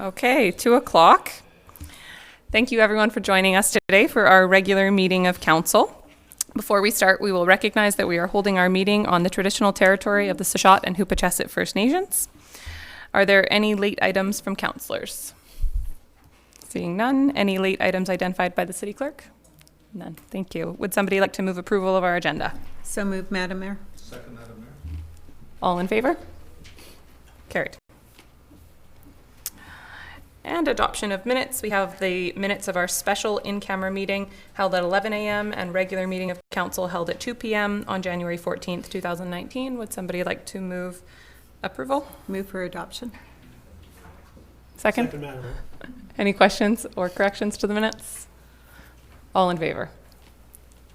Okay, 2 o'clock. Thank you everyone for joining us today for our regular meeting of council. Before we start, we will recognize that we are holding our meeting on the traditional territory of the Sashot and Hoopachesset First Nations. Are there any late items from councillors? Seeing none. Any late items identified by the city clerk? None. Thank you. Would somebody like to move approval of our agenda? So moved, Madam Mayor. Second, Madam Mayor. All in favor? Carried. And adoption of minutes. We have the minutes of our special in-camera meeting held at 11 a.m. and regular meeting of council held at 2 p.m. on January 14th, 2019. Would somebody like to move approval? Move for adoption. Second? Second, Madam Mayor. Any questions or corrections to the minutes? All in favor?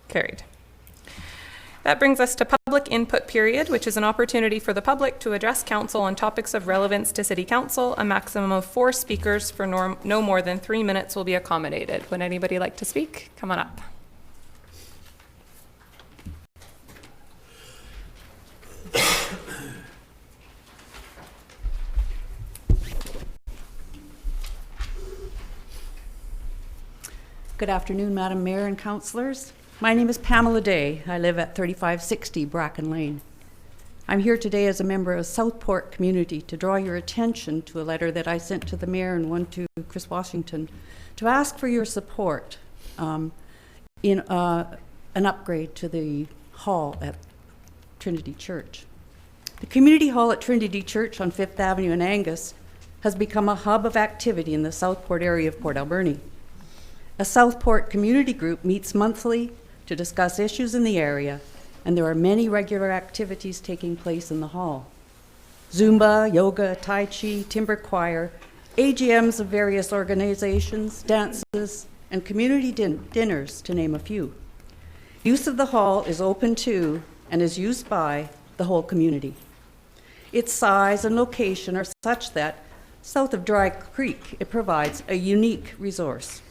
Carried. That brings us to public input period, which is an opportunity for the public to address council on topics of relevance to city council. A maximum of 4 speakers for no more than 3 minutes will be accommodated. Would anybody like to speak? Come on up. Good afternoon, Madam Mayor and councillors. My name is Pamela Day. I live at 3560 Bracken Lane. I'm here today as a member of Southport community to draw your attention to a letter that I sent to the mayor and one to Chris Washington to ask for your support in an upgrade to the hall at Trinity Church. The community hall at Trinity Church on 5th Avenue in Angus has become a hub of activity in the Southport area of Port Alberni. A Southport community group meets monthly to discuss issues in the area, and there are many regular activities taking place in the hall. Zumba, yoga, Tai Chi, timber choir, AGMs of various organizations, dances, and community dinners, to name a few. Use of the hall is open to and is used by the whole community. Its size and location are such that, south of Dry Creek, it provides a unique resource.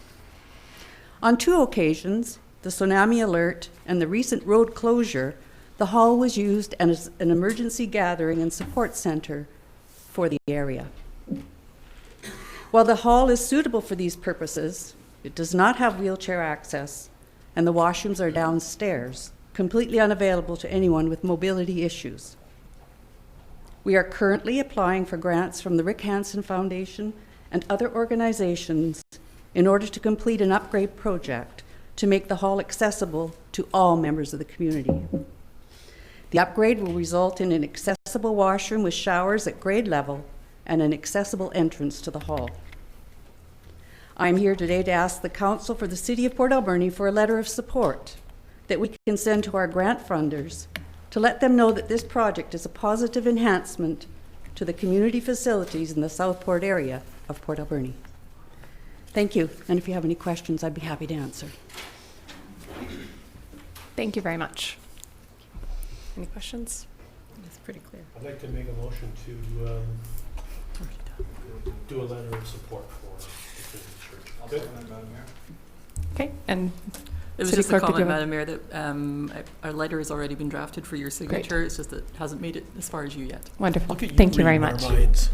On 2 occasions, the tsunami alert and the recent road closure, the hall was used as an emergency gathering and support center for the area. While the hall is suitable for these purposes, it does not have wheelchair access, and the washrooms are downstairs, completely unavailable to anyone with mobility issues. We are currently applying for grants from the Rick Hansen Foundation and other organizations in order to complete an upgrade project to make the hall accessible to all members of the community. The upgrade will result in an accessible washroom with showers at grade level and an accessible entrance to the hall. I'm here today to ask the Council for the City of Port Alberni for a letter of support that we can send to our grant funders to let them know that this project is a positive enhancement to the community facilities in the Southport area of Port Alberni. Thank you, and if you have any questions, I'd be happy to answer. Thank you very much. Any questions? It's pretty clear. I'd like to make a motion to do a letter of support for the Trinity Church. I'll second that, Madam Mayor. Okay, and it was City just a Clerk, did you comment, have- Madam Mayor, that our letter has already been drafted for your signature. Great. It's just that it hasn't made it as far as you yet. Wonderful. Look at Thank you very reading much. our minds.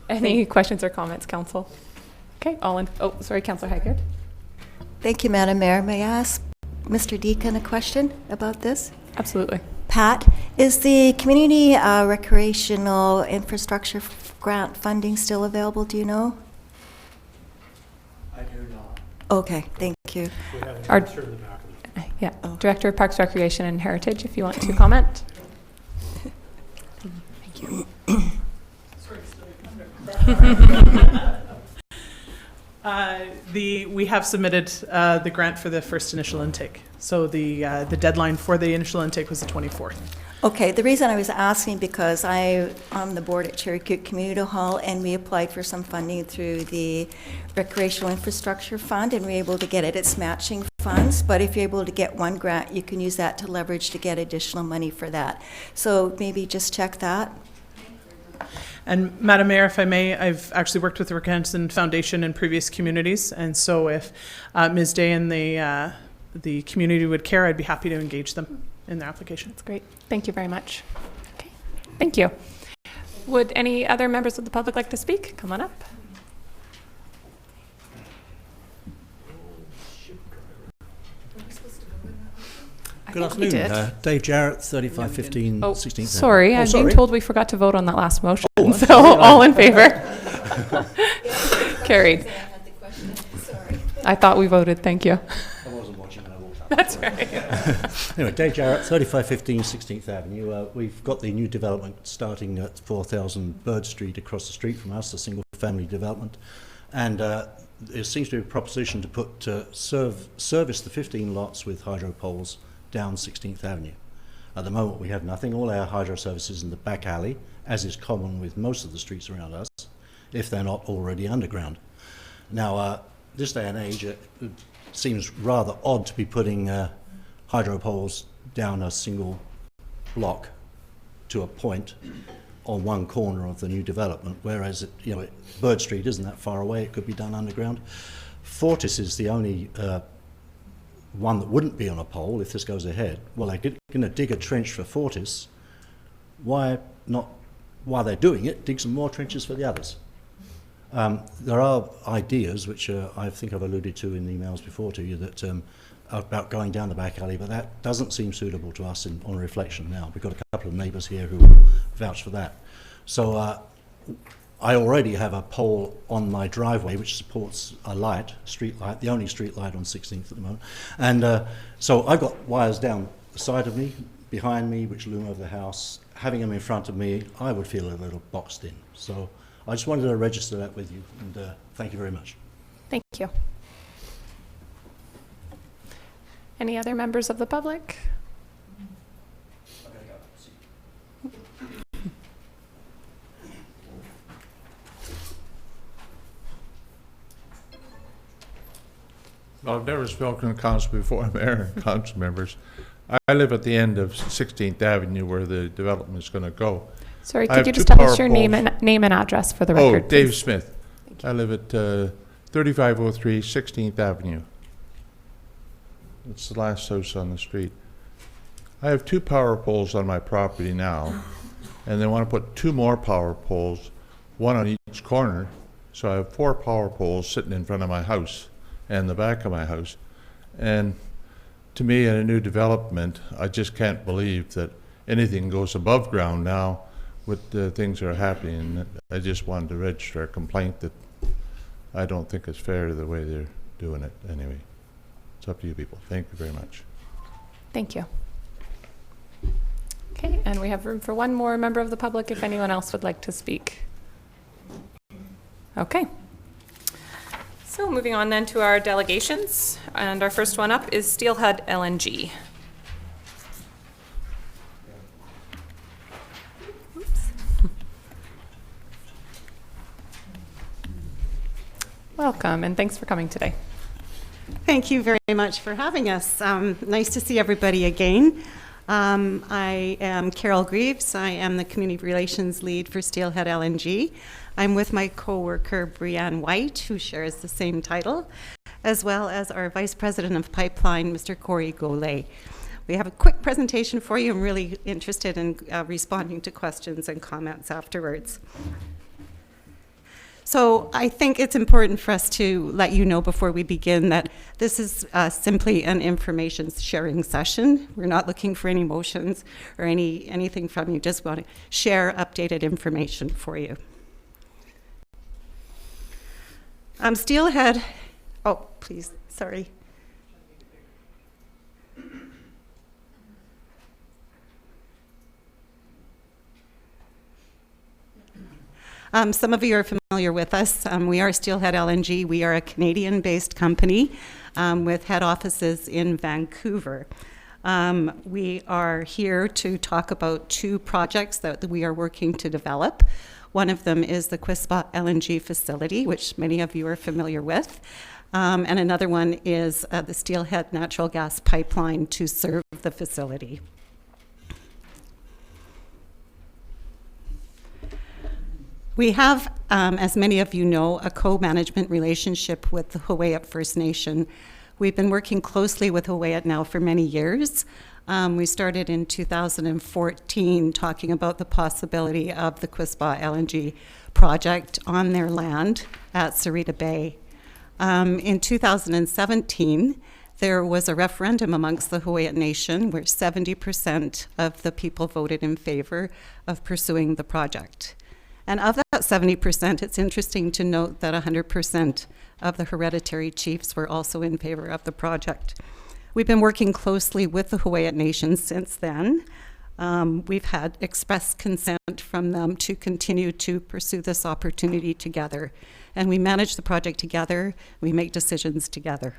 Any questions or comments, Council? Okay, sorry, Councillor Haggard. Thank you, Madam Mayor. May I ask Mr. Deacon a question about this? Absolutely. Pat, is the community recreational infrastructure grant funding still available? Do you know? I do not. Okay, thank you. We have an Our- answer in the back of it. Yeah, Director of Parks, Recreation and Heritage, if you want to comment. Thank you. We have submitted the grant for the first initial intake. So the deadline for the initial intake was the 24th. Okay, the reason I was asking because I'm on the board at Cherry Creek Community Hall, and we applied for some funding through the Recreational Infrastructure Fund, and we were able to get it. It's matching funds, but if you're able to get one grant, you can use that to leverage to get additional money for that. So maybe just check that. And Madam Mayor, if I may, I've actually worked with the Rick Hansen Foundation in previous communities, and so if Ms. Day and the community would care, I'd be happy to engage them in their application. That's great. Thank you very much. Okay, thank you. Would any other members of the public like to speak? Come on up. Good I think we afternoon. did. Dave Jarrett, 3515 Oh, 16th. sorry, I'm being sorry. told we forgot to vote on that last motion. Oh, I'm So sorry. all in favor? Carried. I thought we voted, thank you. I wasn't watching when I walked up. That's right. Anyway, Dave Jarrett, 3515 16th Avenue. We've got the new development starting at 4000 Bird Street across the street from us, a single-family development. And there seems to be a proposition to put service the 15 lots with hydro poles down 16th Avenue. At the moment, we have nothing. All our hydro services in the back alley, as is common with most of the streets around us, if they're not already underground. Now, this day and age, it seems rather odd to be putting hydro poles down a single block to a point on one corner of the new development, whereas Bird Street isn't that far away. It could be done underground. Fortis is the only one that wouldn't be on a pole if this goes ahead. Well, they're going to dig a trench for Fortis. Why not, while they're doing it, dig some more trenches for the others? There are ideas, which I think I've alluded to in emails before to you, that about going down the back alley, but that doesn't seem suitable to us on reflection now. We've got a couple of neighbours here who will vouch for that. So I already have a pole on my driveway which supports a light, street light, the only street light on 16th at the moment. And so I've got wires down the side of me, behind me, which loom over the house. Having them in front of me, I would feel a little boxed in. So I just wanted to register that with you, and thank you very much. Thank you. Any other members of the public? Well, I've never spoken to council before, Mayor and council members. I live at the end of 16th Avenue where the development is going to go. Sorry, I could have you just two tell us power your poles. name and address for the Oh, record, Dave please? Smith. I live at 3503 16th Avenue. It's the last house on the street. I have two power poles on my property now, and they want to put two more power poles, one on each corner. So I have 4 power poles sitting in front of my house and the back of my house. And to me, in a new development, I just can't believe that anything goes above ground now with the things that are happening. I just wanted to register a complaint that I don't think it's fair the way they're doing it anyway. It's up to you people. Thank you very much. Thank you. Okay, and we have room for one more member of the public if anyone else would like to speak. Okay. So moving on then to our delegations, and our first one up is Steelhead LNG. Oops. Welcome, and thanks for coming today. Thank you very much for having us. Nice to see everybody again. I am Carol Greaves. I am the Community Relations Lead for Steelhead LNG. I'm with my coworker Brianne White, who shares the same title, as well as our Vice President of Pipeline, Mr. Corey Golay. We have a quick presentation for you. I'm really interested in responding to questions and comments afterwards. So I think it's important for us to let you know before we begin that this is simply an information sharing session. We're not looking for any motions or anything from you, just want to share updated information for you. Steelhead, oh, please, sorry. Some of you are familiar with us. We are Steelhead LNG. We are a Canadian-based company with head offices in Vancouver. We are here to talk about 2 projects that we are working to develop. One of them is the Quispa LNG facility, which many of you are familiar with. And another one is the Steelhead natural gas pipeline to serve the facility. We have, as many of you know, a co-management relationship with the Hawaiian First Nation, We've been working closely with Hawaiiat now for many years. We started in 2014 talking about the possibility of the Quispa LNG project on their land at Sarita Bay. In 2017, there was a referendum amongst the Hawaiiat Nation where 70% of the people voted in favor of pursuing the project. And of that 70%, it's interesting to note that 100% of the hereditary chiefs were also in favor of the project. We've been working closely with the Hawaiiat Nation since then. We've had express consent from them to continue to pursue this opportunity together. And we manage the project together, we make decisions together.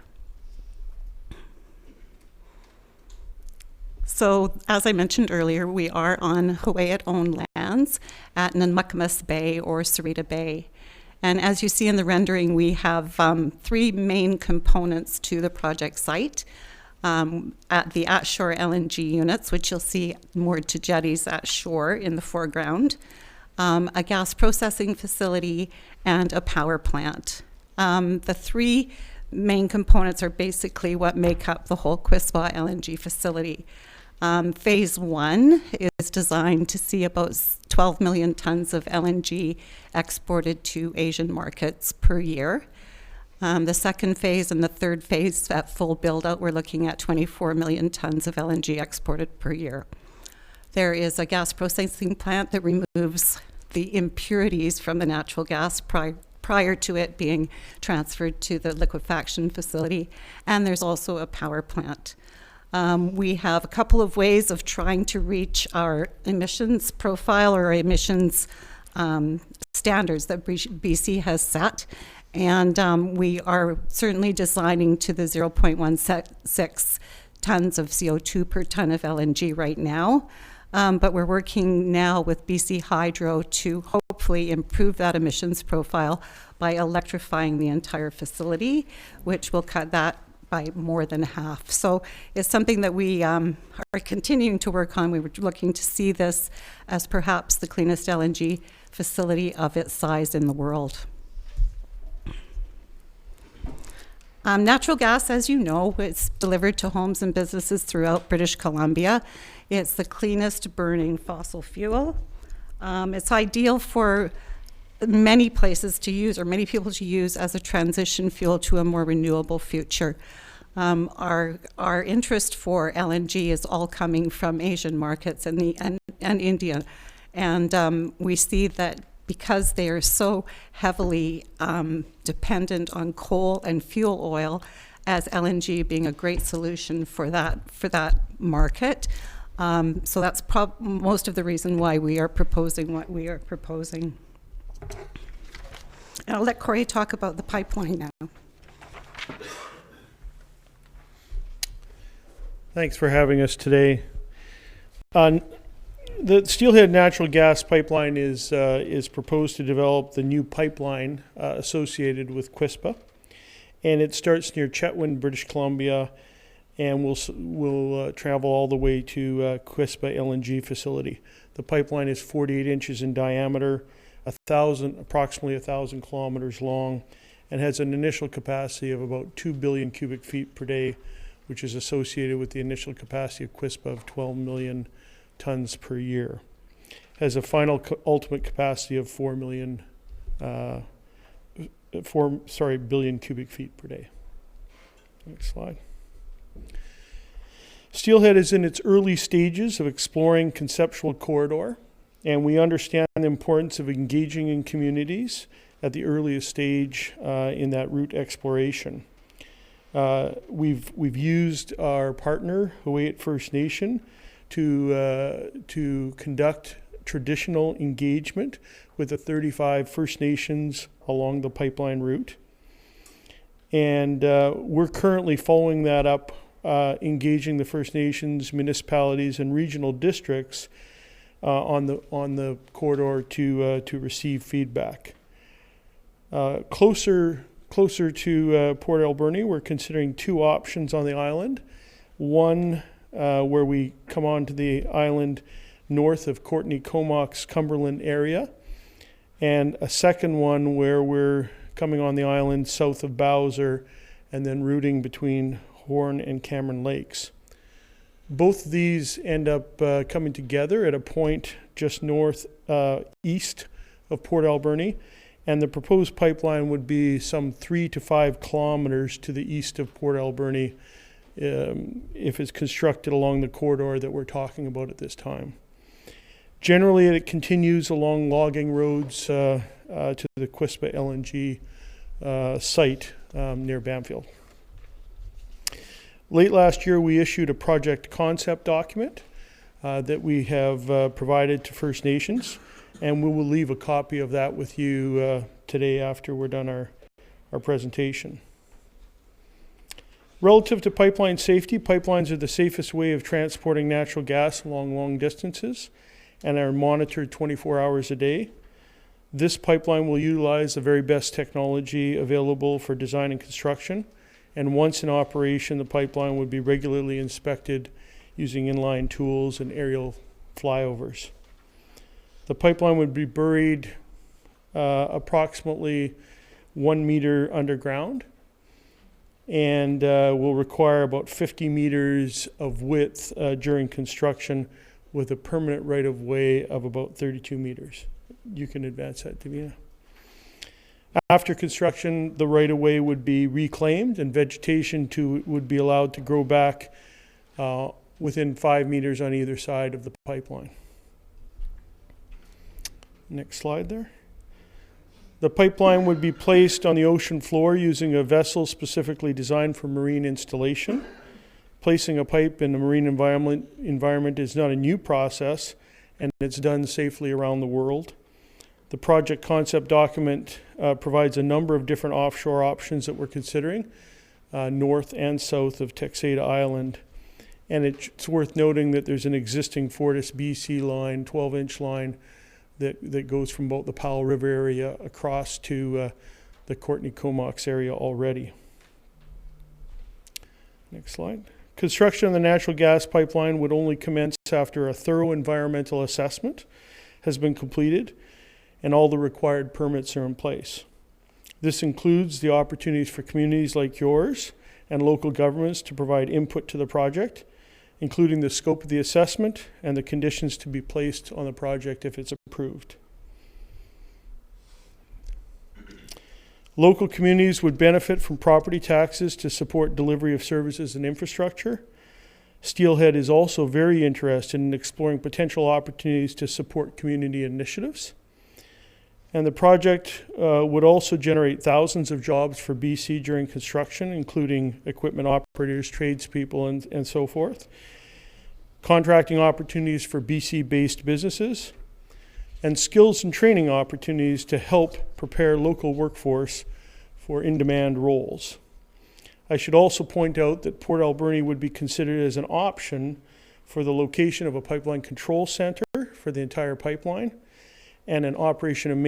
So, as I mentioned earlier, we are on Hawaiiat-owned lands at Nunmukamas Bay or Sarita Bay. And as you see in the rendering, we have 3 main components to the project site. At the at-shore LNG units, which you'll see moored to jetties at shore in the foreground, a gas processing facility, and a power plant. The 3 main components are basically what make up the whole Quispa LNG facility. Phase 1 is designed to see about 12 million tons of LNG exported to Asian markets per year. The second phase and the third phase at full build-out, we're looking at 24 million tons of LNG exported per year. There is a gas processing plant that removes the impurities from the natural gas prior to it being transferred to the liquefaction facility, and there's also a power plant. We have a couple of ways of trying to reach our emissions profile or emissions standards that BC has set. And we are certainly designing to the 0.16 tons of CO2 per ton of LNG right now. But we're working now with BC Hydro to hopefully improve that emissions profile by electrifying the entire facility, which will cut that by more than half. So it's something that we are continuing to work on. We were looking to see this as perhaps the cleanest LNG facility of its size in the world. Natural gas, as you know, it's delivered to homes and businesses throughout British Columbia. It's the cleanest burning fossil fuel. It's ideal for many places to use, or many people to use, as a transition fuel to a more renewable future. Our interest for LNG is all coming from Asian markets and India, and we see that because they are so heavily dependent on coal and fuel oil, as LNG being a great solution for that market. So that's most of the reason why we are proposing what we are proposing. And I'll let Corey talk about the pipeline now. Thanks for having us today. The Steelhead natural gas pipeline is proposed to develop the new pipeline associated with Quispa, and it starts near Chetwynd, British Columbia, and will travel all the way to Quispa LNG facility. The pipeline is 48 inches in diameter, approximately 1,000 kilometers long, and has an initial capacity of about 2 billion cubic feet per day, which is associated with the initial capacity of Quispa of 12 million tons per year. Has a final ultimate capacity of 4 billion cubic feet per day. Next slide. Steelhead is in its early stages of exploring conceptual corridor, and we understand the importance of engaging in communities at the earliest stage in that route exploration. We've used our partner, Hawaiiat First Nation, to conduct traditional engagement with the 35 First Nations along the pipeline route. And we're currently following that up, engaging the First Nations, municipalities, and regional districts on the corridor to receive feedback. Closer to Port Alberni, we're considering 2 options on the island. One where we come onto the island north of Courtney Comox Cumberland area, and a second one where we're coming on the island south of Bowser and then routing between Horn and Cameron Lakes. Both of these end up coming together at a point just east of Port Alberni, and the proposed pipeline would be some 3 to 5 kilometers to the east of Port Alberni if it's constructed along the corridor that we're talking about at this time. Generally, it continues along logging roads to the Quispa LNG site near Bamfield. Late last year, we issued a project concept document that we have provided to First Nations, and we will leave a copy of that with you today after we're done our presentation. Relative to pipeline safety, pipelines are the safest way of transporting natural gas along long distances and are monitored 24 hours a day. This pipeline will utilize the very best technology available for design and construction, and once in operation, the pipeline would be regularly inspected using inline tools and aerial flyovers. The pipeline would be buried approximately 1 meter underground and will require about 50 meters of width during construction, with a permanent right-of-way of about 32 meters. You can advance that, Davina. After construction, the right-of-way would be reclaimed and vegetation would be allowed to grow back within 5 meters on either side of the pipeline. Next slide there. The pipeline would be placed on the ocean floor using a vessel specifically designed for marine installation. Placing a pipe in the marine environment is not a new process, and it's done safely around the world. The project concept document provides a number of different offshore options that we're considering, north and south of Texada Island. And it's worth noting that there's an existing Fortis BC line, 12-inch line, that goes from about the Powell River area across to the Courtenay-Comox area already. Next slide. Construction of the natural gas pipeline would only commence after a thorough environmental assessment has been completed and all the required permits are in place. This includes the opportunities for communities like yours and local governments to provide input to the project, including the scope of the assessment and the conditions to be placed on the project if it's approved. Local communities would benefit from property taxes to support delivery of services and infrastructure. Steelhead is also very interested in exploring potential opportunities to support community initiatives. And the project would also generate thousands of jobs for BC during construction, including equipment operators, tradespeople, and so forth. Contracting opportunities for BC-based businesses, and skills and training opportunities to help prepare local workforce for in-demand roles. I should also point out that Port Alberni would be considered as an option for the location of a pipeline control center for the entire pipeline and an operation and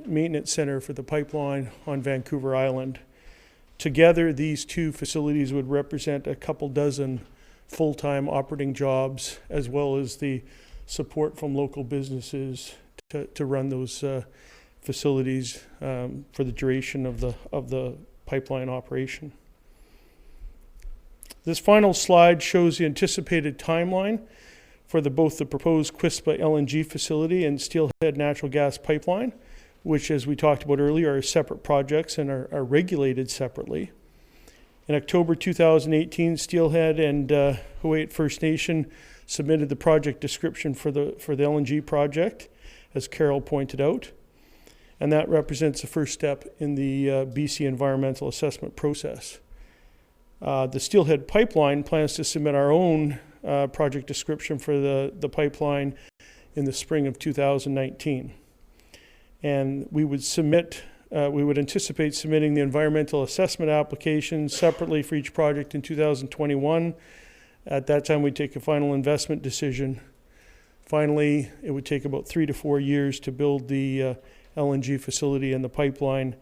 maintenance center for the pipeline on Vancouver Island. Together, these two facilities would represent a couple dozen full-time operating jobs, as well as the support from local businesses to run those facilities for the duration of the pipeline operation. This final slide shows the anticipated timeline for both the proposed Quispa LNG facility and Steelhead natural gas pipeline, which, as we talked about earlier, are separate projects and are regulated separately. In October 2018, Steelhead and Huu-ay-aht First Nation submitted the project description for the LNG project, as Carol pointed out, and that represents the first step in the BC environmental assessment process. The Steelhead pipeline plans to submit our own project description for the pipeline in the spring of 2019. And we would anticipate submitting the environmental assessment application separately for each project in 2021. At that time, we'd take a final investment decision. Finally, it would take about 3 to 4 years to build the LNG facility and the pipeline,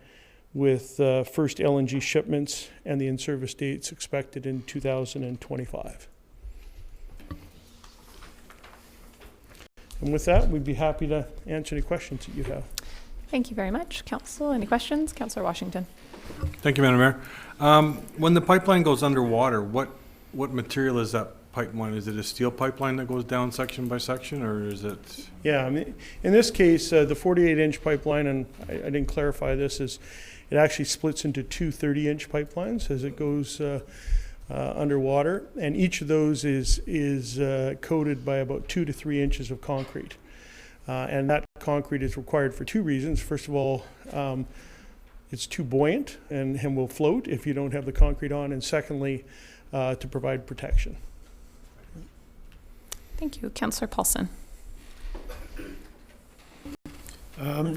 with first LNG shipments and the in-service dates expected in 2025. And with that, we'd be happy to answer any questions that you have. Thank you very much, Council. Any questions? Councillor Washington. Thank you, Madam Mayor. When the pipeline goes underwater, what material is that pipeline? Is it a steel pipeline that goes down section by section, or is it? Yeah, I mean, in this case, the 48-inch pipeline, and I didn't clarify this, is it actually splits into two 30-inch pipelines as it goes underwater, and each of those is coated by about 2 to 3 inches of concrete. And that concrete is required for two reasons. First of all, it's too buoyant and will float if you don't have the concrete on, and secondly, to provide protection. Thank you. Councillor Paulson.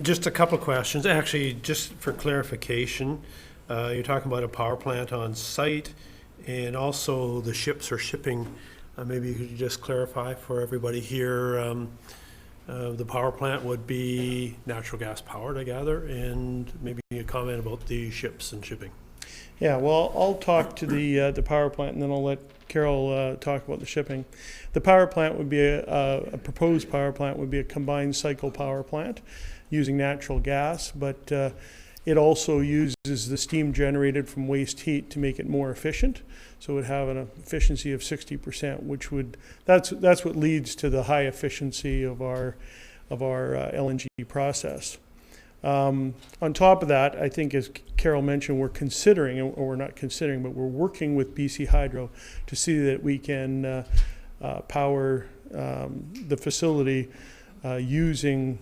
Just a couple of questions. Actually, just for clarification, you're talking about a power plant on site and also the ships are shipping. Maybe you could just clarify for everybody here. The power plant would be natural gas powered, I gather, and maybe a comment about the ships and shipping. Yeah, well, I'll talk to the power plant, and then I'll let Carol talk about the shipping. The power plant would be a proposed power plant would be a combined cycle power plant using natural gas, but it also uses the steam generated from waste heat to make it more efficient. So it would have an efficiency of 60%, which would that's what leads to the high efficiency of our LNG process. On top of that, I think, as Carol mentioned, we're considering, or we're not considering, but we're working with BC Hydro to see that we can power the facility using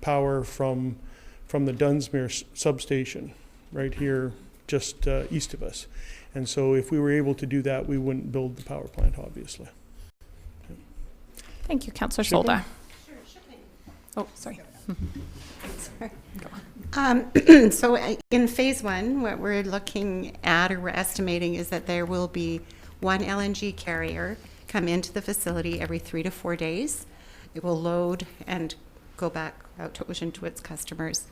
power from the Dunsmuir substation right here just east of us. And so if we were able to do that, we wouldn't build the power plant, obviously. Thank you, Councillor Solda. Sure, shipping. Oh, sorry. So in phase one, what we're looking at or we're estimating is that there will be one LNG carrier come into the facility every 3 to 4 days. It will load and go back out to ocean to its customers.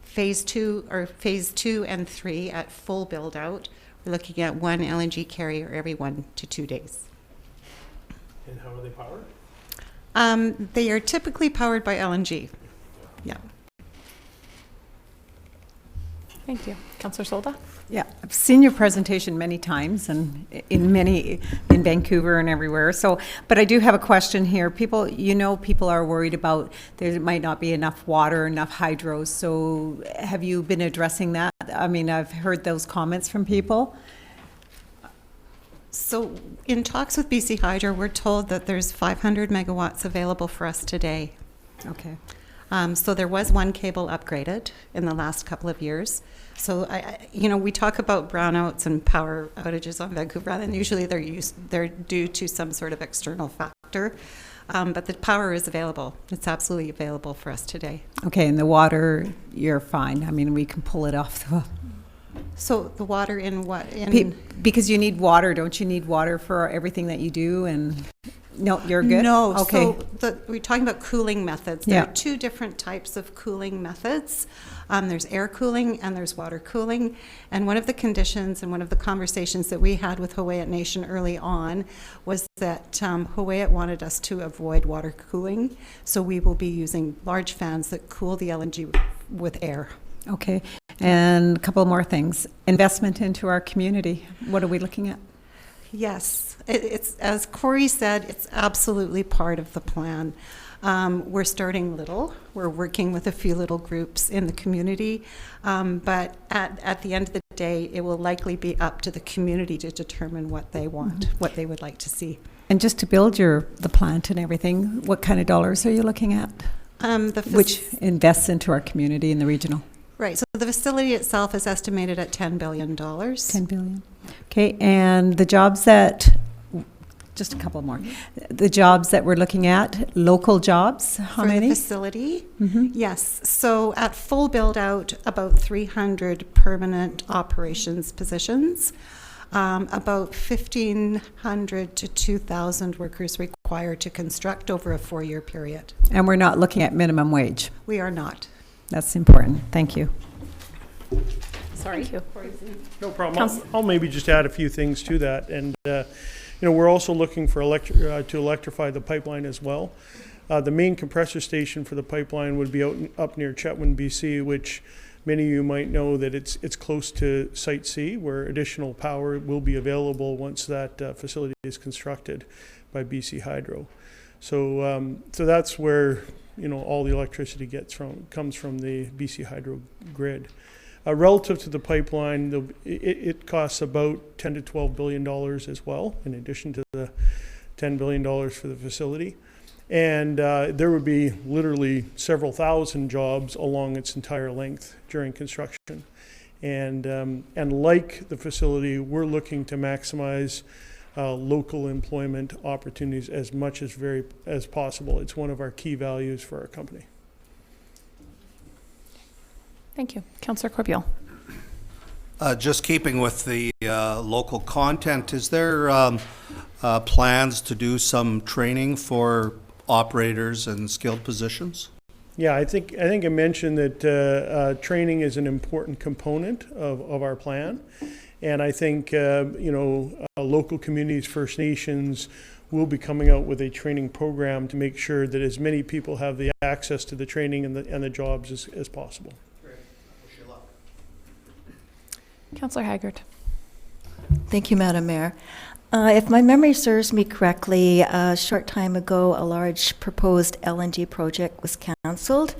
Phase two and 3 at full build out, we're looking at one LNG carrier every 1 to 2 days. And how are they powered? They are typically powered by LNG. Yeah. Thank you. Councillor Solda? Yeah, I've seen your presentation many times and in Vancouver and everywhere. So, but I do have a question here. People are worried about there might not be enough water, enough hydros. So have you been addressing that? I mean, I've heard those comments from people. So in talks with BC Hydro, we're told that there's 500 megawatts available for us today. Okay. So there was one cable upgraded in the last couple of years. So we talk about brownouts and power outages on Vancouver, and usually they're due to some sort of external factor. But the power is available. It's absolutely available for us today. Okay, and the water, you're fine. I mean, we can pull it off the. So the water in what? Because you need water, don't you need water for everything that you do? And no, you're good? No. Okay. So we're talking about cooling methods. There are two different types of cooling methods. There's air cooling and there's water cooling. And one of the conditions and one of the conversations that we had with Hawaiian Nation early on was that Hawaiian wanted us to avoid water cooling. So we will be using large fans that cool the LNG with air. Okay. And a couple more things. Investment into our community. What are we looking at? Yes, it's as Corey said, it's absolutely part of the plan. We're starting little. We're working with a few little groups in the community, but at the end of the day, it will likely be up to the community to determine what they want, what they would like to see. And just to build the plant and everything, what kind of dollars are you looking at? Which invests into our community and the regional? Right, so the facility itself is estimated at $10 billion. $10 billion. Okay, and the jobs that, just a couple more, the jobs that we're looking at, local jobs, how For many? the facility? Mm-hmm. Yes, so at full build out, about 300 permanent operations positions, about 1,500 to 2,000 workers required to construct over a 4-year period. And we're not looking at minimum wage. We are not. That's important. Thank you. Sorry. Thank you. No problem. I'll maybe just add a few things to that. And, we're also looking for to electrify the pipeline as well. The main compressor station for the pipeline would be up near Chetwynd, BC, which Many of you might know that it's close to Site C, where additional power will be available once that facility is constructed by BC Hydro. So that's where all the electricity comes from the BC Hydro grid. Relative to the pipeline, it costs about $10 to $12 billion as well, in addition to the $10 billion for the facility. And there would be literally several thousand jobs along its entire length during construction. And like the facility, we're looking to maximize local employment opportunities as much as possible. It's one of our key values for our company. Thank you. Councillor Corbeil. Just keeping with the local content, is there plans to do some training for operators and skilled positions? Yeah, I think I mentioned that training is an important component of our plan, and I think local communities, First Nations, will be coming out with a training program to make sure that as many people have the access to the training and the jobs as possible. Councillor Haggard. Thank you, Madam Mayor. If my memory serves me correctly, a short time ago, a large proposed LNG project was canceled.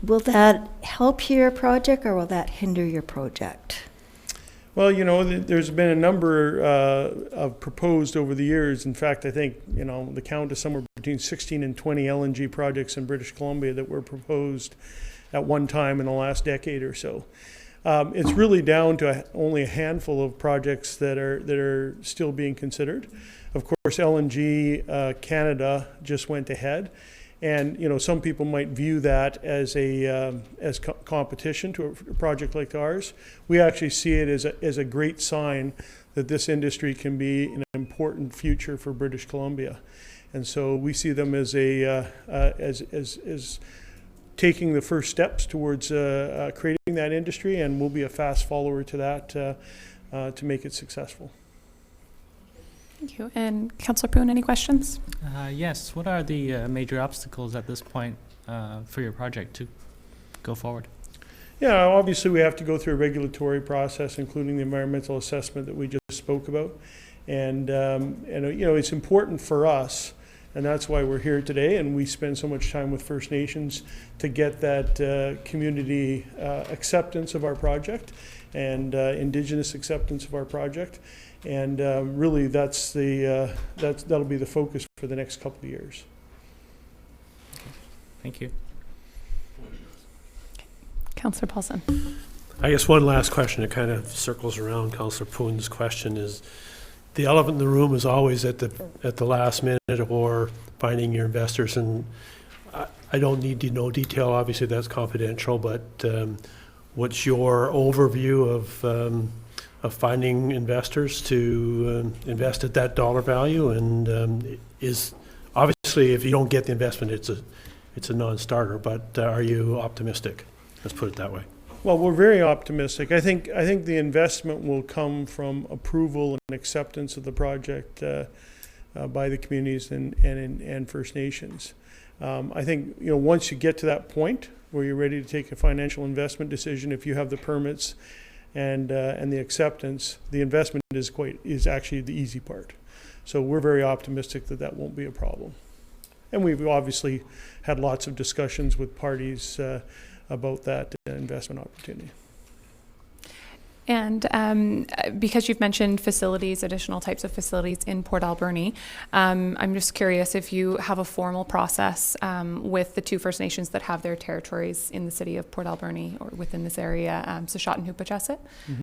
Will that help your project or will that hinder your project? Well, there's been a number of proposed over the years. In fact, I think, the count is somewhere between 16 and 20 LNG projects in British Columbia that were proposed at one time in the last decade or so. It's really down to only a handful of projects that are still being considered. Of course, LNG Canada just went ahead, and some people might view that as competition to a project like ours. We actually see it as a great sign that this industry can be an important future for British Columbia, and so we see them as taking the first steps towards creating that industry, and we'll be a fast follower to that to make it successful. Thank you. And Councillor Poon, any questions? Yes. What are the major obstacles at this point for your project to go forward? Yeah, obviously we have to go through a regulatory process, including the environmental assessment that we just spoke about. And it's important for us, and that's why we're here today, and we spend so much time with First Nations to get that community acceptance of our project and Indigenous acceptance of our project. And really, that'll be the focus for the next couple of years. Thank you. Councillor Paulson. I guess one last question that kind of circles around Councillor Poon's question is, the elephant in the room is always at the last minute or finding your investors, and I don't need to know detail, obviously that's confidential, but what's your overview of finding investors to invest at that dollar value? And is obviously, if you don't get the investment, it's a non-starter, but are you optimistic? Let's put it that way. Well, we're very optimistic. I think the investment will come from approval and acceptance of the project by the communities and First Nations. I think once you get to that point where you're ready to take a financial investment decision, if you have the permits and the acceptance, the investment is actually the easy part. So we're very optimistic that won't be a problem. And we've obviously had lots of discussions with parties about that investment opportunity. And because you've mentioned facilities, additional types of facilities in Port Alberni, I'm just curious if you have a formal process with the two First Nations that have their territories in the city of Port Alberni or within this area, Sashot and Hupachasit.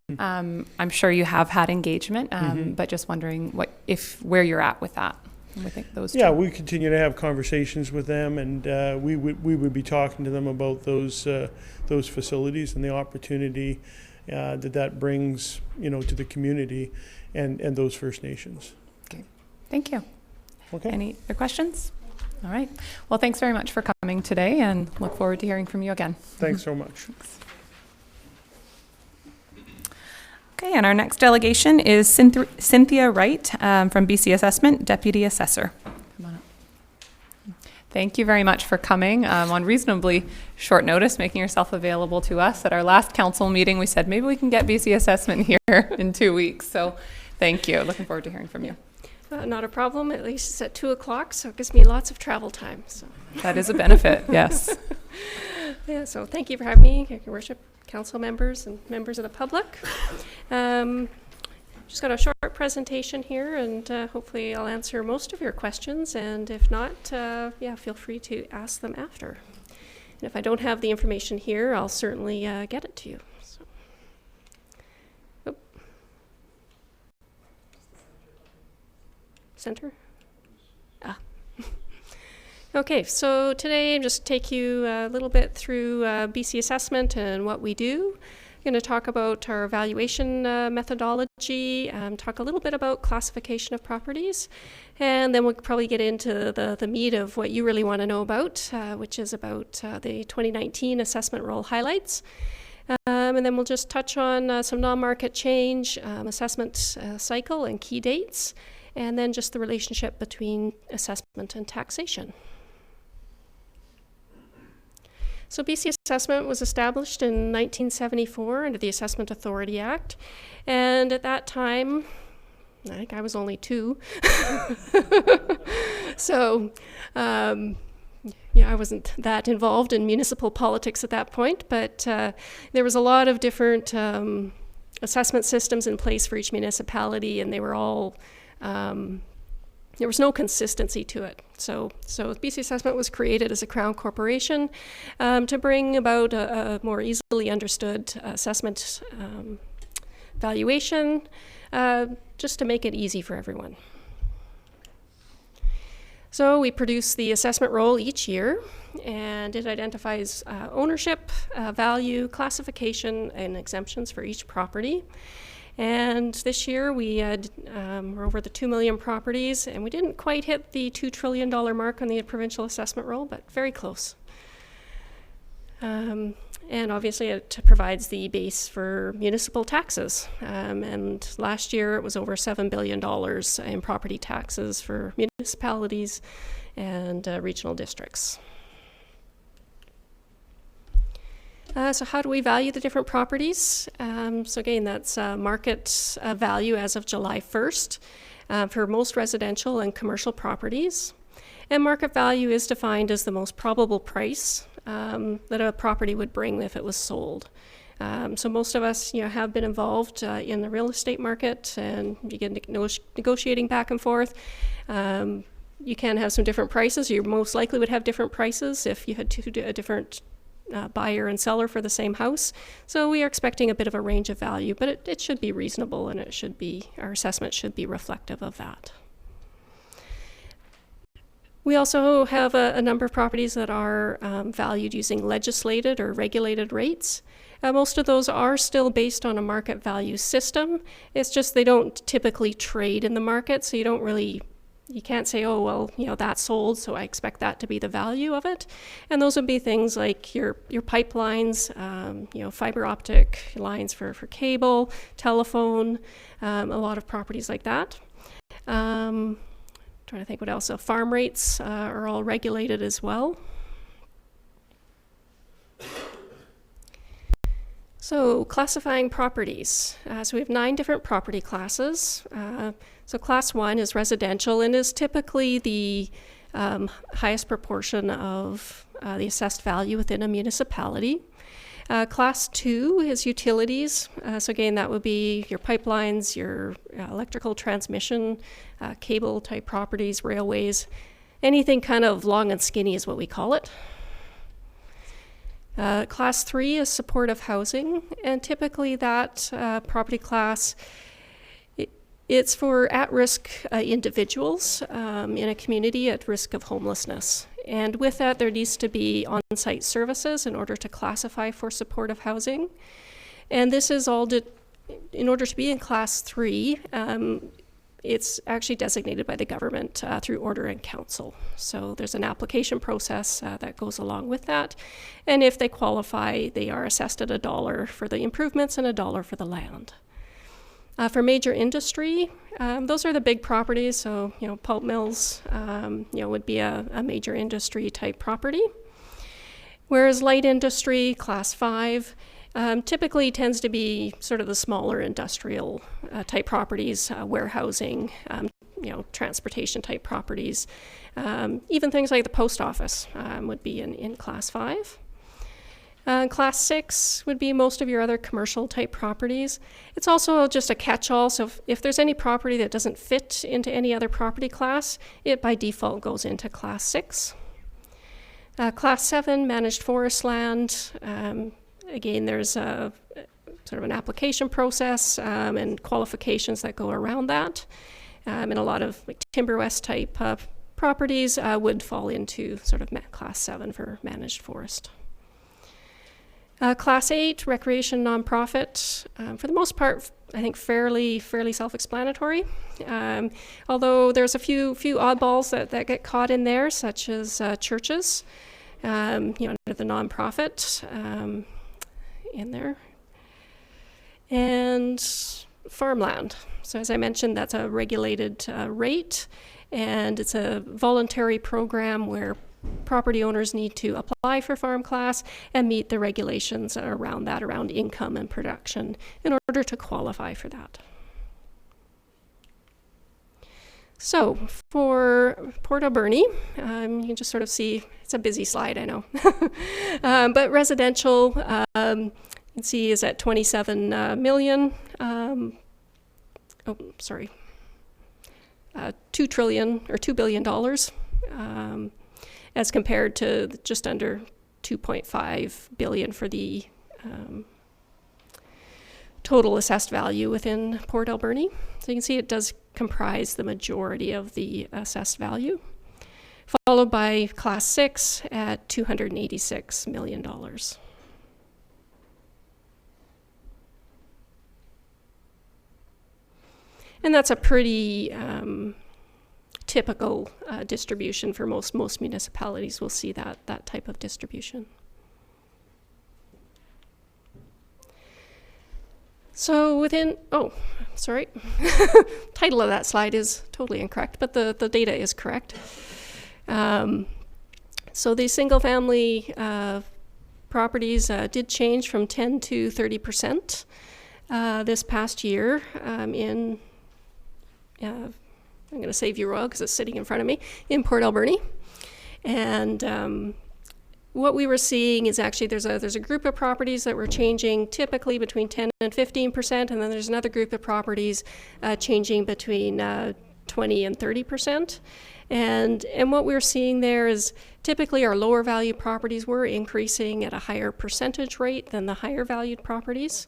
Mm-hmm. I'm sure you have had engagement, but just wondering where you're at with that. Those two. Yeah, we continue to have conversations with them, and we would be talking to them about those facilities and the opportunity that brings to the community and those First Nations. Okay, thank you. Okay. Any other questions? All right. Well, thanks very much for coming today, and look forward to hearing from you again. Thanks so much. Thanks. Okay, and our next delegation is Cynthia Wright from BC Assessment, Deputy Assessor. Come on up. Thank you very much for coming on reasonably short notice, making yourself available to us. At our last council meeting, we said maybe we can get BC assessment here in 2 weeks. So thank you. Looking forward to hearing from you. Not a problem. At least it's at 2 o'clock, so it gives me lots of travel time. So that is a benefit, yes. Yeah, so thank you for having me, Your Worship, council members and members of the public. Just got a short presentation here, and hopefully I'll answer most of your questions, and if not, yeah, feel free to ask them after. And if I don't have the information here, I'll certainly get it to you. So. Oh. Center? Ah. Okay, so today I'll just take you a little bit through BC assessment and what we do. I'm going to talk about our evaluation methodology, talk a little bit about classification of properties, and then we'll probably get into the meat of what you really want to know about, which is about the 2019 assessment roll highlights. And then we'll just touch on some non-market change, assessment cycle and key dates, and then just the relationship between assessment and taxation. So BC Assessment was established in 1974 under the Assessment Authority Act, and at that time, I think I was only 2, so yeah, I wasn't that involved in municipal politics at that point, but there was a lot of different assessment systems in place for each municipality, and they were all there was no consistency to it. So BC Assessment was created as a Crown corporation to bring about a more easily understood assessment valuation, just to make it easy for everyone. So we produce the assessment roll each year, and it identifies ownership, value, classification, and exemptions for each property. And this year we had, we're over the 2 million properties, and we didn't quite hit the $2 trillion mark on the provincial assessment roll, but very close. And obviously it provides the base for municipal taxes. And last year it was over $7 billion in property taxes for municipalities and regional districts. So how do we value the different properties? So again, that's market value as of July 1st for most residential and commercial properties. And market value is defined as the most probable price that a property would bring if it was sold. So most of us, have been involved in the real estate market, and you get negotiating back and forth. You can have some different prices. You most likely would have different prices if you had a different buyer and seller for the same house. So we are expecting a bit of a range of value, but it should be reasonable, and it should be, our assessment should be reflective of that. We also have a number of properties that are valued using legislated or regulated rates. Most of those are still based on a market value system. It's just they don't typically trade in the market, so you can't say, oh, well, that's sold, so I expect that to be the value of it. And those would be things like your pipelines, fiber optic lines for cable, telephone, a lot of properties like that. Trying to think what else. So farm rates are all regulated as well. So classifying properties. So we have 9 different property classes. So class 1 is residential and is typically the highest proportion of the assessed value within a municipality. Class 2 is utilities. So again, that would be your pipelines, your electrical transmission, cable type properties, railways, anything kind of long and skinny is what we call it. Class 3 is supportive housing, and typically that property class, it's for at-risk individuals in a community at risk of homelessness. And with that, there needs to be on-site services in order to classify for supportive housing. And this is all, in order to be in Class 3, it's actually designated by the government through order and council. So there's an application process that goes along with that. And if they qualify, they are assessed at $1 for the improvements and $1 for the land. For major industry, those are the big properties. So, pulp mills, would be a major industry type property. Whereas light industry, class 5, typically tends to be sort of the smaller industrial type properties, warehousing, transportation type properties. Even things like the post office would be in class 5. Class 6 would be most of your other commercial type properties. It's also just a catch-all, so if there's any property that doesn't fit into any other property class, it by default goes into class 6. Class 7, managed forest land. Again, there's a sort of an application process and qualifications that go around that. And a lot of Timber West type properties would fall into sort of class 7 for managed forest. Class 8, recreation nonprofit, for the most part, I think fairly self-explanatory. Although there's a few oddballs that get caught in there, such as churches, under the nonprofit in there, and farmland. So as I mentioned, that's a regulated rate, and it's a voluntary program where property owners need to apply for farm class and meet the regulations around that, around income and production, in order to qualify for that. So for Port Alberni, you can just sort of see, it's a busy slide, I know. But residential, you can see is at 27 million. $2 billion. As compared to just under 2.5 billion for the total assessed value within Port Alberni. So you can see it does comprise the majority of the assessed value, followed by Class 6 at $286 million. And that's a pretty typical distribution for most municipalities. Will see that type of distribution. So within, title of that slide is totally incorrect, but the data is correct. So the single family properties did change from 10 to 30% this past year I'm going to say View Royal because it's sitting in front of me, in Port Alberni. And what we were seeing is actually there's a group of properties that were changing typically between 10 and 15%, and then there's another group of properties changing between 20 and 30%. And what we're seeing there is typically our lower value properties were increasing at a higher percentage rate than the higher valued properties.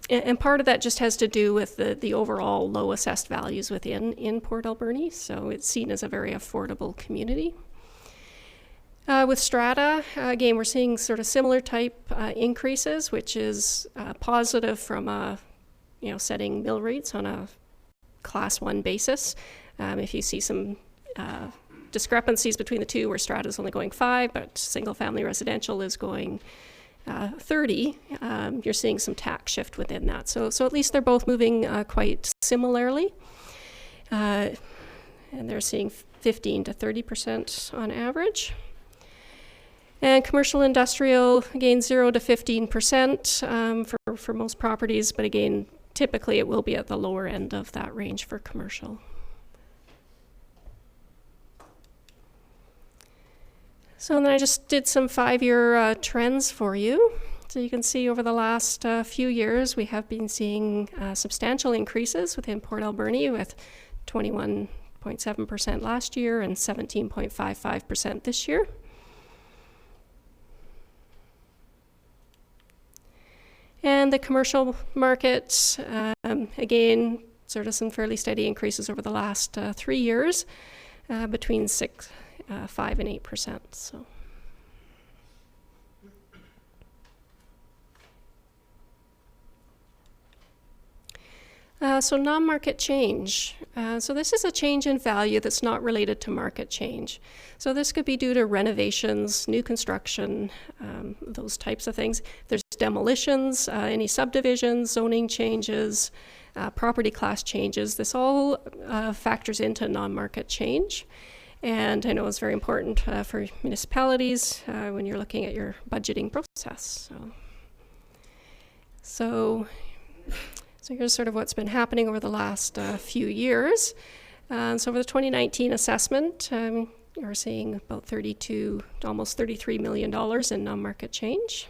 And part of that just has to do with the overall low assessed values in Port Alberni, so it's seen as a very affordable community. With strata, again, we're seeing sort of similar type increases, which is positive from setting mill rates on a Class 1 basis. If you see some discrepancies between the two, where strata is only going 5, but single-family residential is going 30, you're seeing some tax shift within that. So at least they're both moving quite similarly. And they're seeing 15 to 30% on average. And commercial industrial, again, 0 to 15% for most properties, but again, typically it will be at the lower end of that range for commercial. So then I just did some 5-year trends for you. So you can see over the last few years, we have been seeing substantial increases within Port Alberni, with 21.7% last year and 17.55% this year. And the commercial market, again, sort of some fairly steady increases over the last 3 years, between 5 and 8%. So non-market change. So this is a change in value that's not related to market change. So this could be due to renovations, new construction, those types of things. There's demolitions, any subdivisions, zoning changes, property class changes. This all factors into non-market change. And I know it's very important for municipalities when you're looking at your budgeting process. So here's sort of what's been happening over the last few years. So for the 2019 assessment, we're seeing about almost $33 million in non-market change.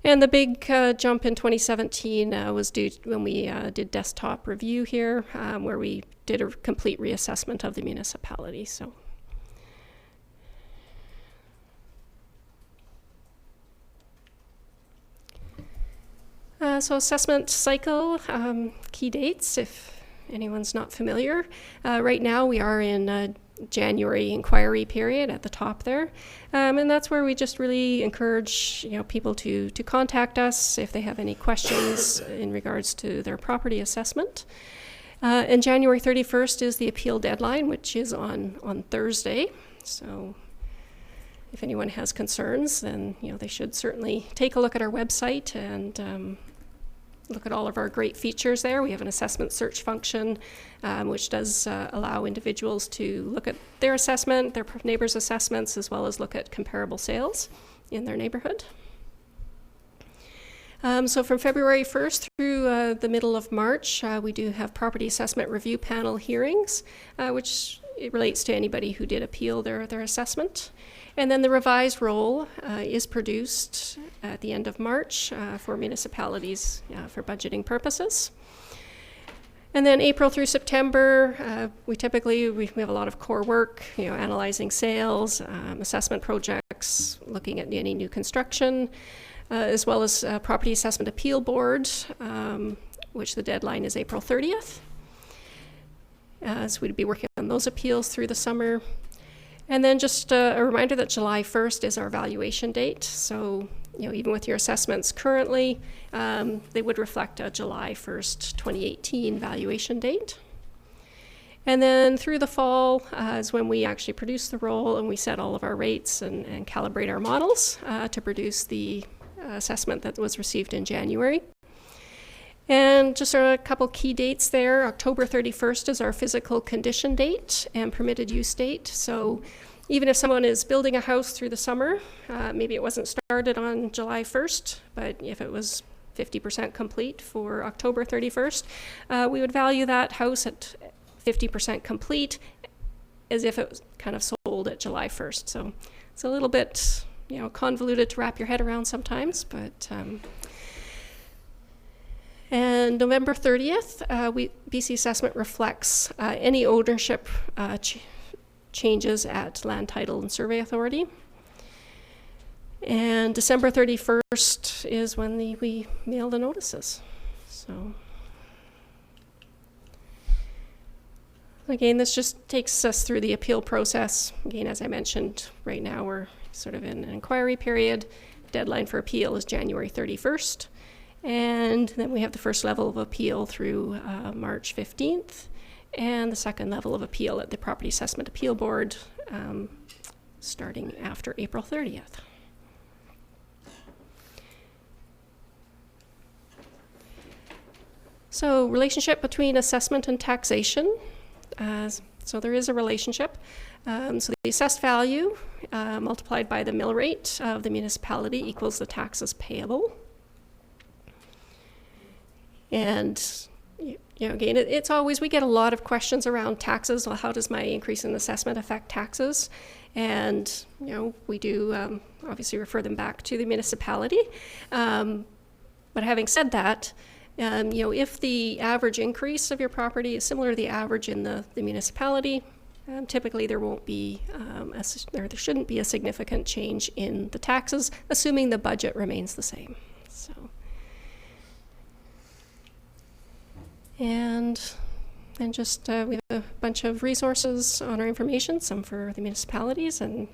And the big jump in 2017 was due when we did desktop review here, where we did a complete reassessment of the municipality. So assessment cycle, key dates, if anyone's not familiar. Right now we are in January inquiry period at the top there, and that's where we just really encourage people to contact us if they have any questions in regards to their property assessment. And January 31st is the appeal deadline, which is on Thursday. So if anyone has concerns, then they should certainly take a look at our website and look at all of our great features there. We have an assessment search function, which does allow individuals to look at their assessment, their neighbors' assessments, as well as look at comparable sales in their neighborhood. So from February 1st through the middle of March, we do have property assessment review panel hearings, which it relates to anybody who did appeal their assessment. And then the revised roll is produced at the end of March for municipalities for budgeting purposes. And then April through September, we have a lot of core work, analyzing sales, assessment projects, looking at any new construction, as well as property assessment appeal board, which the deadline is April 30th. So we'd be working on those appeals through the summer. And then just a reminder that July 1st is our valuation date. So, even with your assessments currently, they would reflect a July 1st, 2018 valuation date. And then through the fall is when we actually produce the roll and we set all of our rates and calibrate our models to produce the assessment that was received in January. And just a couple key dates there. October 31st is our physical condition date and permitted use date. So even if someone is building a house through the summer, maybe it wasn't started on July 1st, but if it was 50% complete for October 31st, we would value that house at 50% complete as if it was kind of sold at July 1st. So it's a little bit, convoluted to wrap your head around sometimes, but and November 30th, BC Assessment reflects any ownership changes at Land Title and Survey Authority. And December 31st is when we mail the notices. So again, this just takes us through the appeal process. Again, as I mentioned, right now we're sort of in an inquiry period. Deadline for appeal is January 31st. And then we have the first level of appeal through March 15th, and the second level of appeal at the Property Assessment Appeal Board starting after April 30th. So, relationship between assessment and taxation. So there is a relationship. So the assessed value multiplied by the mill rate of the municipality equals the taxes payable. And again, it's always, we get a lot of questions around taxes. Well, how does my increase in assessment affect taxes? And, we do obviously refer them back to the municipality. But having said that, if the average increase of your property is similar to the average in the municipality, typically there won't be, there shouldn't be a significant change in the taxes, assuming the budget remains the same. So. And just we have a bunch of resources on our information, some for the municipalities, and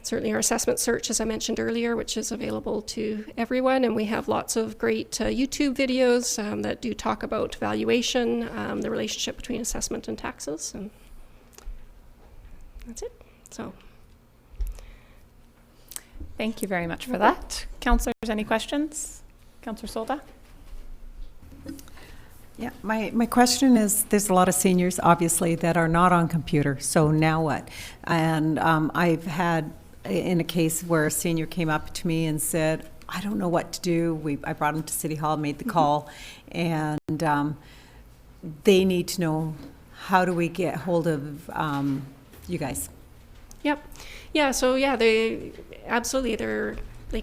certainly our assessment search, as I mentioned earlier, which is available to everyone. And we have lots of great YouTube videos that do talk about valuation, the relationship between assessment and taxes, and that's it. So. Thank you very much for that. councillors, any questions? Councillor Solda? Yeah, my question is, there's a lot of seniors, obviously, that are not on computer, so now what? And I've had in a case where a senior came up to me and said, I don't know what to do. I brought them to City Hall, made the call, and they need to know, how do we get hold of you guys? Yep. Yeah, so yeah, they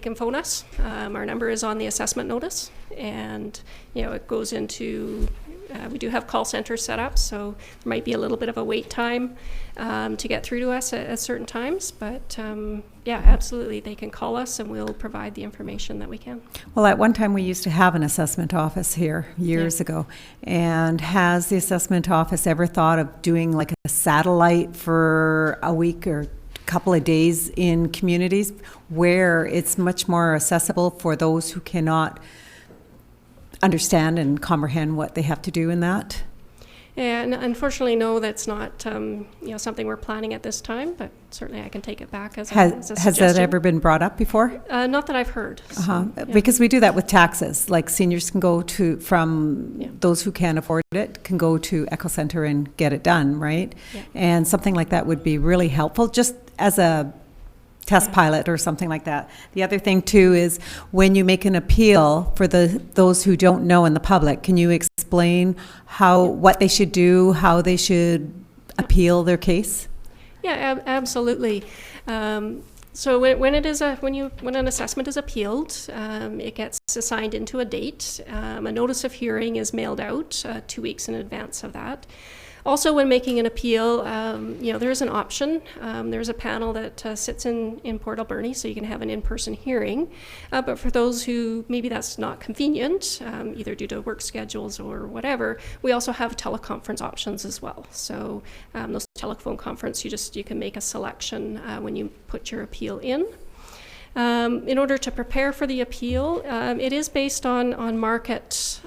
can phone us. Our number is on the assessment notice, and it goes into, we do have call centers set up, so there might be a little bit of a wait time to get through to us at certain times, but yeah, absolutely, they can call us and we'll provide the information that we can. Well, at one time we used to have an assessment office here years ago, and has the assessment office ever thought of doing like a satellite for a week or couple of days in communities where it's much more accessible for those who cannot understand and comprehend what they have to do in that? And unfortunately, no, that's not something we're planning at this time, but certainly I can take it back as a suggestion. Has that ever been brought up before? Not that I've heard. So, yeah. Because we do that with taxes. Like seniors can go to, those who can't afford it, can go to Echo Center and get it done, right? Yeah. And something like that would be really helpful, just as a test pilot or something like that. The other thing too is when you make an appeal for those who don't know in the public, can you explain what they should do, how they should appeal their case? Yeah, absolutely. So when an assessment is appealed, it gets assigned into a date. A notice of hearing is mailed out 2 weeks in advance of that. Also, when making an appeal, there is an option. There's a panel that sits in Port Alberni, so you can have an in-person hearing. But for those who maybe that's not convenient, either due to work schedules or whatever, we also have teleconference options as well. So those telephone conference, you can make a selection when you put your appeal in. In order to prepare for the appeal, it is based on market.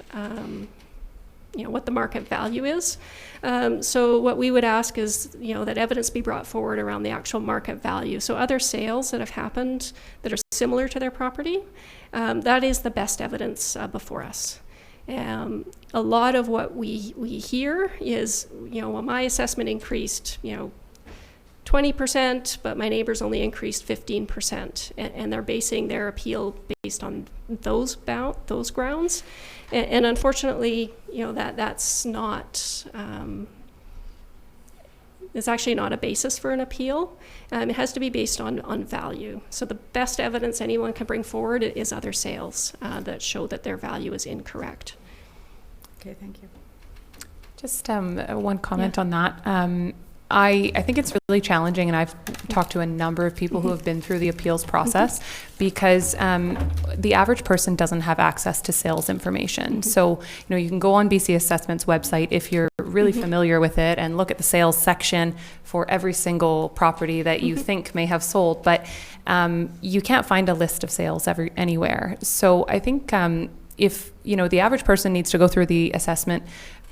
What the market value is. So what we would ask is, that evidence be brought forward around the actual market value. So other sales that have happened that are similar to their property, that is the best evidence before us. A lot of what we hear is, well, my assessment increased, 20%, but my neighbors only increased 15%, and they're basing their appeal based on those grounds. And unfortunately, that's not. It's actually not a basis for an appeal. It has to be based on value. So the best evidence anyone can bring forward is other sales that show that their value is incorrect. Okay, thank you. Just one comment on that. I think it's really challenging, and I've talked to a number of people who have been through the appeals process because the average person doesn't have access to sales information. So, you can go on BC Assessment's website if you're really familiar with it and look at the sales section for every single property that you think may have sold, but you can't find a list of sales anywhere. So I think if, the average person needs to go through the assessment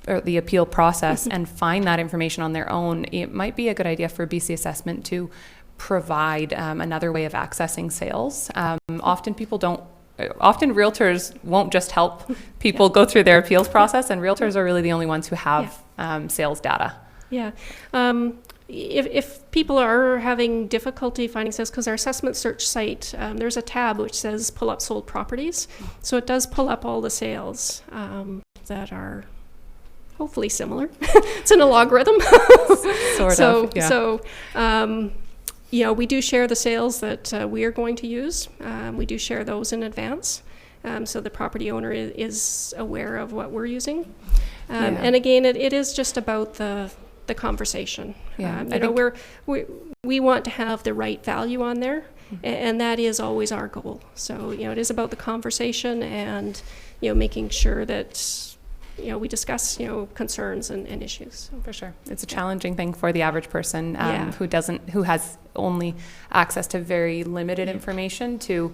or the appeal process and find that information on their own, it might be a good idea for BC Assessment to provide another way of accessing sales. Often realtors won't just help people go through their appeals process, and realtors are really the only ones who have sales data. Yeah. If people are having difficulty finding sales, because our assessment search site, there's a tab which says pull up sold properties. So it does pull up all the sales that are hopefully similar. It's in a logarithm. Sort of, yeah. So, we do share the sales that we are going to use. We do share those in advance. So the property owner is aware of what we're using. And again, it is just about the conversation. Yeah, we want to have the right value on there, and that is always our goal. So, it is about the conversation and, making sure that we discuss, concerns and issues. For sure. It's a challenging thing for the average person who has only access to very limited information to,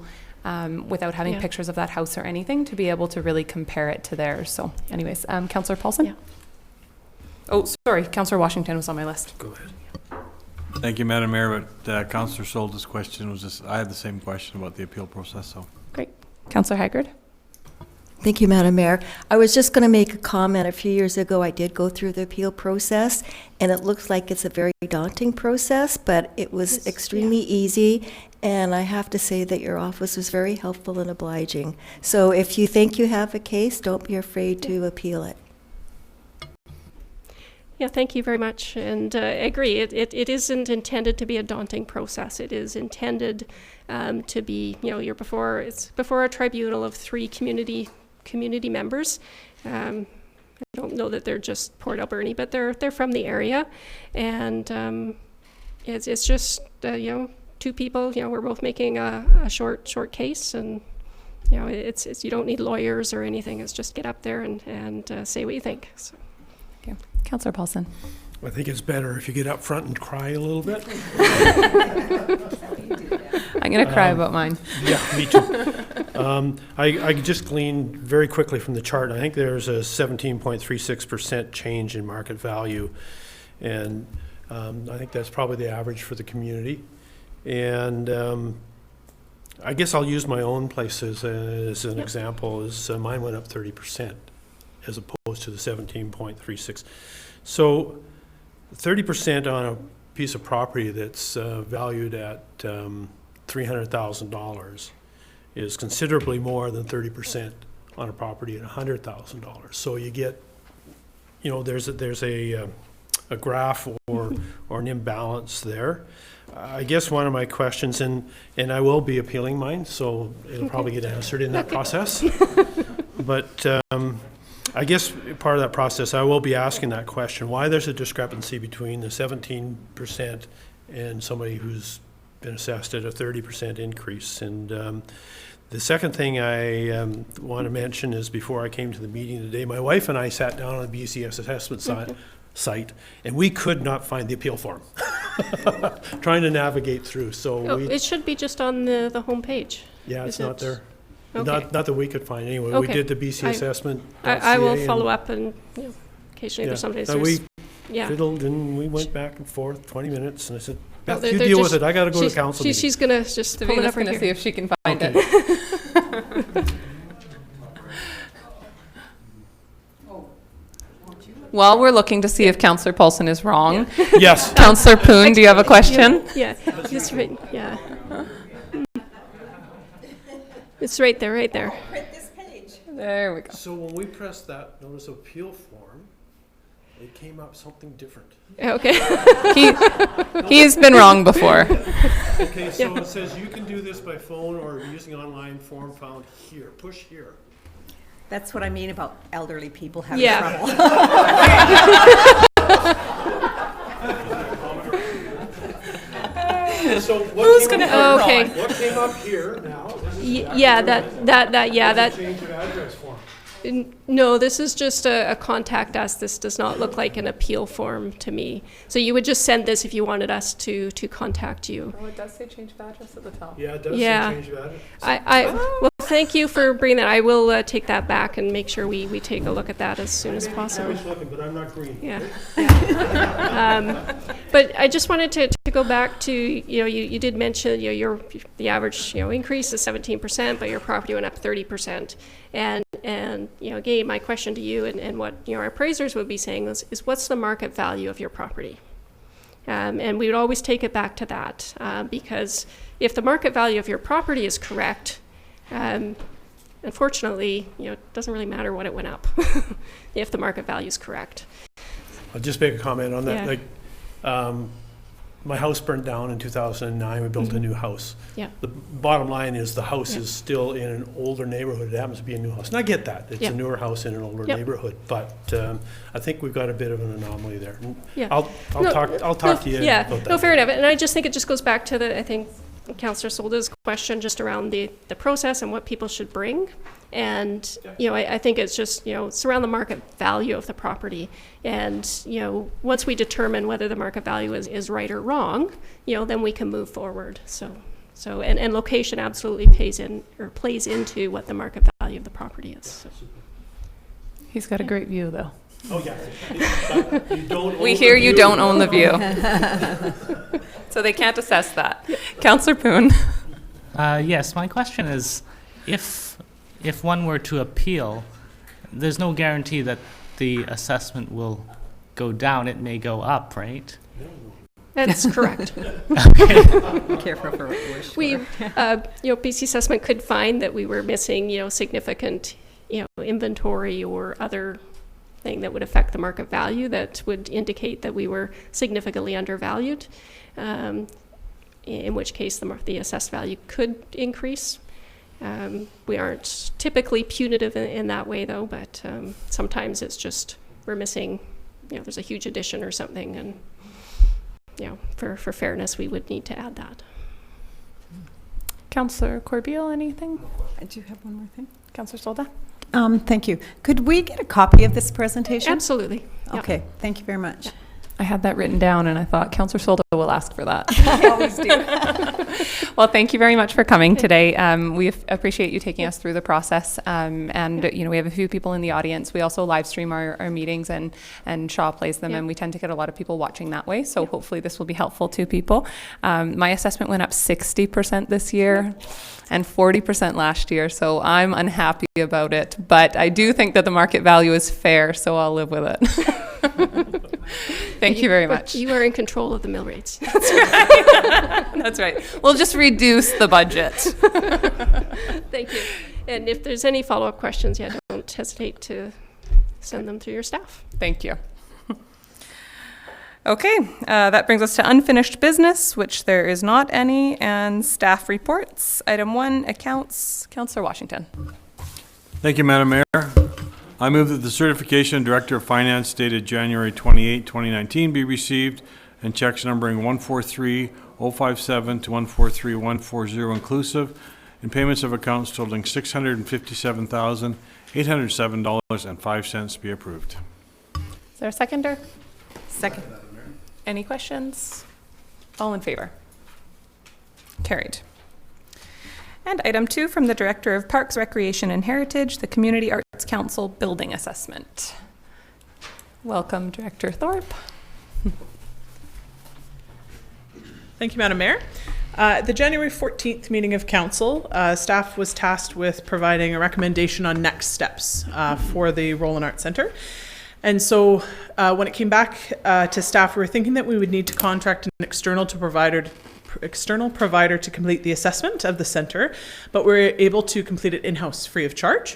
without having pictures of that house or anything, to be able to really compare it to theirs. So anyways, Councillor Paulson? Yeah. Oh, sorry. Councillor Washington was on my list. Go ahead. Thank you, Madam Mayor, but Councillor Solda's question was I had the same question about the appeal process, so. Great. Councillor Haggard? Thank you, Madam Mayor. I was just going to make a comment. A few years ago, I did go through the appeal process, and it looks like it's a very daunting process, but it was extremely easy, and I have to say that your office was very helpful and obliging. So if you think you have a case, don't be afraid to appeal it. Yeah, thank you very much. And I agree, it isn't intended to be a daunting process. It is intended to be, it's before a tribunal of 3 community members. I don't know that they're just Port Alberni, but they're from the area, and it's just 2 people. We're both making a short case, and it's you don't need lawyers or anything. It's just get up there and say what you think. So. Okay. Councillor Paulson. I think it's better if you get up front and cry a little bit. I'm going to cry about mine. Yeah, me too. I just gleaned very quickly from the chart. I think there's a 17.36% change in market value, and I think that's probably the average for the community. And I guess I'll use my own place as an example. Mine went up 30% as opposed to the 17.36. So 30% on a piece of property that's valued at $300,000 is considerably more than 30% on a property at $100,000. So you get, there's a graph or an imbalance there. I guess one of my questions, and I will be appealing mine, so it'll probably get answered in that process. But I guess part of that process, I will be asking that question, why there's a discrepancy between the 17% and somebody who's been assessed at a 30% increase. And the second thing I want to mention is, before I came to the meeting today, my wife and I sat down on the BCS assessment site, and we could not find the appeal form, trying to navigate through. So it should be just on the homepage. Yeah, it's not there. Okay. Not that we could find anyway. Okay. We did the BC assessment. I will follow up, and occasionally there's sometimes we fiddled and we went back and forth 20 minutes, and I said, Beth, you they're deal just, with it. I got to go to council meeting. She's gonna just pull it up going to see if she can find it. While we're looking to see if Councillor Paulson is wrong. Yeah. Yes. Councillor Poon, do you have a question? Yeah. It's right. Yeah. It's right there. Right there. Print this page. There we go. So when we pressed that notice of appeal form, it came up something different. Okay. He's been wrong before. Okay, so it says you can do this by phone or using online form found here. Push here. That's what I mean about elderly people having trouble. So who's going to? Okay. What came up here now? That. Change of address form. No, this is just a contact us. This does not look like an appeal form to me. So you would just send this if you wanted us to contact you. Oh, it does say change of address at the top. Yeah, it does say change of address. Well, thank you for bringing that. I will take that back and make sure we take a look at that as soon as possible. Looking, but I'm not green. Yeah. But I just wanted to go back to, you did mention, the average, increase is 17%, but your property went up 30%. And again, my question to you and what our appraisers would be saying is what's the market value of your property? And we would always take it back to that because if the market value of your property is correct, unfortunately, it doesn't really matter what it went up if the market value is correct. I'll just make a comment on that. Yeah. My house burned down in 2009. We built a new house. Yeah. The bottom line is the house is still in an older neighborhood. It happens to be a new house. And I get that. It's a newer house in an older neighborhood. But I think we've got a bit of an anomaly there. Yeah. I'll talk to you about that. No, fair enough. And I just think it just goes back to I think Councillor Solda's question just around the process and what people should bring. And, I think it's just, it's around the market value of the property. And, once we determine whether the market value is right or wrong, then we can move forward. So and location absolutely plays into what the market value of the property is. So. He's got a great view, though. Oh, yeah. But you don't We own hear the you view. don't own the view. So they can't assess that. Councillor Poon. Yes, my question is, if one were to appeal, there's no guarantee that the assessment will go down. It may go up, right? That's correct. Careful for wish. We, BC Assessment could find that we were missing, significant, inventory or other thing that would affect the market value that would indicate that we were significantly undervalued, in which case the assessed value could increase. We aren't typically punitive in that way, though, but sometimes it's just we're missing, there's a huge addition or something, and for fairness, we would need to add that. Councillor Corbeil, anything? I do have one more thing. Councillor Solda? Thank you. Could we get a copy of this presentation? Absolutely. Yep. Okay, thank you very much. I had that written down, and I thought Councillor Solda will ask for that. I always do. Well, thank you very much for coming today. We appreciate you taking us through the process. And we have a few people in the audience. We also live stream our meetings, and Shaw plays them, and we tend to get a lot of people watching that way. So hopefully this will be helpful to people. My assessment went up 60% this year and 40% last year. So I'm unhappy about it. But I do think that the market value is fair, so I'll live with it. Thank you very much. You are in control of the mill rates. That's right. That's right. We'll just reduce the budget. Thank you. And if there's any follow-up questions, don't hesitate to send them through your staff. Thank you. Okay, that brings us to unfinished business, which there is not any, and staff reports. Item 1, accounts. Councillor Washington. Thank you, Madam Mayor. I move that the certification Director of Finance dated January 28, 2019 be received and checks numbering 143057 to 143140 inclusive and payments of accounts totaling $657,807.05 be approved. Is there a seconder? Second. Any questions? All in favor? Carried. And item 2 from the Director of Parks, Recreation and Heritage, the Community Arts Council Building Assessment. Welcome, Director Thorpe. Thank you, Madam Mayor. At the January 14th meeting of Council, staff was tasked with providing a recommendation on next steps for the Roland Arts Centre. And so when it came back to staff, we were thinking that we would need to contract an external provider to complete the assessment of the centre, but we're able to complete it in-house free of charge.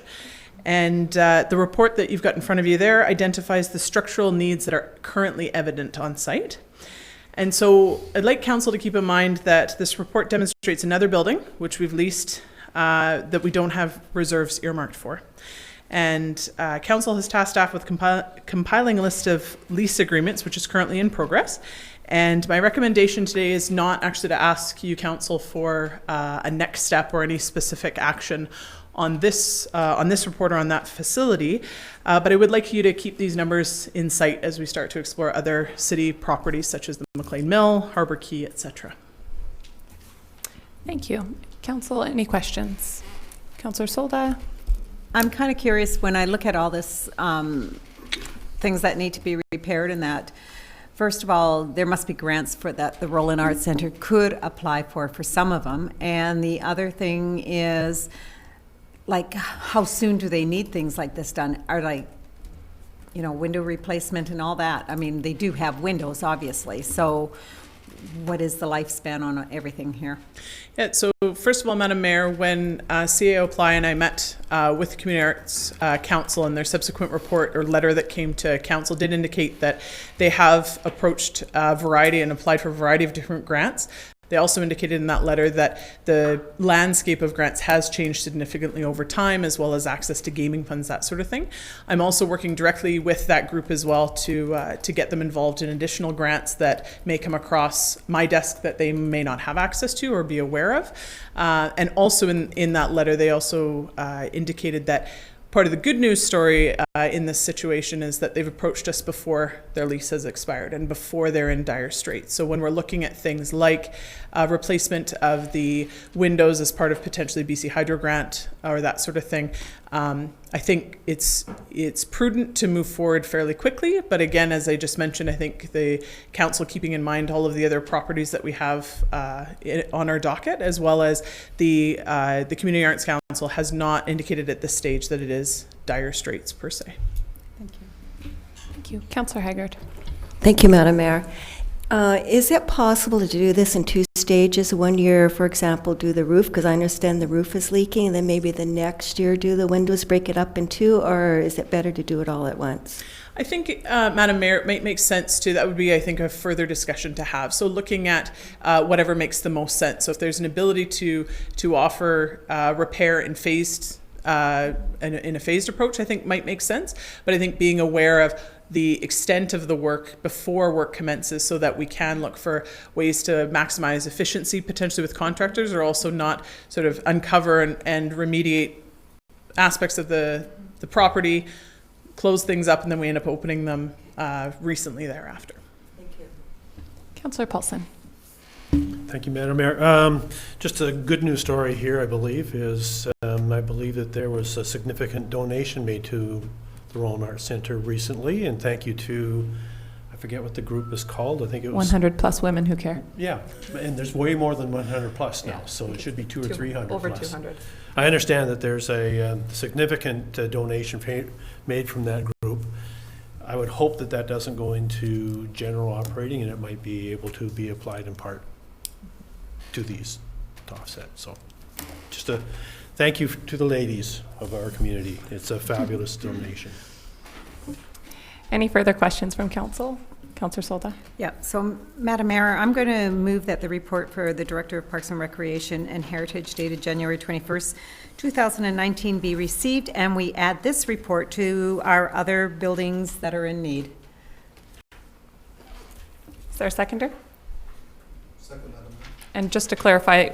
And the report that you've got in front of you there identifies the structural needs that are currently evident on site. And so I'd like Council to keep in mind that this report demonstrates another building, which we've leased, that we don't have reserves earmarked for. And Council has tasked staff with compiling a list of lease agreements, which is currently in progress. And my recommendation today is not actually to ask you, Council, for a next step or any specific action on this report or on that facility, but I would like you to keep these numbers in sight as we start to explore other city properties such as the McLean Mill, Harbour Quay, etc. Thank you. Council, any questions? Councillor Solda? I'm kind of curious when I look at all this things that need to be repaired and that. First of all, there must be grants for that the Roland Arts Centre could apply for some of them. And the other thing is, like, how soon do they need things like this done? Are like, window replacement and all that? I mean, they do have windows, obviously. So what is the lifespan on everything here? Yeah, so first of all, Madam Mayor, when CAO Apply and I met with the Community Arts Council, and their subsequent report or letter that came to Council did indicate that they have approached a variety and applied for a variety of different grants. They also indicated in that letter that the landscape of grants has changed significantly over time, as well as access to gaming funds, that sort of thing. I'm also working directly with that group as well to get them involved in additional grants that may come across my desk that they may not have access to or be aware of. And also in that letter, they also indicated that part of the good news story in this situation is that they've approached us before their lease has expired and before they're in dire straits. So when we're looking at things like replacement of the windows as part of potentially BC Hydro grant or that sort of thing, I think it's prudent to move forward fairly quickly. But again, as I just mentioned, I think the council keeping in mind all of the other properties that we have on our docket, as well as the Community Arts Council council has not indicated at this stage that it is dire straits per se. Thank you. Councillor Haggard. Thank you, Madam Mayor. Is it possible to do this in 2 stages? 1 year, for example, do the roof, because I understand the roof is leaking, and then maybe the next year do the windows, break it up in 2, or is it better to do it all at once? I think, Madam Mayor, it might make sense to, that would be, I think, a further discussion to have. So looking at whatever makes the most sense. So if there's an ability to offer repair in phased, in a phased approach, I think might make sense. But I think being aware of the extent of the work before work commences so that we can look for ways to maximize efficiency potentially with contractors, or also not sort of uncover and remediate aspects of the property, close things up, and then we end up opening them recently thereafter. Thank you. Councillor Paulson. Thank you, Madam Mayor. Just a good news story here, I believe, is I believe that there was a significant donation made to the Roland Arts Centre recently, and thank you to, I forget what the group is called. I think it was 100 plus women who care. Yeah, and there's way more than 100 plus now, so it should be 200 or 300 Over plus. 200. I understand that there's a significant donation made from that group. I would hope that that doesn't go into general operating, and it might be able to be applied in part to these to offset. So just a thank you to the ladies of our community. It's a fabulous donation. Any further questions from council? Councillor Solda. Yeah, so Madam Mayor, I'm going to move that the report for the Director of Parks and Recreation and Heritage dated January 21st, 2019 be received, and we add this report to our other buildings that are in need. Is there a seconder? Second, Madam Mayor. And just to clarify,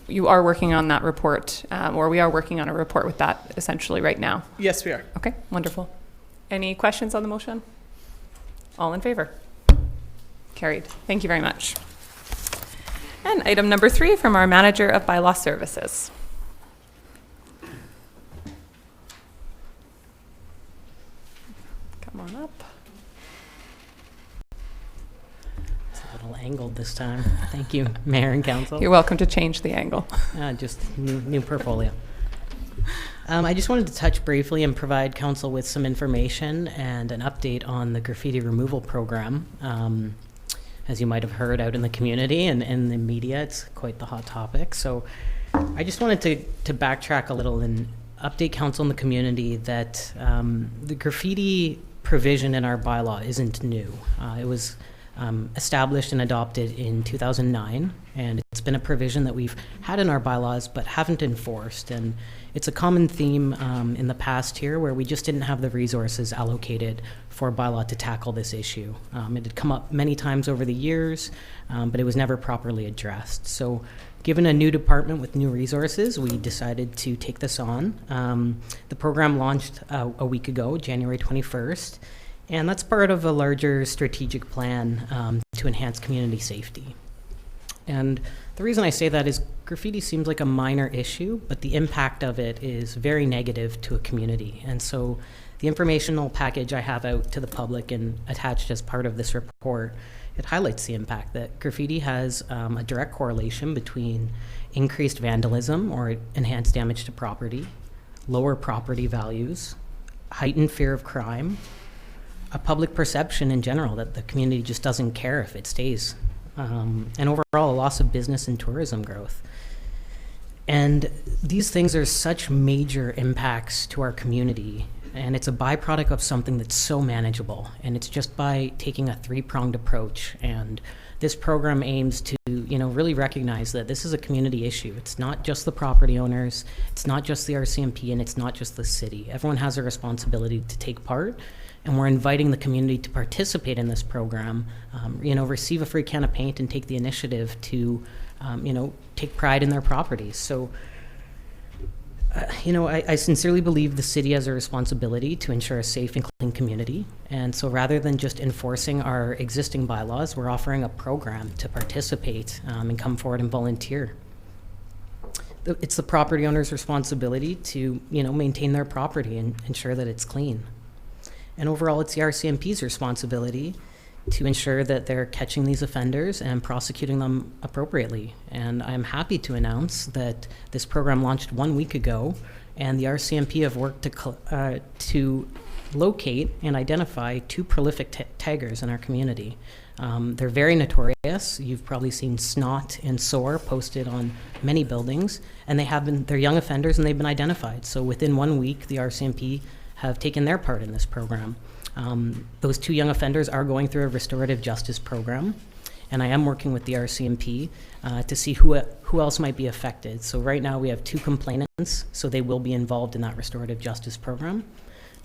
you are working on that report, or we are working on a report with that essentially right now? Yes, we are. Okay, wonderful. Any questions on the motion? All in favor? Carried. Thank you very much. And item number 3 from our Manager of Bylaw Services. Come on up. It's a little angled this time. Thank you, Mayor and Council. You're welcome to change the angle. Just new portfolio. I just wanted to touch briefly and provide Council with some information and an update on the graffiti removal program. As you might have heard out in the community and in the media, it's quite the hot topic. So I just wanted to backtrack a little and update Council and the community that the graffiti provision in our bylaw isn't new. It was established and adopted in 2009, and it's been a provision that we've had in our bylaws but haven't enforced. And it's a common theme in the past here where we just didn't have the resources allocated for bylaw to tackle this issue. It had come up many times over the years, but it was never properly addressed. So given a new department with new resources, we decided to take this on. The program launched a week ago, January 21st, and that's part of a larger strategic plan to enhance community safety. And the reason I say that is graffiti seems like a minor issue, but the impact of it is very negative to a community. And so the informational package I have out to the public and attached as part of this report, it highlights the impact that graffiti has a direct correlation between increased vandalism or enhanced damage to property, lower property values, heightened fear of crime, a public perception in general that the community just doesn't care if it stays, and overall a loss of business and tourism growth. And these things are such major impacts to our community, and it's a byproduct of something that's so manageable, and it's just by taking a 3-pronged approach. And this program aims to, really recognize that this is a community issue. It's not just the property owners, it's not just the RCMP, and it's not just the city. Everyone has a responsibility to take part, and we're inviting the community to participate in this program, receive a free can of paint and take the initiative to, take pride in their properties. So, I sincerely believe the city has a responsibility to ensure a safe and clean community. And so rather than just enforcing our existing bylaws, we're offering a program to participate and come forward and volunteer. It's the property owner's responsibility to, maintain their property and ensure that it's clean. And overall, it's the RCMP's responsibility to ensure that they're catching these offenders and prosecuting them appropriately. And I'm happy to announce that this program launched 1 week ago, and the RCMP have worked to locate and identify 2 prolific taggers in our community. They're very notorious. You've probably seen Snot and Soar posted on many buildings, and they're young offenders and they've been identified. So within 1 week, the RCMP have taken their part in this program. Those 2 young offenders are going through a restorative justice program, and I am working with the RCMP to see who else might be affected. So right now we have 2 complainants, so they will be involved in that restorative justice program.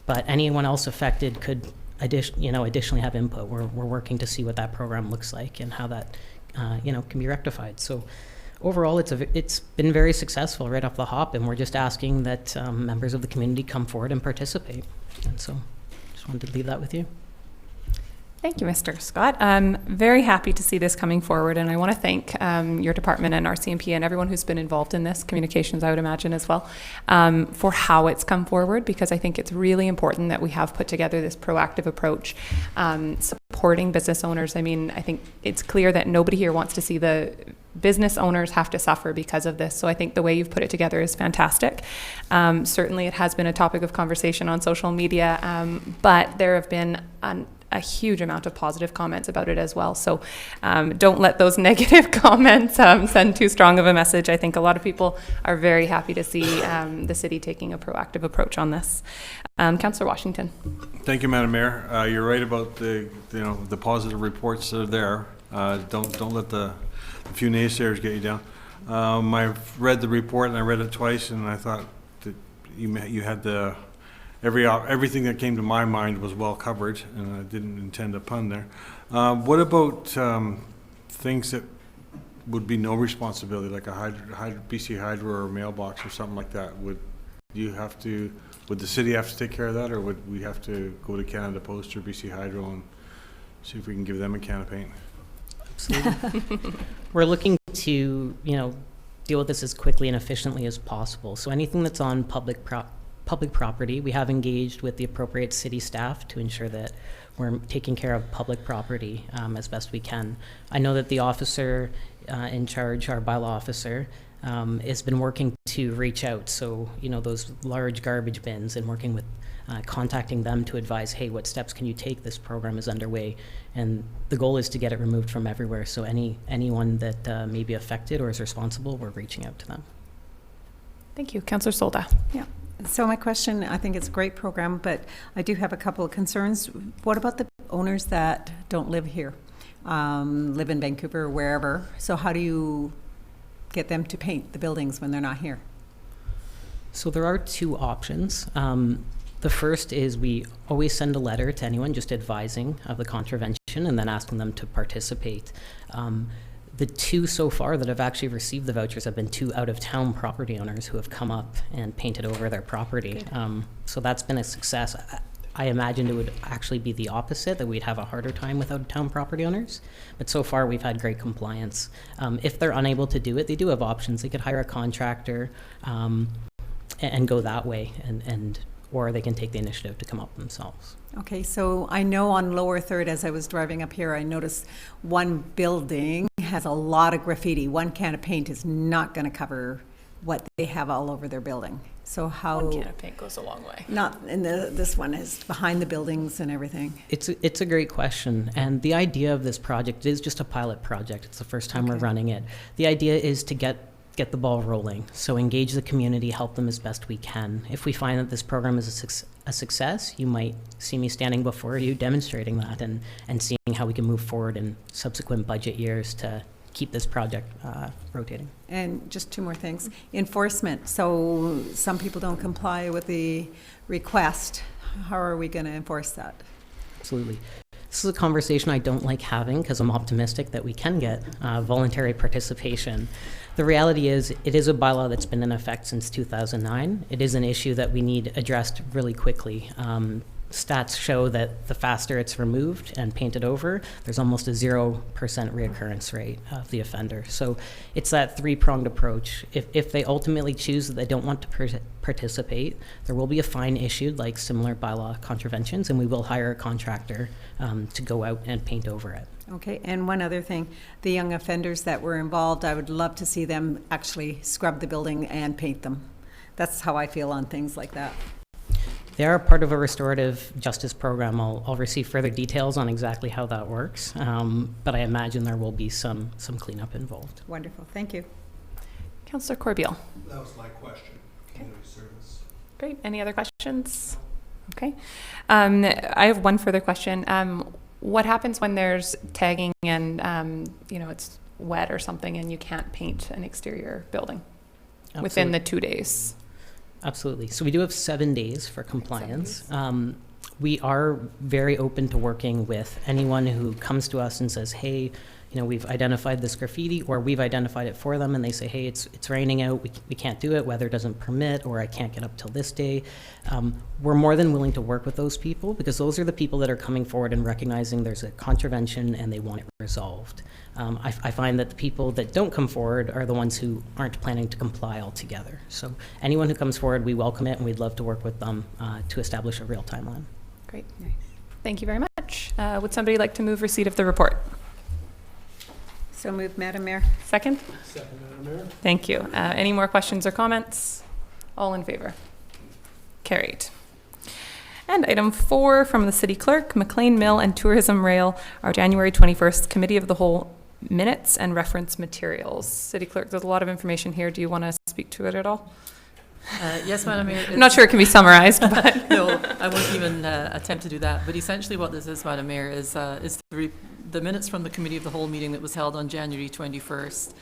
But anyone else affected could additionally have input. We're working to see what that program looks like and how that can be rectified. So overall, it's been very successful right off the hop, and we're just asking that members of the community come forward and participate. And so just wanted to leave that with you. Thank you, Mr. Scott. I'm very happy to see this coming forward, and I want to thank your department and RCMP and everyone who's been involved in this, communications I would imagine as well, for how it's come forward, because I think it's really important that we have put together this proactive approach, supporting business owners. I mean, I think it's clear that nobody here wants to see the business owners have to suffer because of this. So I think the way you've put it together is fantastic. Certainly it has been a topic of conversation on social media, but there have been a huge amount of positive comments about it as well. So don't let those negative comments send too strong of a message. I think a lot of people are very happy to see the city taking a proactive approach on this. Councillor Washington. Thank you, Madam Mayor. You're right about the positive reports that are there. Don't let the few naysayers get you down. I've read the report and I read it twice, and I thought that you had everything that came to my mind was well covered, and I didn't intend a pun there. What about things that would be no responsibility, like a BC Hydro or a mailbox or something like that? Would the city have to take care of that, or would we have to go to Canada Post or BC Hydro and see if we can give them a can of paint? Absolutely. We're looking to deal with this as quickly and efficiently as possible. So anything that's on public property, we have engaged with the appropriate city staff to ensure that we're taking care of public property as best we can. I know that the officer in charge, our bylaw officer, has been working to reach out. So, those large garbage bins, and working with contacting them to advise, hey, what steps can you take? This program is underway. And the goal is to get it removed from everywhere. So anyone that may be affected or is responsible, we're reaching out to them. Thank you. Councillor Solda. Yeah. So my question, I think it's a great program, but I do have a couple of concerns. What about the owners that don't live here, live in Vancouver or wherever? So how do you get them to paint the buildings when they're not here? So there are 2 options. The first is we always send a letter to anyone just advising of the contravention and then asking them to participate. The 2 so far that have actually received the vouchers have been 2 out-of-town property owners who have come up and painted over their property. So that's been a success. I imagined it would actually be the opposite, that we'd have a harder time with out-of-town property owners. But so far, we've had great compliance. If they're unable to do it, they do have options. They could hire a contractor and go that way, or they can take the initiative to come up themselves. Okay, so I know on Lower Third, as I was driving up here, I noticed one building has a lot of graffiti. One can of paint is not going to cover what they have all over their building. So how... One can of paint goes a long way. Not, and this one is behind the buildings and everything. It's a great question, and the idea of this project is just a pilot project. It's the first time we're running it. The idea is to get the ball rolling. So engage the community, help them as best we can. If we find that this program is a success, you might see me standing before you demonstrating that and seeing how we can move forward in subsequent budget years to keep this project rotating. And just 2 more things. Enforcement. So some people don't comply with the request. How are we going to enforce that? Absolutely. This is a conversation I don't like having because I'm optimistic that we can get voluntary participation. The reality is it is a bylaw that's been in effect since 2009. It is an issue that we need addressed really quickly. stats show that the faster it's removed and painted over, there's almost a 0% reoccurrence rate of the offender. So it's that three-pronged approach. If they ultimately choose that they don't want to participate, there will be a fine issued like similar bylaw contraventions, and we will hire a contractor to go out and paint over it. Okay, and one other thing, the young offenders that were involved, I would love to see them actually scrub the building and paint them. That's how I feel on things like that. They are part of a restorative justice program. I'll receive further details on exactly how that works, but I imagine there will be some cleanup involved. Wonderful, thank you. Councillor Corbeil. That was my question. Community service. Great. Any other questions? Okay. I have one further question. What happens when there's tagging and it's wet or something and you can't paint an exterior building within the 2 days? Absolutely. So we do have 7 days for compliance. We are very open to working with anyone who comes to us and says, hey, we've identified this graffiti, or we've identified it for them, and they say, hey, it's raining out, we can't do it, weather doesn't permit, or I can't get up till this day. We're more than willing to work with those people, because those are the people that are coming forward and recognizing there's a contravention and they want it resolved. I find that the people that don't come forward are the ones who aren't planning to comply altogether. So anyone who comes forward, we welcome it, and we'd love to work with them to establish a real timeline. Great. Thank you very much. Would somebody like to move receipt of the report? So moved, Madam Mayor. Second? Second, Madam Mayor. Thank you. Any more questions or comments? All in favor? Carried. And item 4 from the City Clerk, McLean Mill and Tourism Rail, our January 21st Committee of the Whole minutes and reference materials. City Clerk, there's a lot of information here. Do you want to speak to it at all? Yes, Madam Mayor. I'm not sure it can be summarized, but no, I won't even attempt to do that. But essentially what this is, Madam Mayor, is the minutes from the Committee of the Whole meeting that was held on January 21st.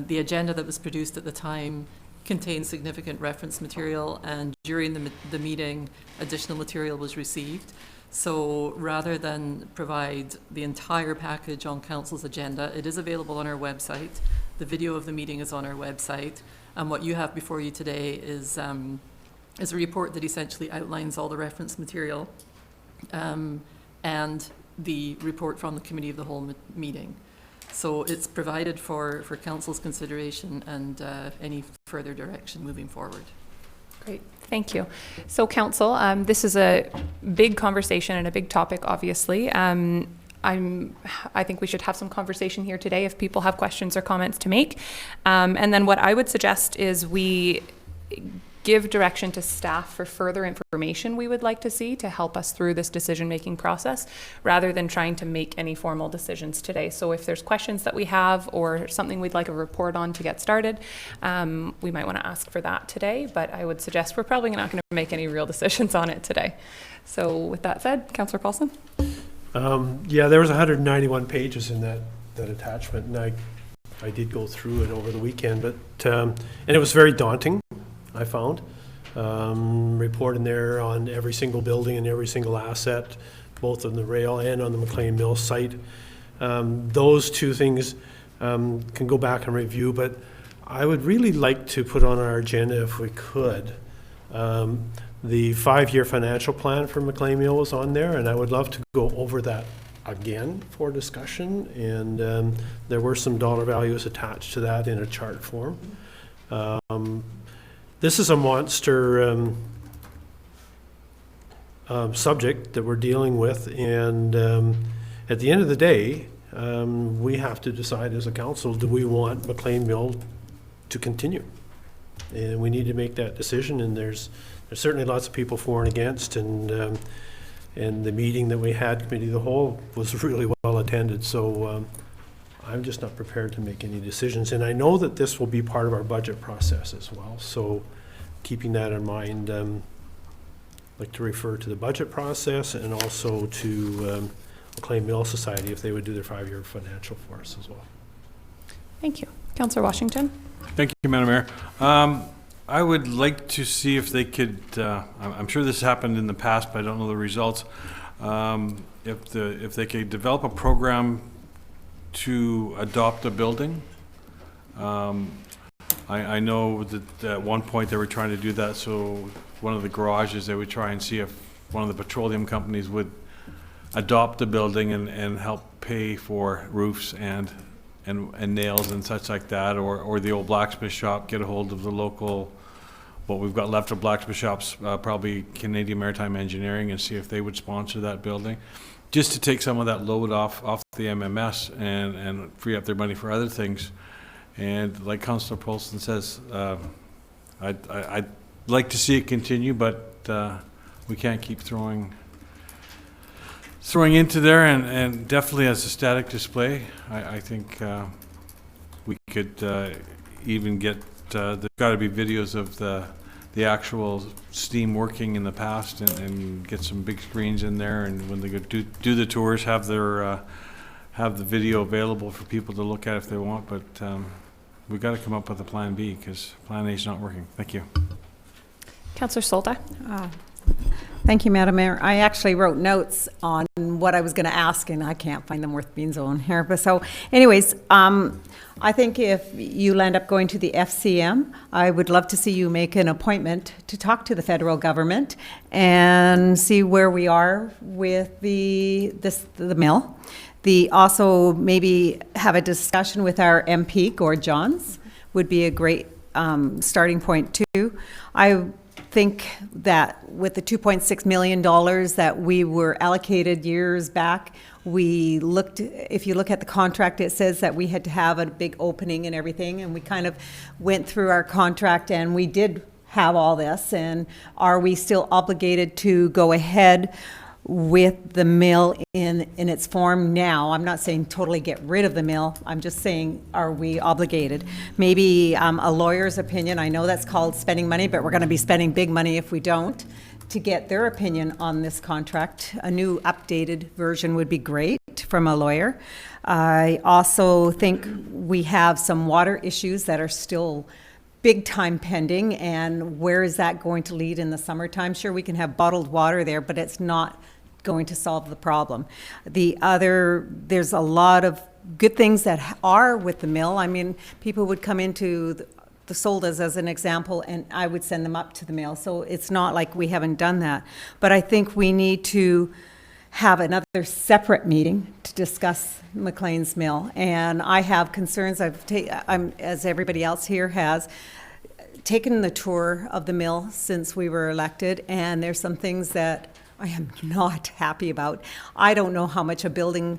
The agenda that was produced at the time contained significant reference material, and during the meeting, additional material was received. So rather than provide the entire package on Council's agenda, it is available on our website. The video of the meeting is on our website. And what you have before you today is a report that essentially outlines all the reference material and the report from the Committee of the Whole meeting. So it's provided for Council's consideration and any further direction moving forward. Great, thank you. So Council, this is a big conversation and a big topic, obviously. I think we should have some conversation here today if people have questions or comments to make. And then what I would suggest is we give direction to staff for further information we would like to see to help us through this decision-making process, rather than trying to make any formal decisions today. So if there's questions that we have or something we'd like a report on to get started, we might want to ask for that today, but I would suggest we're probably not going to make any real decisions on it today. So with that said, Councillor Paulson? Yeah, there was 191 pages in that attachment, and I did go through it over the weekend, but and it was very daunting, I found. Report in there on every single building and every single asset, both on the rail and on the McLean Mill site. Those two things can go back and review, but I would really like to put on our agenda, if we could, the 5-year financial plan for McLean Mill was on there, and I would love to go over that again for discussion. And there were some dollar values attached to that in a chart form. This is a monster subject that we're dealing with, and at the end of the day, we have to decide as a council, do we want McLean Mill to continue? And we need to make that decision, and there's certainly lots of people for and against, and the meeting that we had, Committee of the Whole, was really well attended, so I'm just not prepared to make any decisions. And I know that this will be part of our budget process as well, so keeping that in mind, I'd like to refer to the budget process and also to McLean Mill Society if they would do their 5-year financial for us as well. Thank you. Councillor Washington? Thank you, Madam Mayor. I would like to see if they could, I'm sure this happened in the past, but I don't know the results, if they could develop a program to adopt a building. I know that at one point they were trying to do that, so one of the garages, they would try and see if one of the petroleum companies would adopt the building and help pay for roofs and nails and such like that, or the old blacksmith shop, get a hold of the local, what we've got left of blacksmith shops, probably Canadian Maritime Engineering, and see if they would sponsor that building, just to take some of that load off the MMS and free up their money for other things. And like Councillor Polson says, I'd like to see it continue, but we can't keep throwing into there, and definitely as a static display, I think we could even get, there's got to be videos of the actual steam working in the past, and get some big screens in there, and when they go do the tours, have the video available for people to look at if they want. But we've got to come up with a plan B, because plan A is not working. Thank you. Councillor Solda. Thank you, Madam Mayor. I actually wrote notes on what I was going to ask, and I can't find them worth beans on here. But so, anyways, I think if you end up going to the FCM, I would love to see you make an appointment to talk to the federal government and see where we are with the mill. Also maybe have a discussion with our MP, Gord Johns, would be a great starting point too. I think that with the $2.6 million that we were allocated years back, we looked, if you look at the contract, it says that we had to have a big opening and everything, and we kind of went through our contract and we did have all this. And are we still obligated to go ahead with the mill in its form now? I'm not saying totally get rid of the mill. I'm just saying, are we obligated? Maybe a lawyer's opinion. I know that's called spending money, but we're going to be spending big money if we don't. To get their opinion on this contract, a new updated version would be great from a lawyer. I also think we have some water issues that are still big time pending, and where is that going to lead in the summertime? Sure, we can have bottled water there, but it's not going to solve the problem. There's a lot of good things that are with the mill. I mean, people would come into the Soldas as an example, and I would send them up to the mill. So it's not like we haven't done that. But I think we need to have another separate meeting to discuss McLean's Mill. And I have concerns. I'm, as everybody else here has, taken the tour of the mill since we were elected, and there's some things that I am not happy about. I don't know how much a building,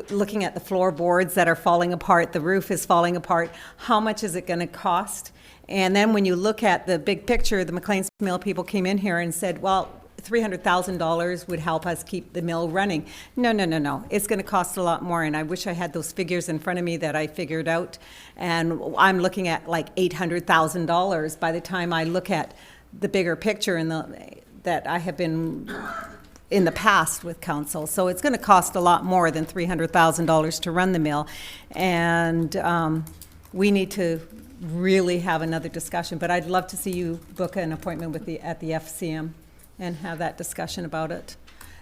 looking at the floorboards that are falling apart, the roof is falling apart, how much is it going to cost? And then when you look at the big picture, the McLean's Mill people came in here and said, well, $300,000 would help us keep the mill running. No. It's going to cost a lot more, and I wish I had those figures in front of me that I figured out. And I'm looking at like $800,000 by the time I look at the bigger picture that I have been in the past with council. So it's going to cost a lot more than $300,000 to run the mill. And we need to really have another discussion. But I'd love to see you book an appointment at the FCM and have that discussion about it.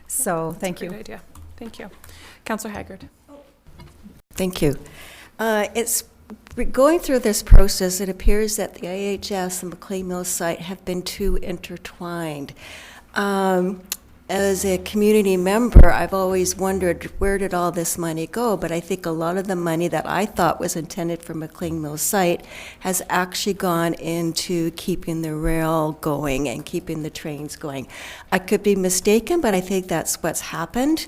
So thank you. Great idea. Thank you. Councillor Haggard. Thank you. It's going through this process, it appears that the IHS and McLean Mill site have been too intertwined. As a community member, I've always wondered, where did all this money go? But I think a lot of the money that I thought was intended for McLean Mill site has actually gone into keeping the rail going and keeping the trains going. I could be mistaken, but I think that's what's happened.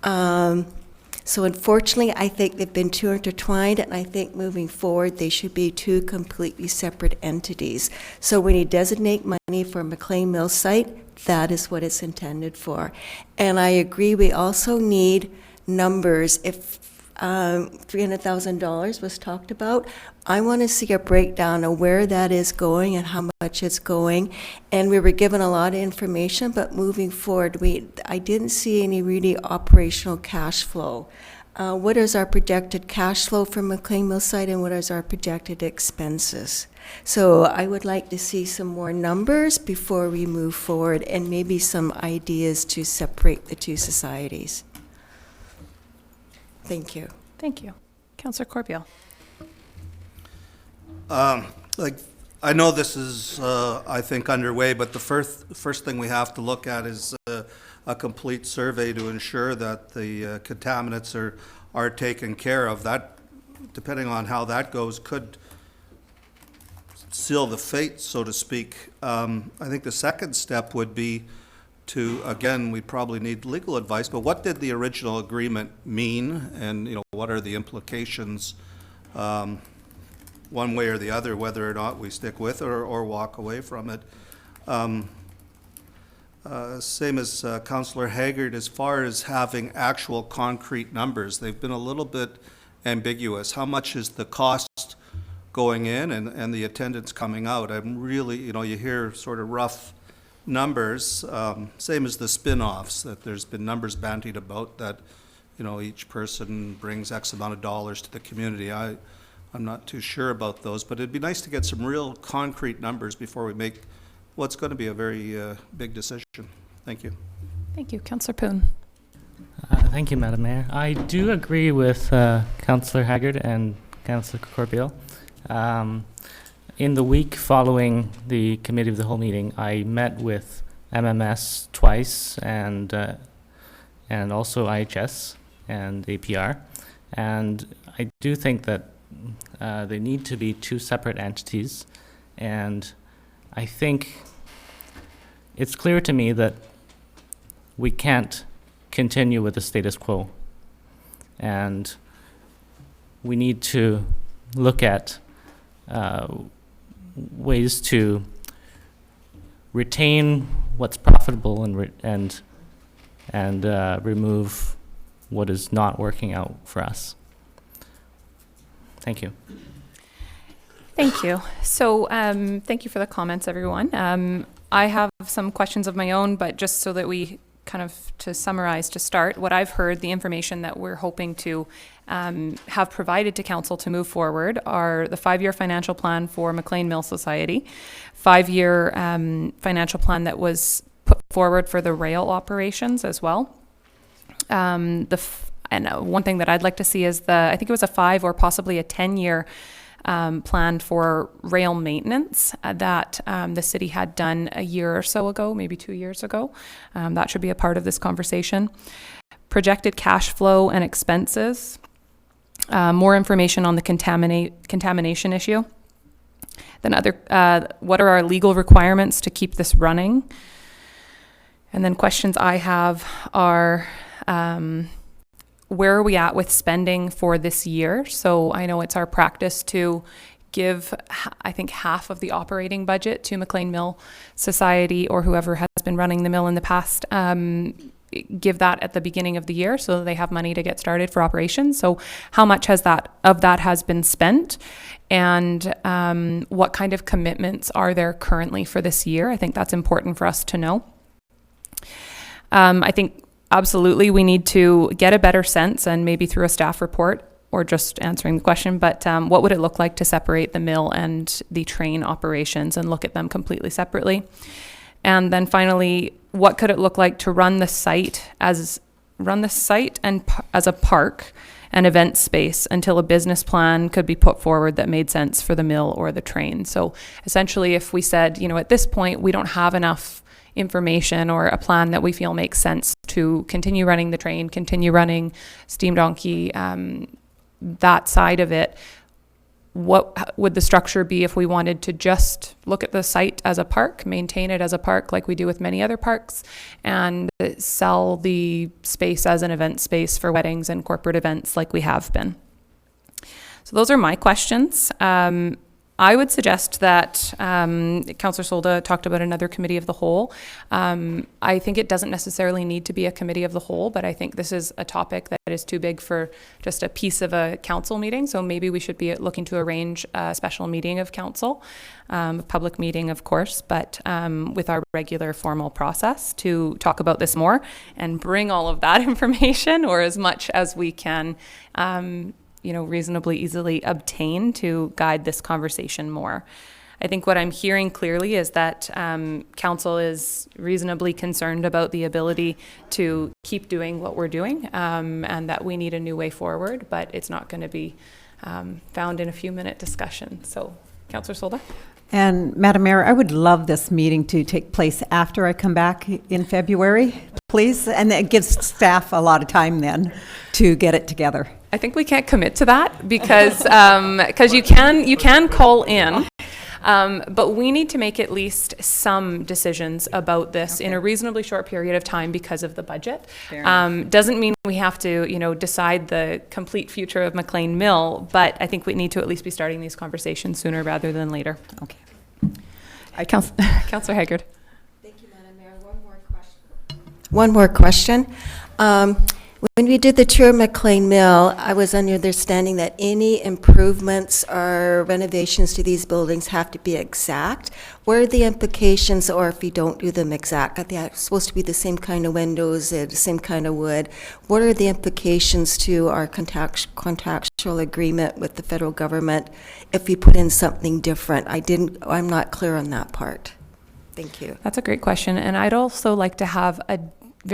So unfortunately, I think they've been too intertwined, and I think moving forward, they should be two completely separate entities. So when you designate money for McLean Mill site, that is what it's intended for. And I agree, we also need numbers. If $300,000 was talked about, I want to see a breakdown of where that is going and how much it's going. And we were given a lot of information, but moving forward, I didn't see any really operational cash flow. What is our projected cash flow from McLean Mill site, and what is our projected expenses? So I would like to see some more numbers before we move forward, and maybe some ideas to separate the two societies. Thank you. Thank you. Councillor Corbeil. I know this is, I think, underway, but the first thing we have to look at is a complete survey to ensure that the contaminants are taken care of. That, depending on how that goes, could seal the fate, so to speak. I think the second step would be to, again, we probably need legal advice, but what did the original agreement mean? And, what are the implications, one way or the other, whether or not we stick with or walk away from it? Same as Councillor Haggard, as far as having actual concrete numbers, they've been a little bit ambiguous. How much is the cost going in and the attendance coming out? I'm really, you hear sort of rough numbers, same as the spin-offs, that there's been numbers bandied about that, each person brings X amount of dollars to the community. I'm not too sure about those, but it'd be nice to get some real concrete numbers before we make what's going to be a very big decision. Thank you. Thank you. Councillor Poon. Thank you, Madam Mayor. I do agree with Councillor Haggard and Councillor Corbeil. In the week following the Committee of the Whole meeting, I met with MMS twice and also IHS and APR, and I do think that they need to be two separate entities, and I think it's clear to me that we can't continue with the status quo, and we need to look at ways to retain what's profitable and remove what is not working out for us. Thank you. Thank you. So thank you for the comments, everyone. I have some questions of my own, but just so that we kind of, to summarize, to start, what I've heard, the information that we're hoping to have provided to council to move forward are the 5-year financial plan for McLean Mill Society, 5-year financial plan that was put forward for the rail operations as well. And one thing that I'd like to see is I think it was a 5 or possibly a 10-year plan for rail maintenance that the city had done a year or so ago, maybe 2 years ago. That should be a part of this conversation. Projected cash flow and expenses. More information on the contamination issue. Then what are our legal requirements to keep this running? And then questions I have are, where are we at with spending for this year? So I know it's our practice to give, I think, half of the operating budget to McLean Mill Society or whoever has been running the mill in the past. Give that at the beginning of the year so that they have money to get started for operations. So how much of that has been spent, and what kind of commitments are there currently for this year? I think that's important for us to know. I think absolutely we need to get a better sense, and maybe through a staff report or just answering the question, but what would it look like to separate the mill and the train operations and look at them completely separately? And then finally, what could it look like to run the site as a park and event space until a business plan could be put forward that made sense for the mill or the train? So essentially, if we said, at this point we don't have enough information or a plan that we feel makes sense to continue running the train, continue running Steam Donkey, that side of it, what would the structure be if we wanted to just look at the site as a park, maintain it as a park like we do with many other parks, and sell the space as an event space for weddings and corporate events like we have been? So those are my questions. I would suggest that Councillor Solda talked about another committee of the whole. I think it doesn't necessarily need to be a committee of the whole, but I think this is a topic that is too big for just a piece of a council meeting. So maybe we should be looking to arrange a special meeting of council, a public meeting, of course, but with our regular formal process to talk about this more and bring all of that information, or as much as we can, reasonably easily obtain to guide this conversation more. I think what I'm hearing clearly is that council is reasonably concerned about the ability to keep doing what we're doing, and that we need a new way forward, but it's not going to be found in a few-minute discussion. So, Councillor Solda? And Madam Mayor, I would love this meeting to take place after I come back in February, please. And it gives staff a lot of time then to get it together. I think we can't commit to that because you can call in, but we need to make at least some decisions about this in a reasonably short period of time because of the budget. Doesn't mean we have to, decide the complete future of McLean Mill, but I think we need to at least be starting these conversations sooner rather than later. Okay. Councillor Haggard. Thank you, Madam Mayor. One more question. When we did the tour of McLean Mill, I was under the understanding that any improvements or renovations to these buildings have to be exact. What are the implications, or if you don't do them exact? I think it's supposed to be the same kind of windows, the same kind of wood. What are the implications to our contractual agreement with the federal government if we put in something different? I'm not clear on that part. Thank you. That's a great question, and I'd also like to have a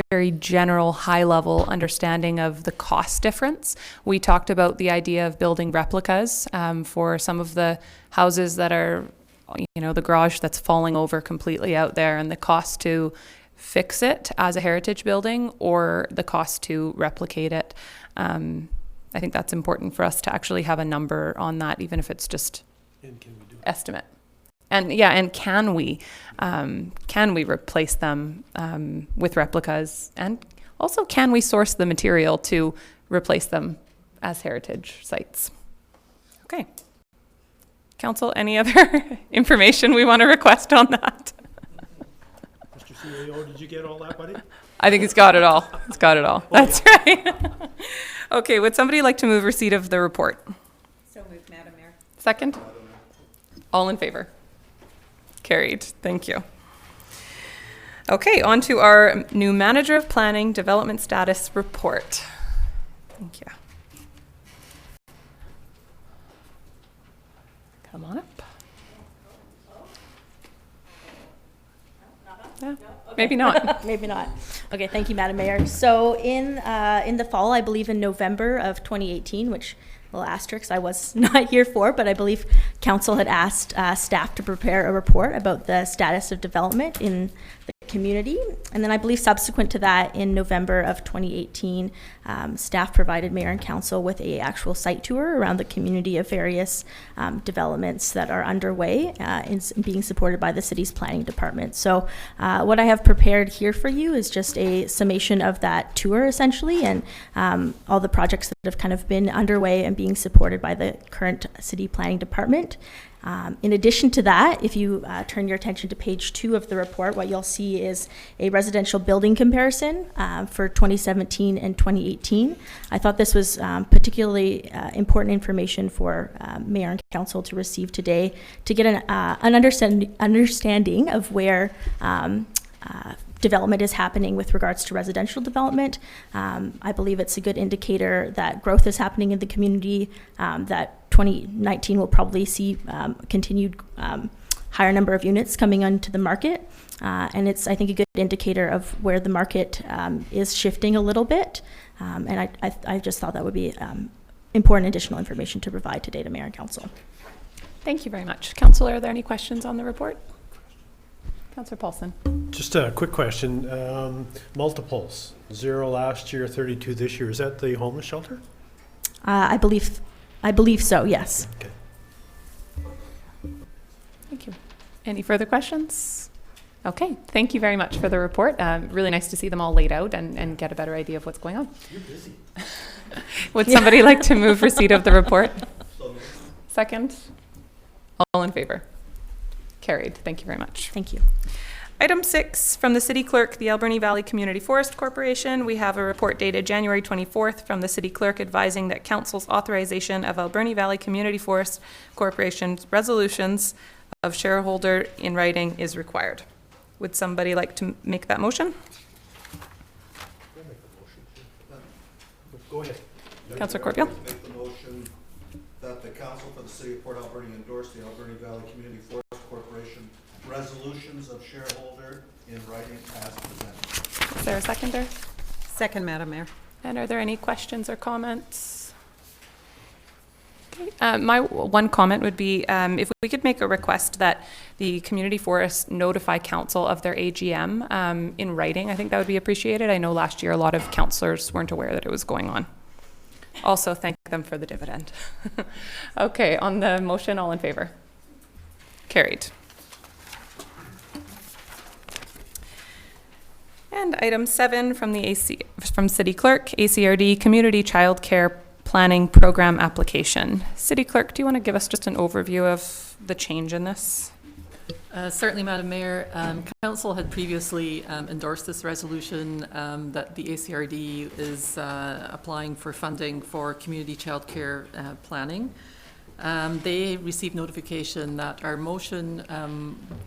very general, high-level understanding of the cost difference. We talked about the idea of building replicas for some of the houses that are, the garage that's falling over completely out there, and the cost to fix it as a heritage building or the cost to replicate it. I think that's important for us to actually have a number on that, even if it's just estimate. And can we replace them with replicas? And also, can we source the material to replace them as heritage sites? Okay. Council, any other information we want to request on that? Mr. CAO, did you get all that, buddy? I think he's got it all. He's got it all. That's right. Okay, would somebody like to move receipt of the report? So moved, Madam Mayor. Second? All in favor? Carried. Thank you. Okay, on to our new Manager of Planning Development Status Report. Thank you. Come on up. Yeah, maybe not. Maybe not. Okay, thank you, Madam Mayor. So in the fall, I believe in November of 2018, which little asterisk I was not here for, but I believe council had asked staff to prepare a report about the status of development in the community. And then I believe subsequent to that, in November of 2018, staff provided mayor and council with a actual site tour around the community of various developments that are underway and being supported by the city's planning department. So what I have prepared here for you is just a summation of that tour, essentially, and all the projects that have kind of been underway and being supported by the current city planning department. In addition to that, if you turn your attention to page 2 of the report, what you'll see is a residential building comparison for 2017 and 2018. I thought this was particularly important information for mayor and council to receive today to get an understanding of where development is happening with regards to residential development. I believe it's a good indicator that growth is happening in the community, that 2019 will probably see continued higher number of units coming onto the market. And it's, I think, a good indicator of where the market is shifting a little bit. And I just thought that would be important additional information to provide today to Mayor and Council. Thank you very much. Councillor, are there any questions on the report? Councillor Paulson. Just a quick question. Multiples, 0 last year, 32 this year. Is that the homeless shelter? I believe so, yes. Okay. Thank you. Any further questions? Okay, thank you very much for the report. Really nice to see them all laid out and get a better idea of what's going on. You're busy. Would somebody like to move receipt of the report? Second? All in favor? Carried. Thank you very much. Thank you. Item 6, from the City Clerk, the Alberni Valley Community Forest Corporation. We have a report dated January 24th from the City Clerk advising that Council's authorization of Alberni Valley Community Forest Corporation's resolutions of shareholder in writing is required. Would somebody like to make that motion? Go ahead. Councillor Corbeil. Make the motion that the Council for the City of Port Alberni endorse the Alberni Valley Community Forest Corporation resolutions of shareholder in writing as presented. Is there a seconder? Second, Madam Mayor. And are there any questions or comments? My one comment would be if we could make a request that the community forest notify council of their AGM in writing, I think that would be appreciated. I know last year a lot of councillors weren't aware that it was going on. Also, thank them for the dividend. Okay, on the motion, all in favor? Carried. And item 7 from the from City Clerk, ACRD Community Child Care Planning Program application. City Clerk, do you want to give us just an overview of the change in this? Certainly, Madam Mayor. Council had previously endorsed this resolution that the ACRD is applying for funding for community childcare planning. They received notification that our motion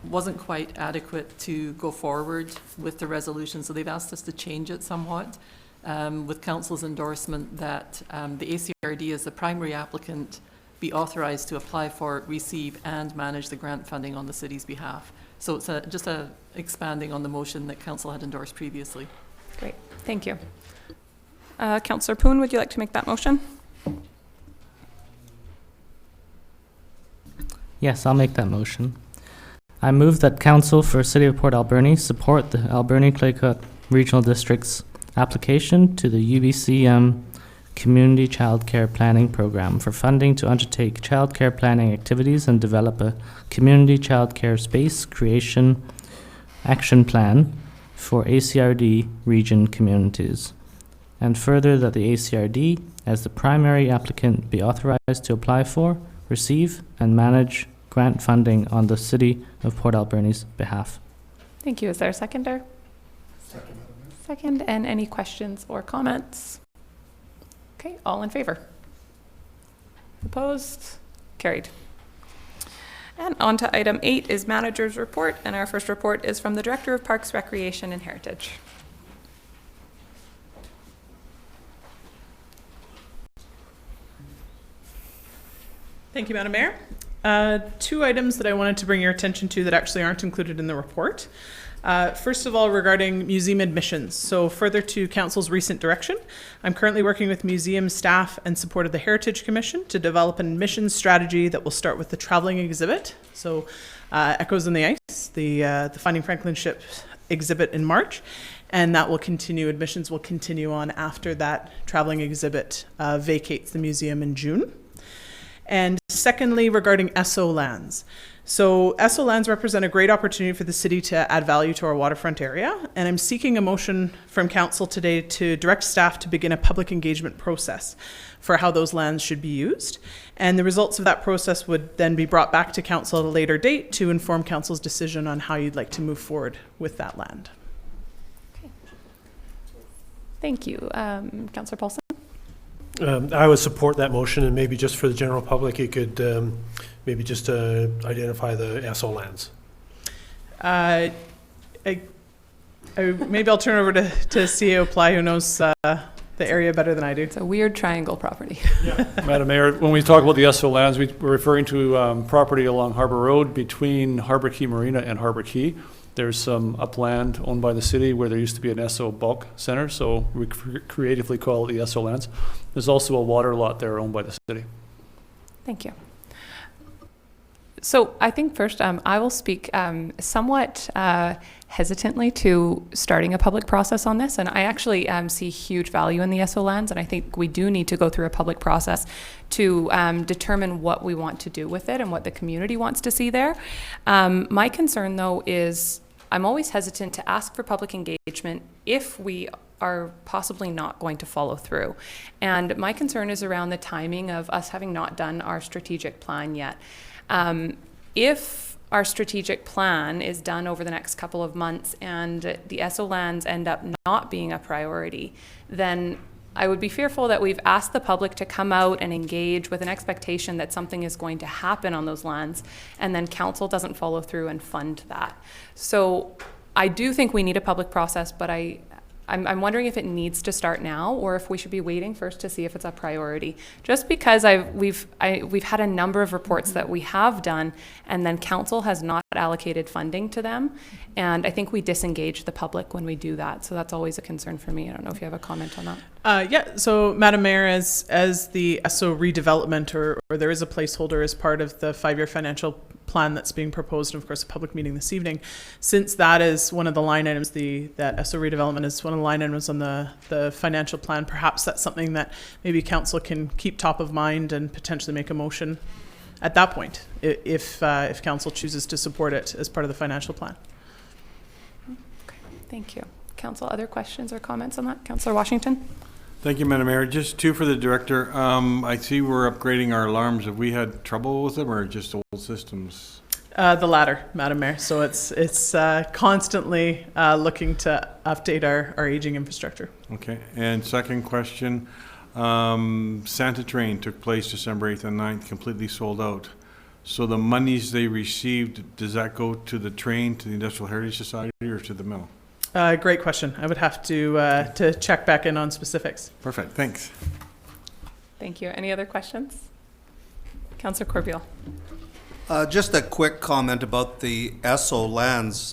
wasn't quite adequate to go forward with the resolution, so they've asked us to change it somewhat with Council's endorsement that the ACRD as the primary applicant be authorized to apply for, receive, and manage the grant funding on the city's behalf. So it's just expanding on the motion that Council had endorsed previously. Great, thank you. Councillor Poon, would you like to make that motion? Yes, I'll make that motion. I move that Council for City of Port Alberni support the Alberni-Claycook Regional District's application to the UBCM Community Child Care Planning Program for funding to undertake child care planning activities and develop a community child care space creation action plan for ACRD region communities. And further, that the ACRD, as the primary applicant, be authorized to apply for, receive, and manage grant funding on the City of Port Alberni's behalf. Thank you. Is there a seconder? Second, and any questions or comments? Okay, all in favor? Opposed? Carried. And on to item 8 is manager's report, and our first report is from the Director of Parks, Recreation and Heritage. Thank you, Madam Mayor. 2 items that I wanted to bring your attention to that actually aren't included in the report. First of all, regarding museum admissions. So further to Council's recent direction, I'm currently working with museum staff and support of the Heritage Commission to develop an admissions strategy that will start with the traveling exhibit. So Echoes in the Ice, the Finding Franklin ship exhibit in March, and that will continue, admissions will continue on after that traveling exhibit vacates the museum in June. And secondly, regarding SO lands. So SO lands represent a great opportunity for the city to add value to our waterfront area, and I'm seeking a motion from council today to direct staff to begin a public engagement process for how those lands should be used. And the results of that process would then be brought back to council at a later date to inform council's decision on how you'd like to move forward with that land. Okay. Thank you. Councillor Paulson? I would support that motion, and maybe just for the general public, you could maybe just identify the SO lands. Maybe I'll turn over to CEO Ply, who knows the area better than I do. It's a weird triangle property. Madam Mayor, when we talk about the SO lands, we're referring to property along Harbour Road between Harbour Quay Marina and Harbour Quay. There's some upland owned by the city where there used to be an SO bulk center, so we creatively call it the SO lands. There's also a water lot there owned by the city. Thank you. So I think first I will speak somewhat hesitantly to starting a public process on this, and I actually see huge value in the SO lands, and I think we do need to go through a public process to determine what we want to do with it and what the community wants to see there. My concern, though, is I'm always hesitant to ask for public engagement if we are possibly not going to follow through. And my concern is around the timing of us having not done our strategic plan yet. If our strategic plan is done over the next couple of months and the SO lands end up not being a priority, then I would be fearful that we've asked the public to come out and engage with an expectation that something is going to happen on those lands, and then council doesn't follow through and fund that. So I do think we need a public process, but I'm wondering if it needs to start now or if we should be waiting first to see if it's a priority. Just because we've had a number of reports that we have done, and then council has not allocated funding to them. And I think we disengage the public when we do that. So that's always a concern for me. I don't know if you have a comment on that. Yeah, so Madam Mayor, as the ESSO redevelopment, or there is a placeholder as part of the 5-year financial plan that's being proposed, and of course a public meeting this evening, since that is one of the line items, that ESSO redevelopment is one of the line items on the financial plan, perhaps that's something that maybe council can keep top of mind and potentially make a motion at that point, if council chooses to support it as part of the financial plan. Okay, thank you. Council, other questions or comments on that? Councillor Washington? Thank you, Madam Mayor. Just two for the director. I see we're upgrading our alarms. Have we had trouble with them or just old systems? The latter, Madam Mayor. So it's constantly looking to update our aging infrastructure. Okay. And second question, Santa Train took place December 8th and 9th, completely sold out. So the monies they received, does that go to the train, to the Industrial Heritage Society, or to the mill? Great question. I would have to check back in on specifics. Perfect. Thanks. Thank you. Any other questions? Councillor Corbeil. Just a quick comment about the ESSO lands.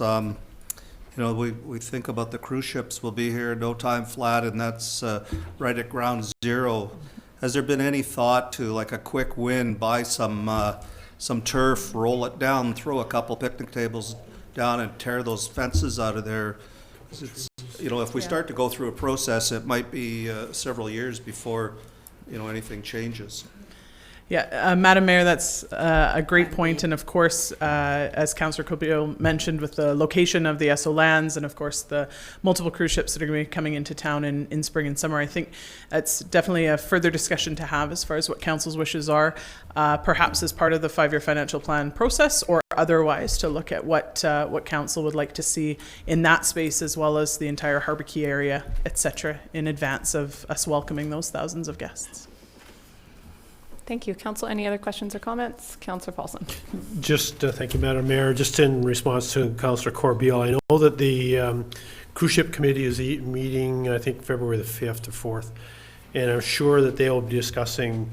We think about the cruise ships will be here no time flat, and that's right at ground zero. Has there been any thought to, like, a quick win, buy some turf, roll it down, throw a couple picnic tables down and tear those fences out of there? If we start to go through a process, it might be several years before, anything changes. Yeah, Madam Mayor, that's a great point. And of course, as Councillor Corbeil mentioned, with the location of the ESSO lands and of course the multiple cruise ships that are going to be coming into town in spring and summer, I think that's definitely a further discussion to have as far as what Council's wishes are, perhaps as part of the 5-year financial plan process, or otherwise to look at what Council would like to see in that space, as well as the entire Harbour Quay area, etc., in advance of us welcoming those thousands of guests. Thank you. Council, any other questions or comments? Councillor Paulson. Just thank you, Madam Mayor. Just in response to Councillor Corbeil, I know that the cruise ship committee is meeting, I think, February the 5th to 4th, and I'm sure that they'll be discussing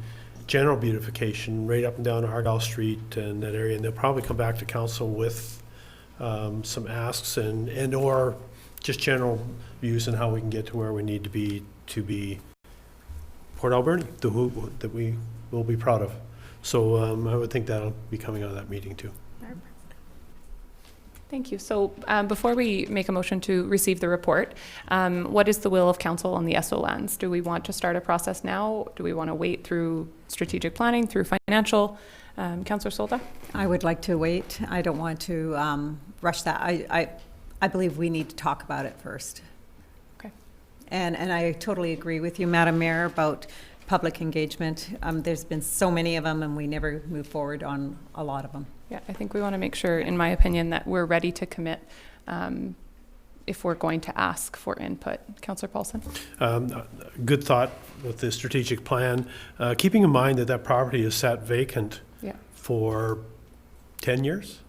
general beautification right up and down Argyle Street and that area, and they'll probably come back to council with some asks and or just general views on how we can get to where we need to be Port Alberni, that we will be proud of. So I would think that'll be coming out of that meeting too. Thank you. So before we make a motion to receive the report, what is the will of council on the ESSO lands? Do we want to start a process now? Do we want to wait through strategic planning, through financial? Councillor Solda? I would like to wait. I don't want to rush that. I believe we need to talk about it first. Okay. And I totally agree with you, Madam Mayor, about public engagement. There's been so many of them and we never move forward on a lot of them. Yeah, I think we want to make sure, in my opinion, that we're ready to commit if we're going to ask for input. Councillor Paulson? Good thought with the strategic plan. Keeping in mind that property is sat vacant for 10 years.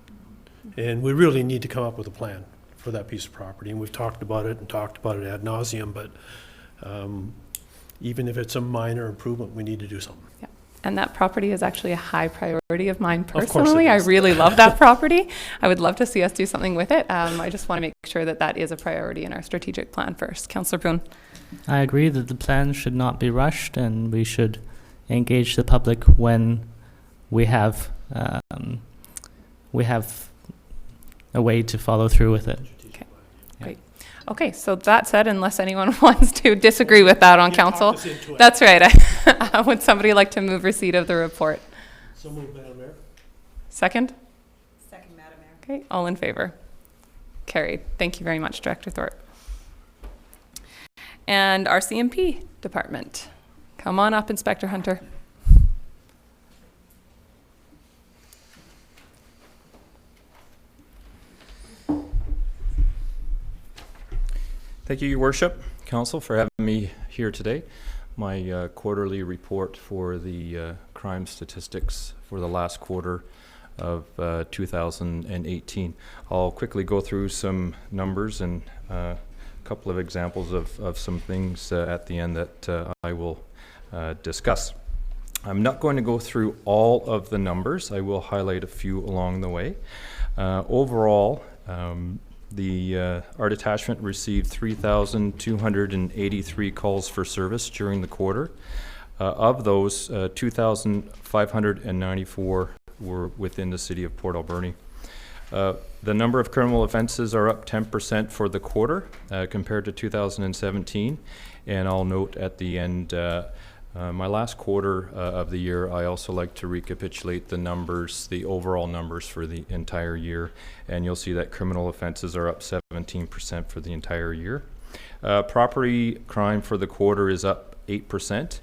And we really need to come up with a plan for that piece of property. And we've talked about it ad nauseum, but even if it's a minor improvement, we need to do something. Yeah. And that property is actually a high priority of mine personally. Of course it is. I really love that property. I would love to see us do something with it. I just want to make sure that is a priority in our strategic plan first. Councillor Boone. I agree that the plan should not be rushed, and we should engage the public when we have a way to follow through with it. Okay, great. Okay, so that said, unless anyone wants to disagree with that on council, that's right. Would somebody like to move receipt of the report? So moved, Madam Mayor. Second? Second, Madam Mayor. Okay, all in favor? Carried. Thank you very much, Director Thorpe. And our CMP department. Come on up, Inspector Hunter. Thank you, Your Worship, Council, for having me here today. My quarterly report for the crime statistics for the last quarter of 2018. I'll quickly go through some numbers and a couple of examples of some things at the end that I will discuss. I'm not going to go through all of the numbers. I will highlight a few along the way. Overall, our detachment received 3,283 calls for service during the quarter. Of those, 2,594 were within the city of Port Alberni. The number of criminal offenses are up 10% for the quarter compared to 2017. And I'll note at the end, my last quarter of the year, I also like to recapitulate the numbers, the overall numbers for the entire year. And you'll see that criminal offenses are up 17% for the entire year. Property crime for the quarter is up 8%.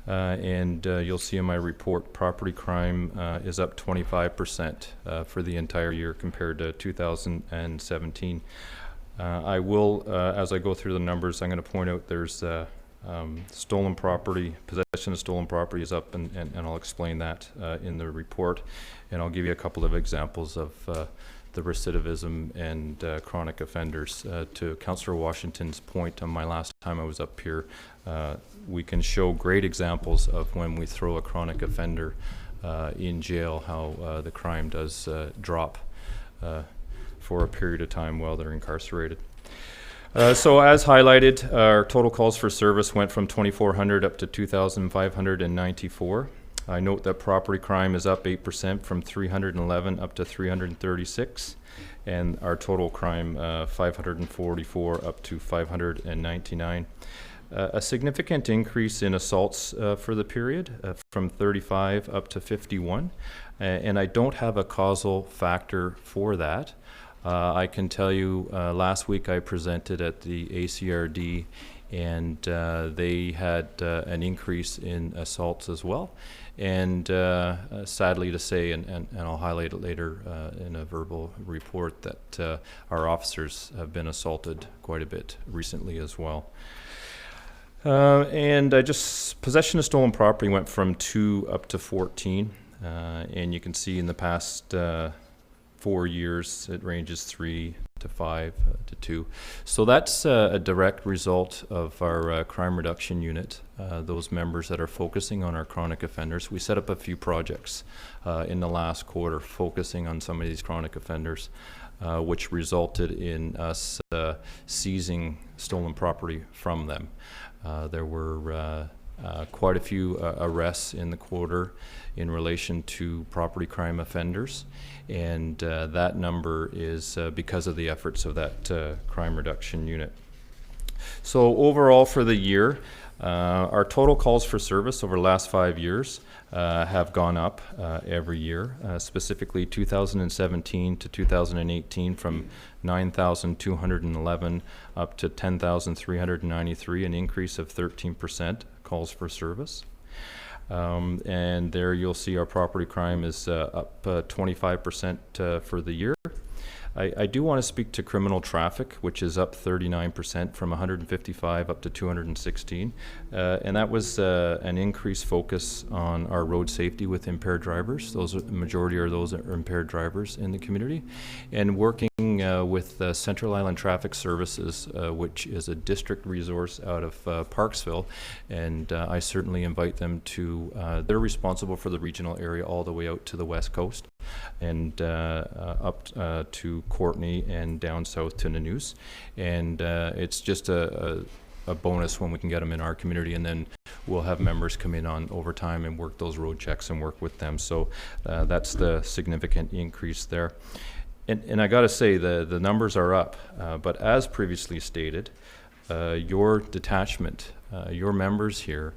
And you'll see in my report, property crime is up 25% for the entire year compared to 2017. I will, as I go through the numbers, I'm going to point out there's stolen property, possession of stolen property is up, and I'll explain that in the report. And I'll give you a couple of examples of the recidivism and chronic offenders. To Councillor Washington's point on my last time I was up here, we can show great examples of when we throw a chronic offender in jail, how the crime does drop for a period of time while they're incarcerated. So as highlighted, our total calls for service went from 2,400 up to 2,594. I note that property crime is up 8% from 311 up to 336, and our total crime 544 up to 599. A significant increase in assaults for the period, from 35 up to 51, and I don't have a causal factor for that. I can tell you last week I presented at the ACRD, and they had an increase in assaults as well. And sadly to say, and I'll highlight it later in a verbal report, that our officers have been assaulted quite a bit recently as well. And possession of stolen property went from 2 up to 14. And you can see in the past 4 years, it ranges 3 to 5 to 2. So that's a direct result of our crime reduction unit, those members that are focusing on our chronic offenders. We set up a few projects in the last quarter focusing on some of these chronic offenders, which resulted in us seizing stolen property from them. There were quite a few arrests in the quarter in relation to property crime offenders, and that number is because of the efforts of that crime reduction unit. So overall for the year, our total calls for service over the last 5 years have gone up every year, specifically 2017 to 2018 from 9,211 up to 10,393, an increase of 13% calls for service. And there you'll see our property crime is up 25% for the year. I do want to speak to criminal traffic, which is up 39% from 155 up to 216. And that was an increased focus on our road safety with impaired drivers. The majority are those that are impaired drivers in the community. And working with Central Island Traffic Services, which is a district resource out of Parksville. And I certainly invite them to, they're responsible for the regional area all the way out to the west coast and up to Courtney and down south to Nanoose. And it's just a bonus when we can get them in our community, and then we'll have members come in on overtime and work those road checks and work with them. So that's the significant increase there. And I got to say, the numbers are up, but as previously stated, your detachment, your members here,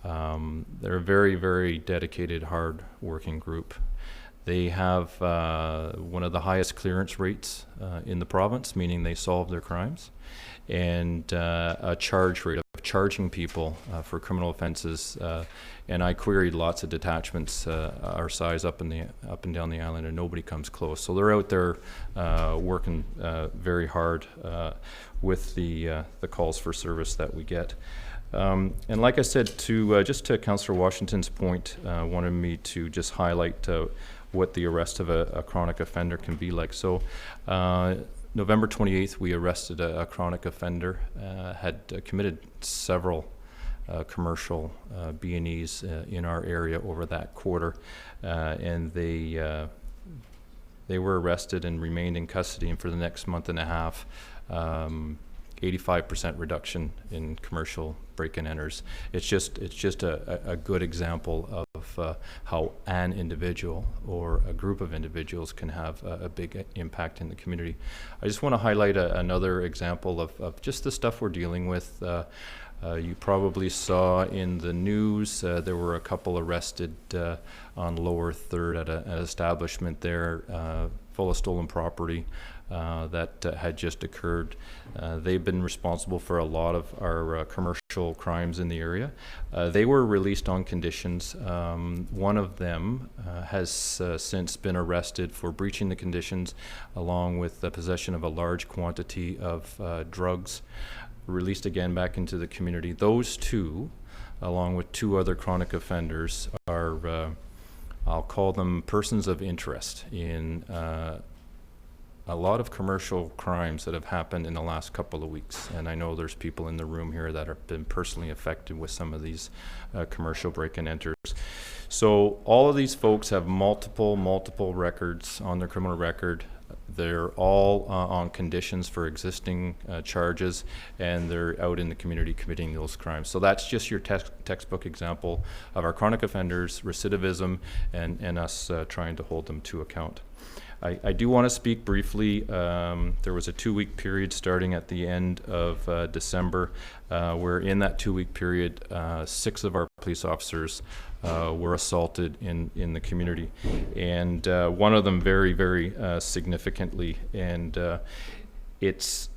they're a very, very dedicated, hard-working group. They have one of the highest clearance rates in the province, meaning they solve their crimes, and a charge rate of charging people for criminal offenses. And I queried lots of detachments our size up and down the island, and nobody comes close. So they're out there working very hard with the calls for service that we get. And like I said, just to Councillor Washington's point, wanted me to just highlight what the arrest of a chronic offender can be like. So November 28th, we arrested a chronic offender, had committed several commercial B&Es in our area over that quarter, and they They were arrested and remained in custody, and for the next month and a half, 85% reduction in commercial break-and enters. It's just a good example of how an individual or a group of individuals can have a big impact in the community. I just want to highlight another example of just the stuff we're dealing with. You probably saw in the news there were a couple arrested on Lower 3rd at an establishment there full of stolen property that had just occurred. They've been responsible for a lot of our commercial crimes in the area. They were released on conditions. One of them has since been arrested for breaching the conditions, along with the possession of a large quantity of drugs, released again back into the community. Those two, along with 2 other chronic offenders, are, I'll call them persons of interest in a lot of commercial crimes that have happened in the last couple of weeks. And I know there's people in the room here that have been personally affected with some of these commercial break-and-enters. So all of these folks have multiple records on their criminal record. They're all on conditions for existing charges, and they're out in the community committing those crimes. So that's just your textbook example of our chronic offenders, recidivism, and us trying to hold them to account. I do want to speak briefly. There was a 2-week period starting at the end of December, where in that 2-week period, 6 of our police officers were assaulted in the community, and one of them very significantly. And it's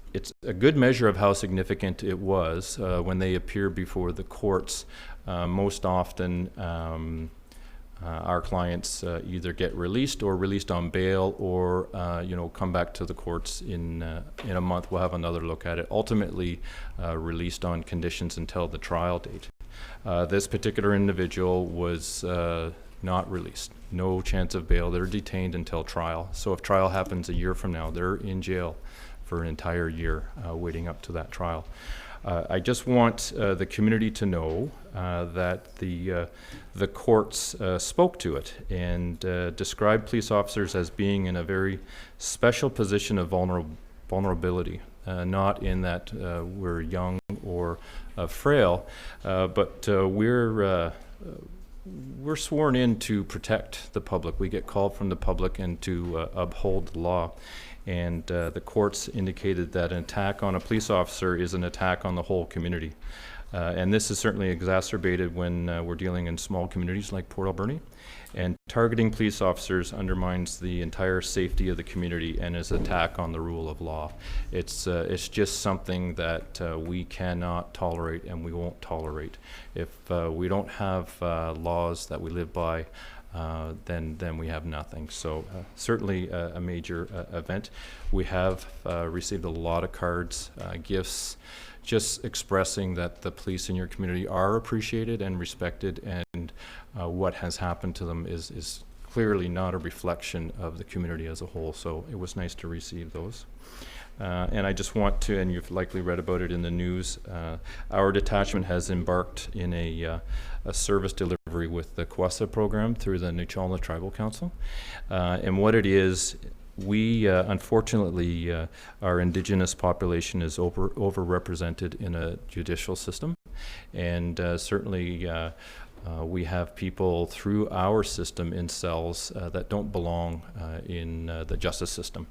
a good measure of how significant it was when they appear before the courts. Most often, our clients either get released or released on bail, or come back to the courts in a month. We'll have another look at it. Ultimately, released on conditions until the trial date. This particular individual was not released. No chance of bail. They're detained until trial. So if trial happens a year from now, they're in jail for an entire year, waiting up to that trial. I just want the community to know that the courts spoke to it and described police officers as being in a very special position of vulnerability, not in that we're young or frail, but we're sworn in to protect the public. We get called from the public and to uphold the law. And the courts indicated that an attack on a police officer is an attack on the whole community. And this is certainly exacerbated when we're dealing in small communities like Port Alberni. And targeting police officers undermines the entire safety of the community and is an attack on the rule of law. It's just something that we cannot tolerate and we won't tolerate. If we don't have laws that we live by, then we have nothing. So certainly a major event. We have received a lot of cards, gifts, just expressing that the police in your community are appreciated and respected, and what has happened to them is clearly not a reflection of the community as a whole. So it was nice to receive those. And I just want to, and you've likely read about it in the news, our detachment has embarked in a service delivery with the QASA program through the Nuchala Tribal Council. And what it is, we unfortunately, our Indigenous population is overrepresented in a judicial system, and certainly we have people through our system in cells that don't belong in the justice system.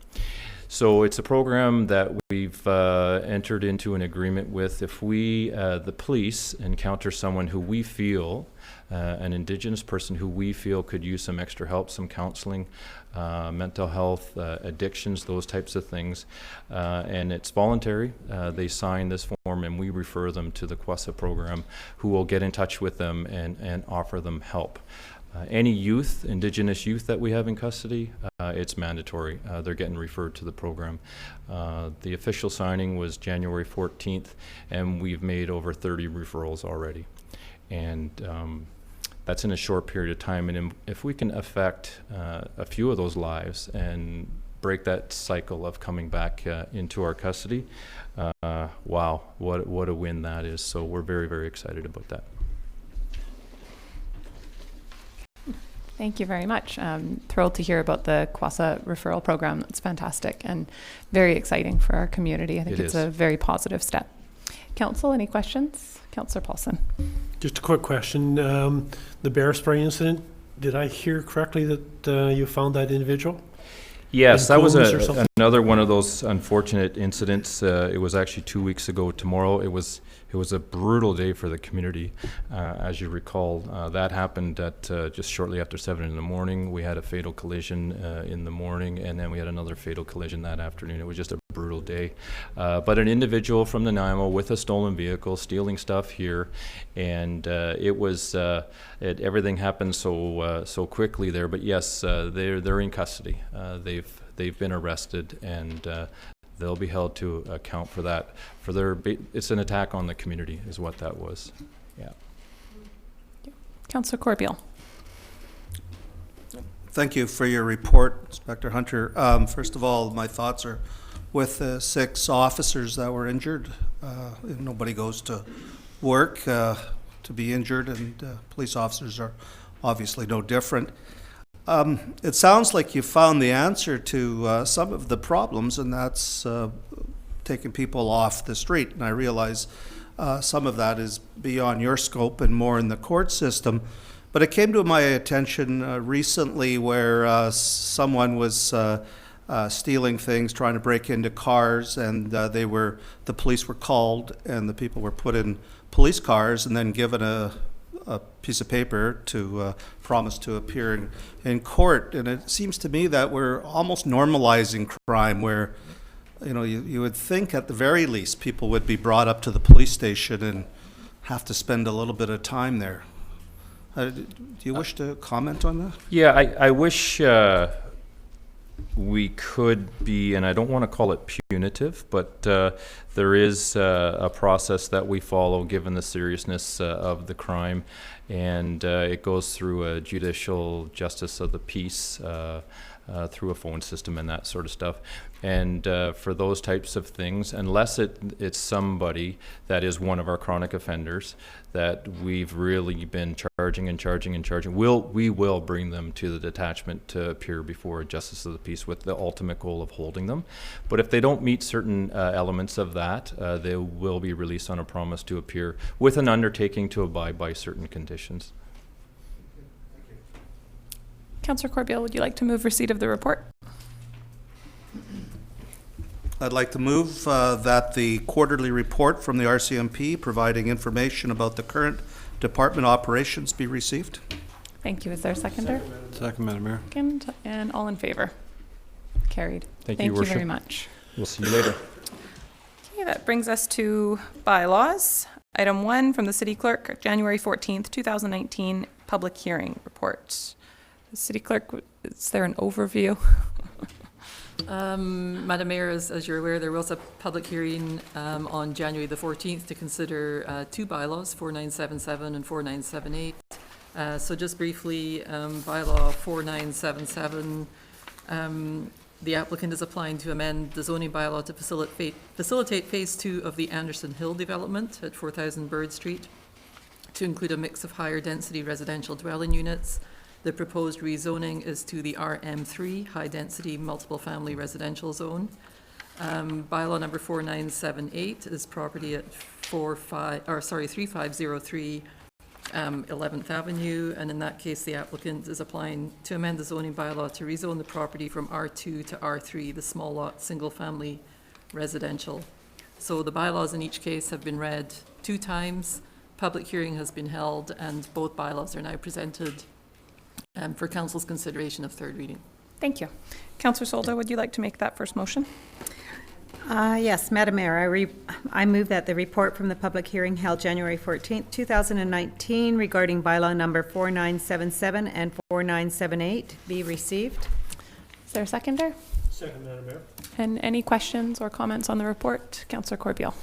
So it's a program that we've entered into an agreement with. If we, the police, encounter someone who we feel, an Indigenous person who we feel could use some extra help, some counseling, mental health, addictions, those types of things, and it's voluntary. They sign this form and we refer them to the QASA program, who will get in touch with them and offer them help. Any youth, Indigenous youth that we have in custody, it's mandatory. They're getting referred to the program. The official signing was January 14th, and we've made over 30 referrals already. And that's in a short period of time. And if we can affect a few of those lives and break that cycle of coming back into our custody, wow, what a win that is. So we're very, very excited about that. Thank you very much. Thrilled to hear about the CWASA referral program. That's fantastic and very exciting for our community. I think it's a very positive step. Council, any questions? Councillor Paulson. Just a quick question. The bear spray incident, did I hear correctly that you found that individual? Yes, that was something? another one of those unfortunate incidents. It was actually 2 weeks ago tomorrow. It was a brutal day for the community. As you recall, that happened at just shortly after 7 in the morning. We had a fatal collision in the morning, and then we had another fatal collision that afternoon. It was just a brutal day. But an individual from Nanaimo with a stolen vehicle, stealing stuff here, and everything happened so quickly there. But yes, they're in custody. They've been arrested, and they'll be held to account for that. It's an attack on the community, is what that was. Yeah. Councillor Corbeil. Thank you for your report, Inspector Hunter. First of all, my thoughts are with the 6 officers that were injured. Nobody goes to work to be injured, and police officers are obviously no different. It sounds like you found the answer to some of the problems, and that's taking people off the street. And I realize some of that is beyond your scope and more in the court system. But it came to my attention recently where someone was stealing things, trying to break into cars, and the police were called, and the people were put in police cars and then given a piece of paper to promise to appear in court. And it seems to me that we're almost normalizing crime, where you would think at the very least people would be brought up to the police station and have to spend a little bit of time there. Do you wish to comment on that? Yeah, I wish we could be, and I don't want to call it punitive, but there is a process that we follow given the seriousness of the crime, and it goes through a judicial justice of the peace, through a phone system and that sort of stuff. And for those types of things, unless it's somebody that is one of our chronic offenders that we've really been charging, we will bring them to the detachment to appear before a justice of the peace with the ultimate goal of holding them. But if they don't meet certain elements of that, they will be released on a promise to appear with an undertaking to abide by certain conditions. Councillor Corbeil, would you like to move receipt of the report? I'd like to move that the quarterly report from the RCMP providing information about the current department operations be received. Thank you. Is there a seconder? Second, Madam Mayor. Second, and all in favor? Carried. Thank you, Worship. Very much. We'll see you later. Okay, that brings us to bylaws. Item 1 from the City Clerk, January 14th, 2019, public hearing report. The City Clerk, is there an overview? Madam Mayor, as you're aware, there was a public hearing on January the 14th to consider 2 bylaws, 4977 and 4978. So just briefly, bylaw 4977, the applicant is applying to amend the zoning bylaw to facilitate phase 2 of the Anderson Hill development at 4000 Bird Street to include a mix of higher density residential dwelling units. The proposed rezoning is to the RM3, high-density multiple-family residential zone. Bylaw number 4978 is property at 3503 11th Avenue, and in that case, the applicant is applying to amend the zoning bylaw to rezone the property from R2 to R3, the small lot, single-family residential. So the bylaws in each case have been read 2 times. Public hearing has been held, and both bylaws are now presented for Council's consideration of 3rd reading. Thank you. Councillor Solda, would you like to make that first motion? Yes, Madam Mayor, I move that the report from the public hearing held January 14th, 2019 regarding bylaw number 4977 and 4978 be received. Is there a seconder? Second, Madam Mayor. And any questions or comments on the report? Councillor Corbeil.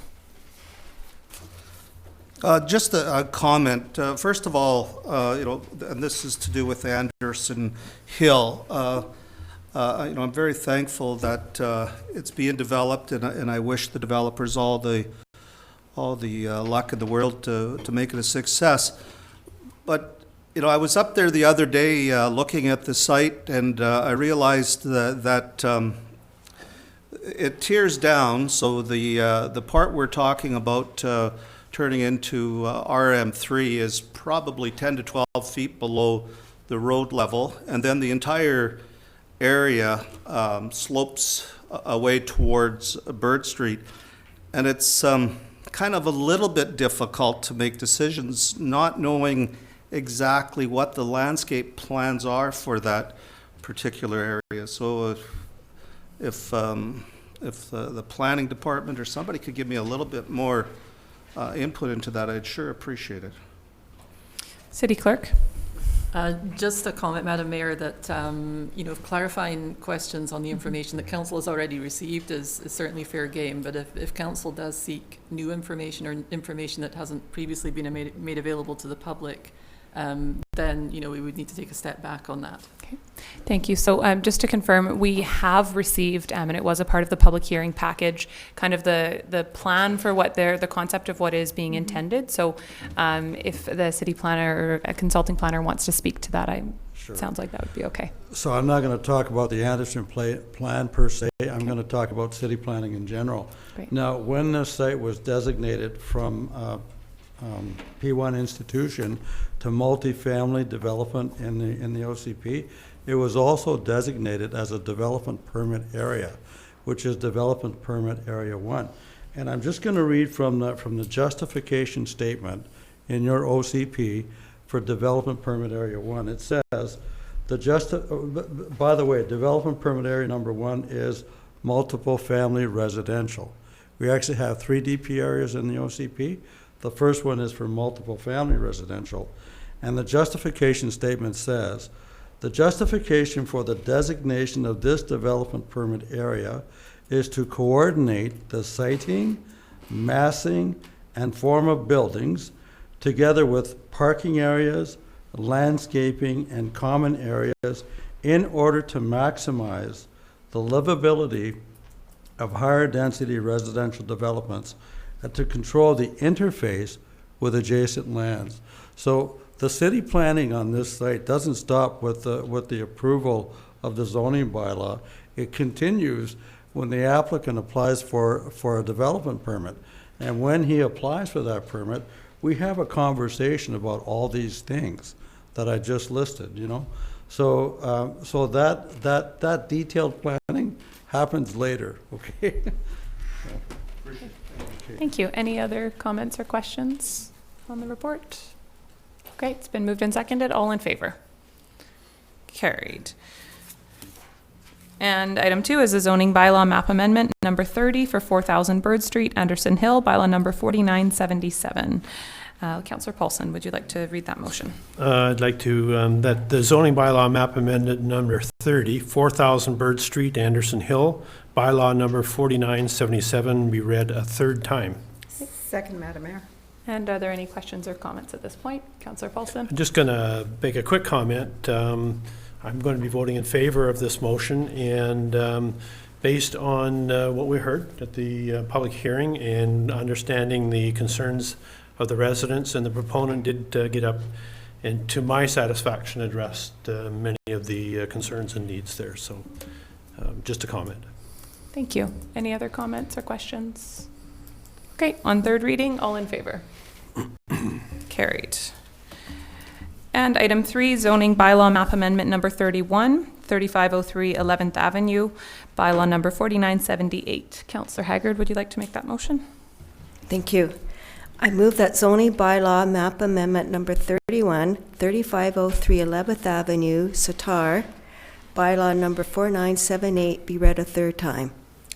Just a comment. First of all, and this is to do with Anderson Hill. I'm very thankful that it's being developed, and I wish the developers all the luck in the world to make it a success. But You know, I was up there the other day looking at the site, and I realized that it tears down. So the part we're talking about turning into RM3 is probably 10 to 12 feet below the road level, and then the entire area slopes away towards Bird Street, and it's kind of a little bit difficult to make decisions not knowing exactly what the landscape plans are for that particular area. So if the planning department or somebody could give me a little bit more input into that, I'd sure appreciate it. City Clerk. Just a comment, Madam Mayor, that clarifying questions on the information that Council has already received is certainly fair game. But if Council does seek new information or information that hasn't previously been made available to the public, then we would need to take a step back on that. Okay, thank you. So just to confirm, we have received, and it was a part of the public hearing package, kind of the plan for what the concept of what is being intended. So if the city planner or a consulting planner wants to speak to that, sounds like that would be okay. So I'm not going to talk about the Anderson plan per se. I'm going to talk about city planning in general. Great. Now, when this site was designated from P1 institution to multifamily development in the OCP, it was also designated as a development permit area, which is development permit area 1. And I'm just going to read from the justification statement in your OCP for development permit area 1. It says, by the way, development permit area number 1 is multiple family residential. We actually have 3 DP areas in the OCP. The first one is for multiple family residential. And the justification statement says, the justification for the designation of this development permit area is to coordinate the siting, massing, and form of buildings, together with parking areas, landscaping, and common areas in order to maximize the livability of higher density residential developments and to control the interface with adjacent lands. So the city planning on this site doesn't stop with the approval of the zoning bylaw. It continues when the applicant applies for a development permit. And when he applies for that permit, we have a conversation about all these things that I just listed, So so that detailed planning happens later, okay? Thank you. Any other comments or questions on the report? Okay, it's been moved and seconded. All in favor? Carried. And item 2 is a zoning bylaw map amendment number 30 for 4000 Bird Street, Anderson Hill, bylaw number 4977. Councillor Paulson, would you like to read that motion? I'd like to, that the zoning bylaw map amendment number 30, 4000 Bird Street, Anderson Hill, bylaw number 4977 be read a third time. Second, Madam Mayor. And are there any questions or comments at this point? Councillor Paulson? I'm just going to make a quick comment. I'm going to be voting in favor of this motion, and based on what we heard at the public hearing and understanding the concerns of the residents, and the proponent did get up and, to my satisfaction, addressed many of the concerns and needs there. So just a comment. Thank you. Any other comments or questions? Okay, on third reading, all in favor? Carried. And item 3, zoning bylaw map amendment number 31, 3503 11th Avenue, bylaw number 4978. Councillor Haggard, would you like to make that motion? Thank you. I move that zoning bylaw map amendment number 31, 3503 11th Avenue, Satar, bylaw number 4978 be read a third time.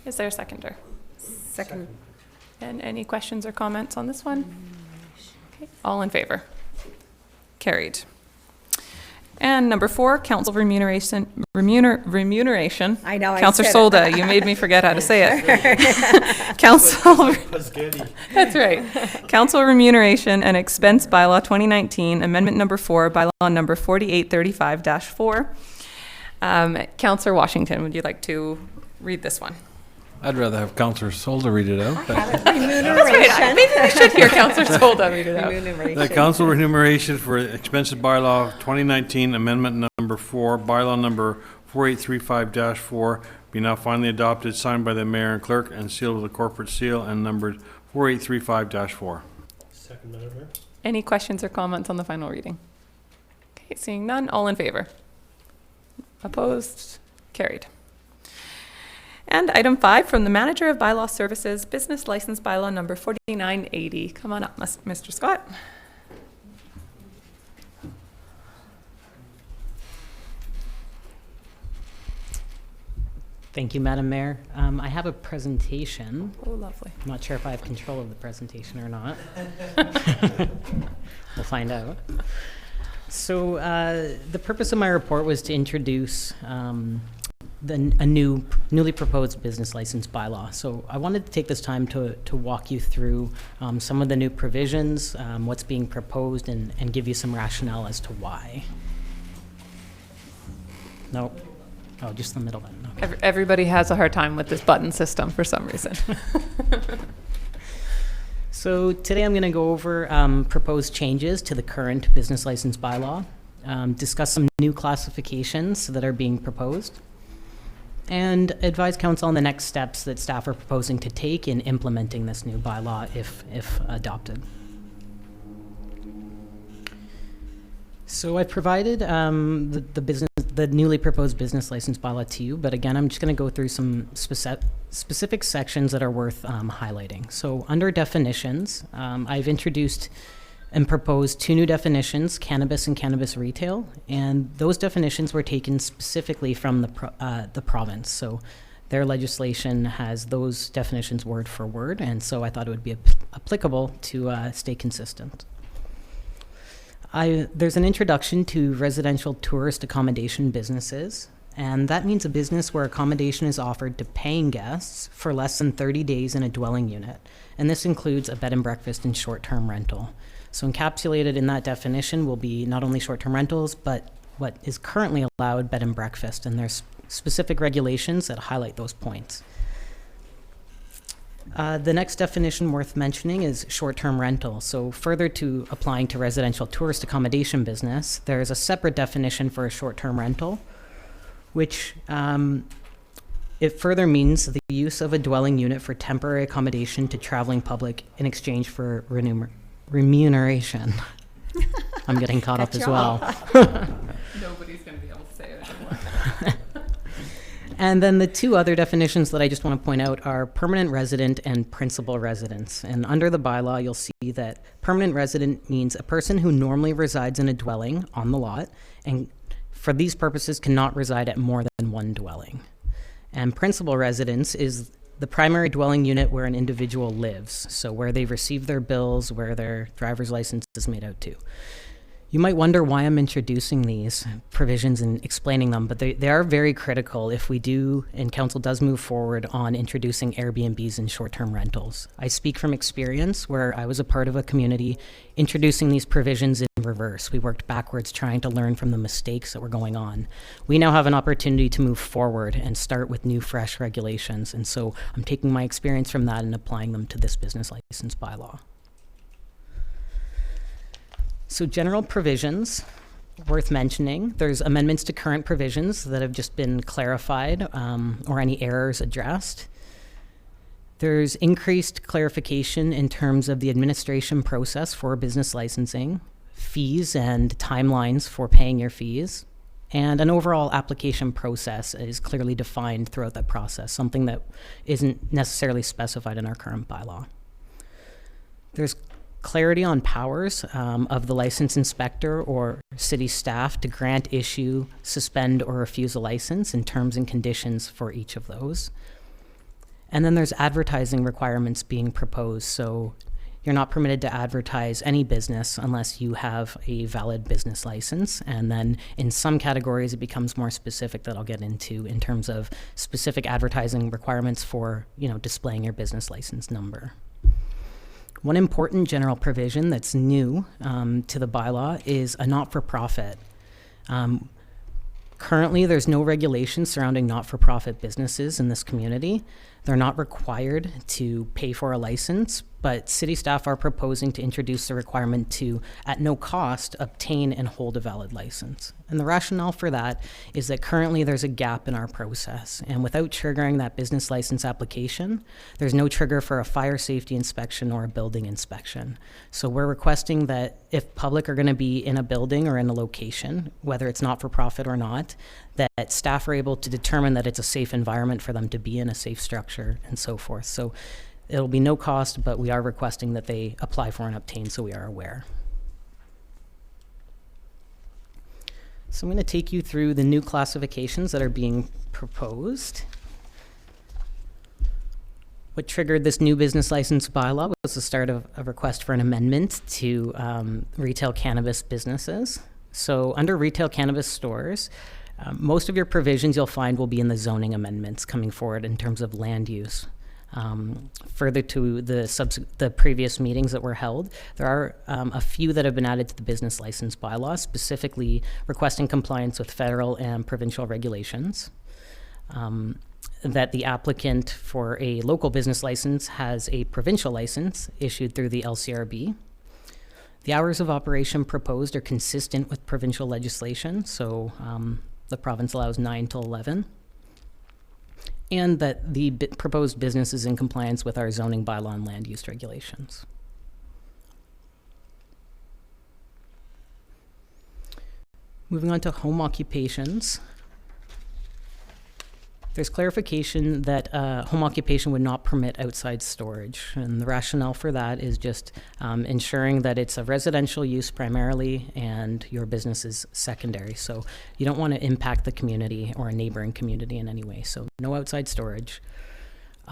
Is there a seconder? Second. And any questions or comments on this one? Okay, all in favor? Carried. And number 4, council remuneration. I know. Councillor Solda, you made me forget how to say it. Council. That's right. Council remuneration and expense bylaw 2019, amendment number 4, bylaw number 4835-4. Councillor Washington, would you like to read this one? I'd rather have Councillor Solda read it out. Remuneration. Maybe we should hear Councillor Solda read it out. The council remuneration for expenses bylaw 2019 amendment number 4, bylaw number 4835-4 be now finally adopted, signed by the mayor and clerk, and sealed with a corporate seal, and numbered 4835-4. Second, Madam Mayor. Any questions or comments on the final reading? Okay, seeing none, all in favor? Opposed? Carried. And item 5 from the Manager of Bylaw Services, Business License Bylaw number 4980. Come on up, Mr. Scott. Thank you, Madam Mayor. I have a presentation. Oh, lovely. I'm not sure if I have control of the presentation or not. We'll find out. So the purpose of my report was to introduce a newly proposed business license bylaw. So I wanted to take this time to walk you through some of the new provisions, what's being proposed, and give you some rationale as to why. No. Oh, just the middle one. Okay. Everybody has a hard time with this button system for some reason. So today I'm going to go over proposed changes to the current business license bylaw, discuss some new classifications that are being proposed, and advise council on the next steps that staff are proposing to take in implementing this new bylaw if adopted. So I provided the newly proposed business license bylaw to you, but again, I'm just going to go through some specific sections that are worth highlighting. So under definitions, I've introduced and proposed 2 new definitions, cannabis and cannabis retail, and those definitions were taken specifically from the province. So their legislation has those definitions word for word, and so I thought it would be applicable to stay consistent. There's an introduction to residential tourist accommodation businesses, and that means a business where accommodation is offered to paying guests for less than 30 days in a dwelling unit, and this includes a bed and breakfast and short-term rental. So encapsulated in that definition will be not only short-term rentals, but what is currently allowed, bed and breakfast, and there's specific regulations that highlight those points. The next definition worth mentioning is short-term rental. So further to applying to residential tourist accommodation business, there is a separate definition for a short-term rental, which it further means the use of a dwelling unit for temporary accommodation to traveling public in exchange for remuneration. I'm getting caught up as well. Nobody's going to be able to say it anymore. And then the 2 other definitions that I just want to point out are permanent resident and principal residence. And under the bylaw, you'll see that permanent resident means a person who normally resides in a dwelling on the lot, and for these purposes cannot reside at more than 1 dwelling. And principal residence is the primary dwelling unit where an individual lives, so where they receive their bills, where their driver's license is made out to. You might wonder why I'm introducing these provisions and explaining them, but they are very critical if we do, and council does move forward on introducing Airbnbs and short-term rentals. I speak from experience where I was a part of a community introducing these provisions in reverse. We worked backwards trying to learn from the mistakes that were going on. We now have an opportunity to move forward and start with new, fresh regulations, and so I'm taking my experience from that and applying them to this business license bylaw. So general provisions worth mentioning. There's amendments to current provisions that have just been clarified or any errors addressed. There's increased clarification in terms of the administration process for business licensing, fees and timelines for paying your fees, and an overall application process is clearly defined throughout that process, something that isn't necessarily specified in our current bylaw. There's clarity on powers of the license inspector or city staff to grant, issue, suspend, or refuse a license and terms and conditions for each of those. And then there's advertising requirements being proposed. So you're not permitted to advertise any business unless you have a valid business license. And then in some categories, it becomes more specific that I'll get into in terms of specific advertising requirements for, displaying your business license number. One important general provision that's new to the bylaw is a not-for-profit. Currently, there's no regulation surrounding not-for-profit businesses in this community, They're not required to pay for a license, but city staff are proposing to introduce the requirement to, at no cost, obtain and hold a valid license. And the rationale for that is that currently there's a gap in our process, and without triggering that business license application, there's no trigger for a fire safety inspection or a building inspection. So we're requesting that if public are going to be in a building or in a location, whether it's not for profit or not, that staff are able to determine that it's a safe environment for them to be in, a safe structure, and so forth. So it'll be no cost, but we are requesting that they apply for and obtain, so we are aware. So I'm going to take you through the new classifications that are being proposed. What triggered this new business license bylaw was the start of a request for an amendment to retail cannabis businesses. So under retail cannabis stores, most of your provisions you'll find will be in the zoning amendments coming forward in terms of land use. Further to the previous meetings that were held, there are a few that have been added to the business license bylaw, specifically requesting compliance with federal and provincial regulations. That the applicant for a local business license has a provincial license issued through the LCRB. The hours of operation proposed are consistent with provincial legislation, so the province allows 9 till 11. And that the proposed business is in compliance with our zoning bylaw and land use regulations. Moving on to home occupations. There's clarification that home occupation would not permit outside storage. And the rationale for that is just ensuring that it's a residential use primarily and your business is secondary. So you don't want to impact the community or a neighboring community in any way. So no outside storage.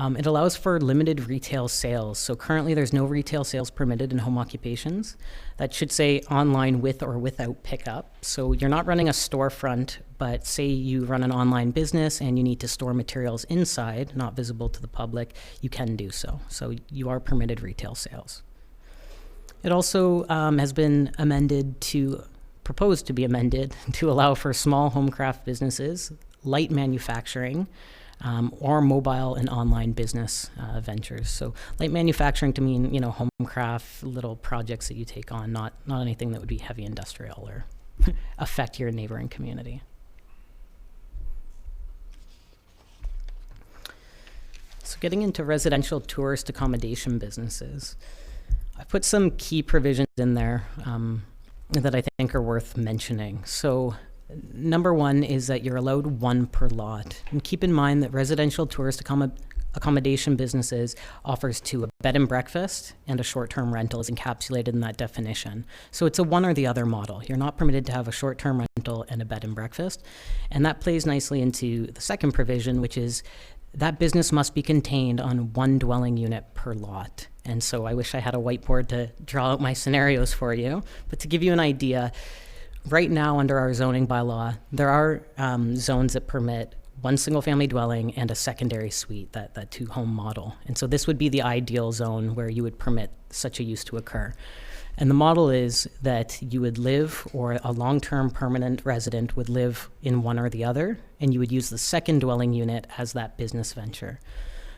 It allows for limited retail sales. So currently there's no retail sales permitted in home occupations. That should say online with or without pickup. So you're not running a storefront, but say you run an online business and you need to store materials inside, not visible to the public, you can do so. So you are permitted retail sales. It also has been proposed to be amended to allow for small home craft businesses, light manufacturing, or mobile and online business ventures. So light manufacturing to mean, home craft, little projects that you take on, not anything that would be heavy industrial or affect your neighboring community. So getting into residential tourist accommodation businesses, I put some key provisions in there that I think are worth mentioning. So number one is that you're allowed one per lot. And keep in mind that residential tourist accommodation businesses offers to a bed and breakfast and a short-term rental is encapsulated in that definition. So it's a one or the other model. You're not permitted to have a short-term rental and a bed and breakfast. And that plays nicely into the second provision, which is that business must be contained on one dwelling unit per lot. And so I wish I had a whiteboard to draw out my scenarios for you. But to give you an idea, right now under our zoning bylaw, there are zones that permit one single family dwelling and a secondary suite, that two home model. And so this would be the ideal zone where you would permit such a use to occur. And the model is that you would live, or a long-term permanent resident would live in one or the other, and you would use the second dwelling unit as that business venture.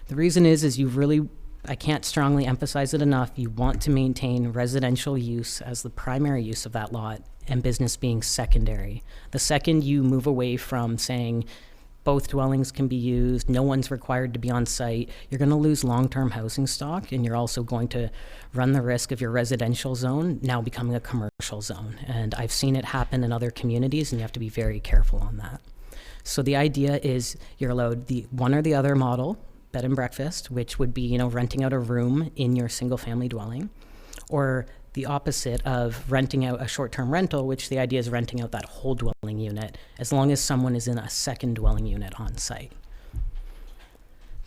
The reason is you really, I can't strongly emphasize it enough, you want to maintain residential use as the primary use of that lot and business being secondary. The second you move away from saying both dwellings can be used, no one's required to be on site, you're going to lose long-term housing stock, and you're also going to run the risk of your residential zone now becoming a commercial zone. And I've seen it happen in other communities, and you have to be very careful on that. So the idea is you're allowed the one or the other model, bed and breakfast, which would be, renting out a room in your single-family dwelling, or the opposite of renting out a short-term rental, which the idea is renting out that whole dwelling unit as long as someone is in a second dwelling unit on site.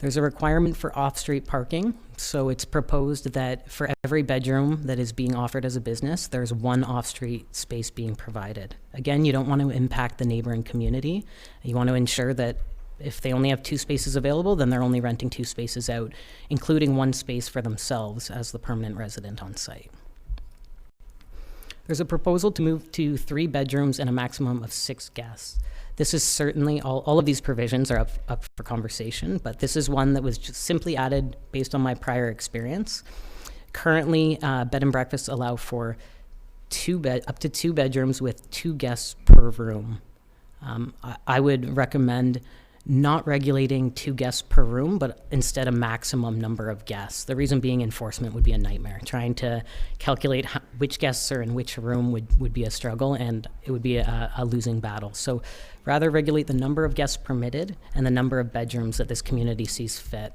There's a requirement for off-street parking, so it's proposed that for every bedroom that is being offered as a business, there's one off-street space being provided. Again, you don't want to impact the neighboring community. You want to ensure that if they only have 2 spaces available, then they're only renting 2 spaces out, including 1 space for themselves as the permanent resident on site. There's a proposal to move to 3 bedrooms and a maximum of 6 guests. This is certainly, all of these provisions are up for conversation, but this is one that was just simply added based on my prior experience. Currently, bed and breakfasts allow for up to 2 bedrooms with 2 guests per room. I would recommend not regulating 2 guests per room, but instead a maximum number of guests. The reason being enforcement would be a nightmare. Trying to calculate which guests are in which room would be a struggle, and it would be a losing battle. So rather regulate the number of guests permitted and the number of bedrooms that this community sees fit.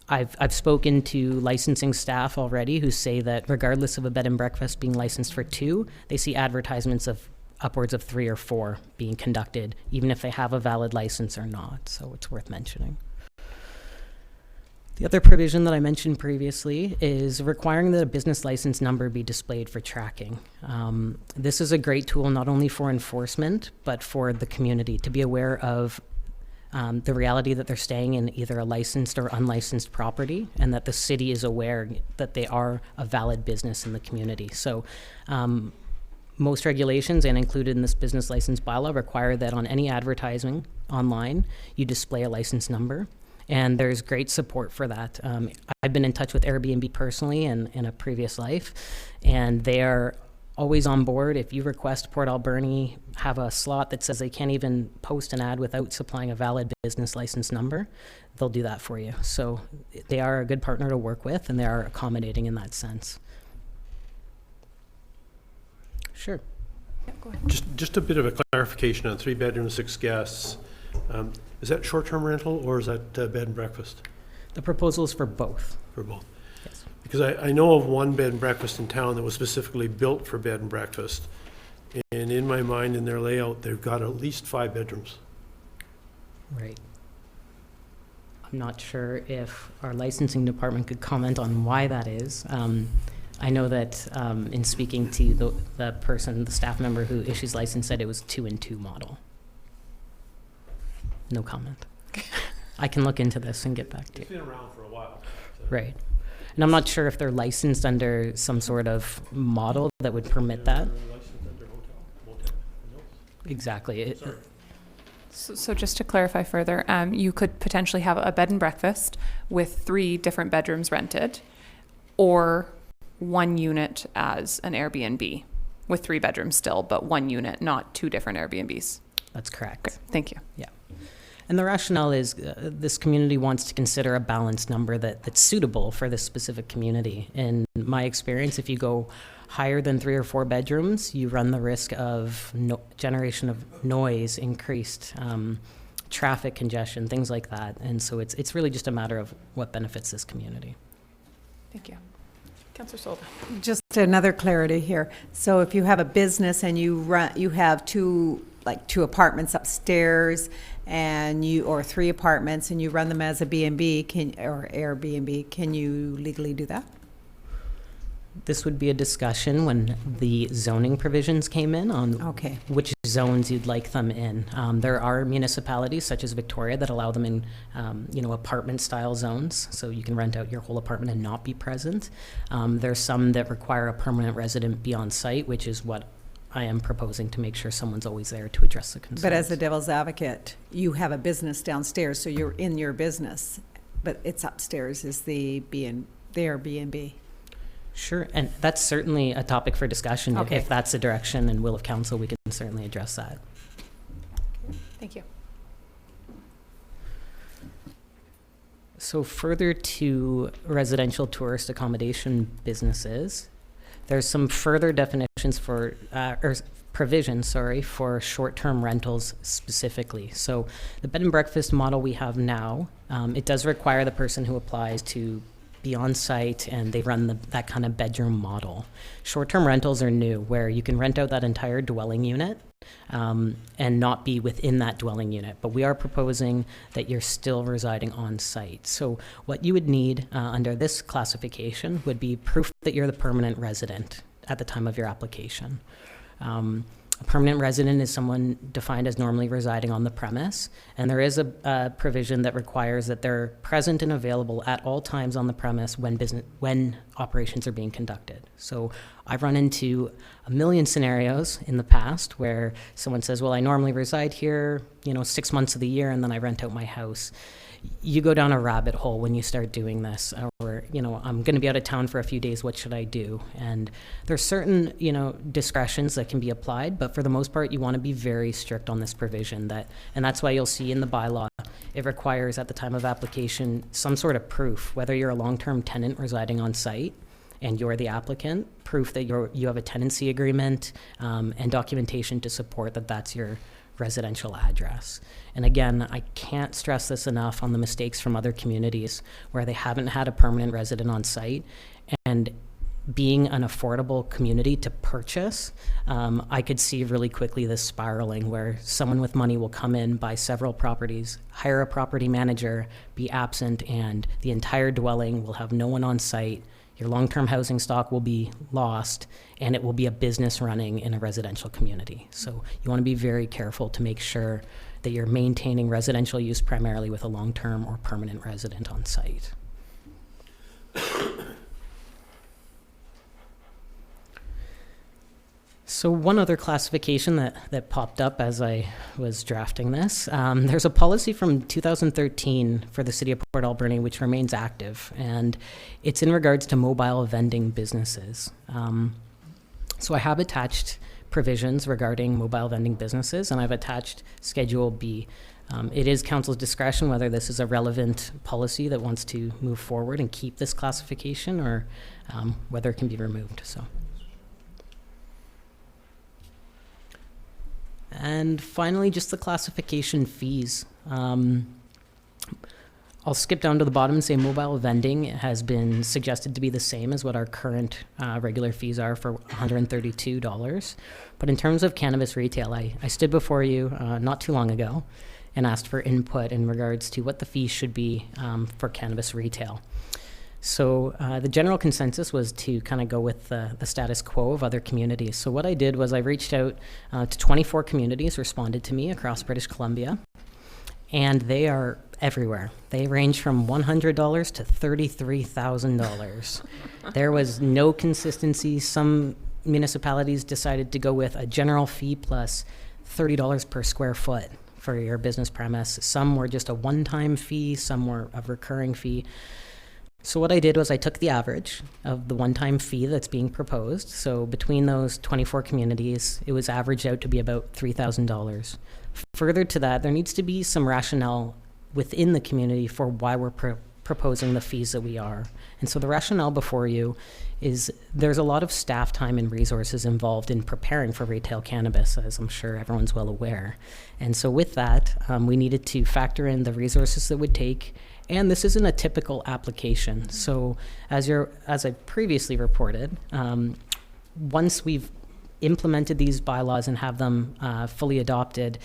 I've spoken to licensing staff already who say that regardless of a bed and breakfast being licensed for 2, they see advertisements of upwards of 3 or 4 being conducted, even if they have a valid license or not, so it's worth mentioning. The other provision that I mentioned previously is requiring that a business license number be displayed for tracking. This is a great tool not only for enforcement, but for the community to be aware of the reality that they're staying in either a licensed or unlicensed property, and that the city is aware that they are a valid business in the community. So most regulations, and included in this business license bylaw, require that on any advertising online, you display a license number. And there's great support for that. I've been in touch with Airbnb personally in a previous life, and they are always on board. If you request Port Alberni have a slot that says they can't even post an ad without supplying a valid business license number, they'll do that for you. So they are a good partner to work with, and they are accommodating in that sense. Sure. Yeah, go ahead. Just a bit of a clarification on 3 bedrooms, 6 guests. Is that short-term rental or is that bed and breakfast? The proposal is for both. For both? Yes. Because I know of one bed and breakfast in town that was specifically built for bed and breakfast. And in my mind, in their layout, they've got at least 5 bedrooms. Right. I'm not sure if our licensing department could comment on why that is. I know that in speaking to the staff member who issues license, said it was 2-and-2 model. No comment. I can look into this and get back to you. It's been around for a while. So. Right. And I'm not sure if they're licensed under some sort of model that would permit that. Exactly. So just to clarify further, you could potentially have a bed and breakfast with 3 different bedrooms rented, or 1 unit as an Airbnb with 3 bedrooms still, but 1 unit, not 2 different Airbnbs. That's correct. Great. Thank you. Yeah. And the rationale is this community wants to consider a balanced number that's suitable for this specific community. In my experience, if you go higher than 3 or 4 bedrooms, you run the risk of generation of noise, increased traffic congestion, things like that. And so it's really just a matter of what benefits this community. Thank you. Councillor Solda. Just another clarity here. So if you have a business and you have 2 apartments upstairs or 3 apartments, and you run them as a B&B or Airbnb, can you legally do that? This would be a discussion when the zoning provisions came in on which zones you'd like them in. There are municipalities such as Victoria that allow them in, apartment-style zones, so you can rent out your whole apartment and not be present. There's some that require a permanent resident be on site, which is what I am proposing, to make sure some's always there to address the concerns. But as the devil's advocate, you have a business downstairs, so you're in your business, but it's upstairs is the Airbnb. Sure, and that's certainly a topic for discussion. Okay. If that's the direction and will of council, we can certainly address that. Thank you. So further to residential tourist accommodation businesses, there's some further definitions for, provisions, for short-term rentals specifically. So the bed and breakfast model we have now, it does require the person who applies to be on site, and they run that kind of bedroom model. Short-term rentals are new, where you can rent out that entire dwelling unit and not be within that dwelling unit. But we are proposing that you're still residing on site. So what you would need under this classification would be proof that you're the permanent resident at the time of your application. A permanent resident is someone defined as normally residing on the premise, and there is a provision that requires that they're present and available at all times on the premise when operations are being conducted. So I've run into a million scenarios in the past where someone says, well, I normally reside here, 6 months of the year, and then I rent out my house. You go down a rabbit hole when you start doing this, or, I'm going to be out of town for a few days, what should I do? And there's certain, discretions that can be applied, but for the most part, you want to be very strict on this provision and that's why you'll see in the bylaw, it requires at the time of application, some sort of proof, whether you're a long-term tenant residing on site and you're the applicant, proof that you have a tenancy agreement, and documentation to support that that's your residential address. And again, I can't stress this enough on the mistakes from other communities where they haven't had a permanent resident on site, and being an affordable community to purchase, I could see really quickly this spiraling where someone with money will come in, buy several properties, hire a property manager, be absent, and the entire dwelling will have no one on site. Your long-term housing stock will be lost, and it will be a business running in a residential community. So you want to be very careful to make sure that you're maintaining residential use primarily with a long-term or permanent resident on site. So one other classification that popped up as I was drafting this, there's a policy from 2013 for the City of Port Alberni which remains active, and it's in regards to mobile vending businesses. So I have attached provisions regarding mobile vending businesses, and I've attached Schedule B. It is council's discretion whether this is a relevant policy that wants to move forward and keep this classification, or whether it can be removed. And finally, just the classification fees. I'll skip down to the bottom and say mobile vending has been suggested to be the same as what our current regular fees are for $132. But in terms of cannabis retail, I stood before you not too long ago and asked for input in regards to what the fees should be for cannabis retail. So the general consensus was to kind of go with the status quo of other communities. So what I did was I reached out to 24 communities, responded to me across British Columbia, and they are everywhere. They range from $100 to $33,000. There was no consistency. Some municipalities decided to go with a general fee plus $30 per square foot for your business premise. Some were just a one-time fee, some were a recurring fee. So what I did was I took the average of the one-time fee that's being proposed. So between those 24 communities, it was averaged out to be about $3,000. Further to that, there needs to be some rationale within the community for why we're proposing the fees that we are. And so the rationale before you is there's a lot of staff time and resources involved in preparing for retail cannabis, as I'm sure everyone's well aware. And so with that, we needed to factor in the resources that would take. And this isn't a typical application. So as I previously reported, once we've implemented these bylaws and have them fully adopted,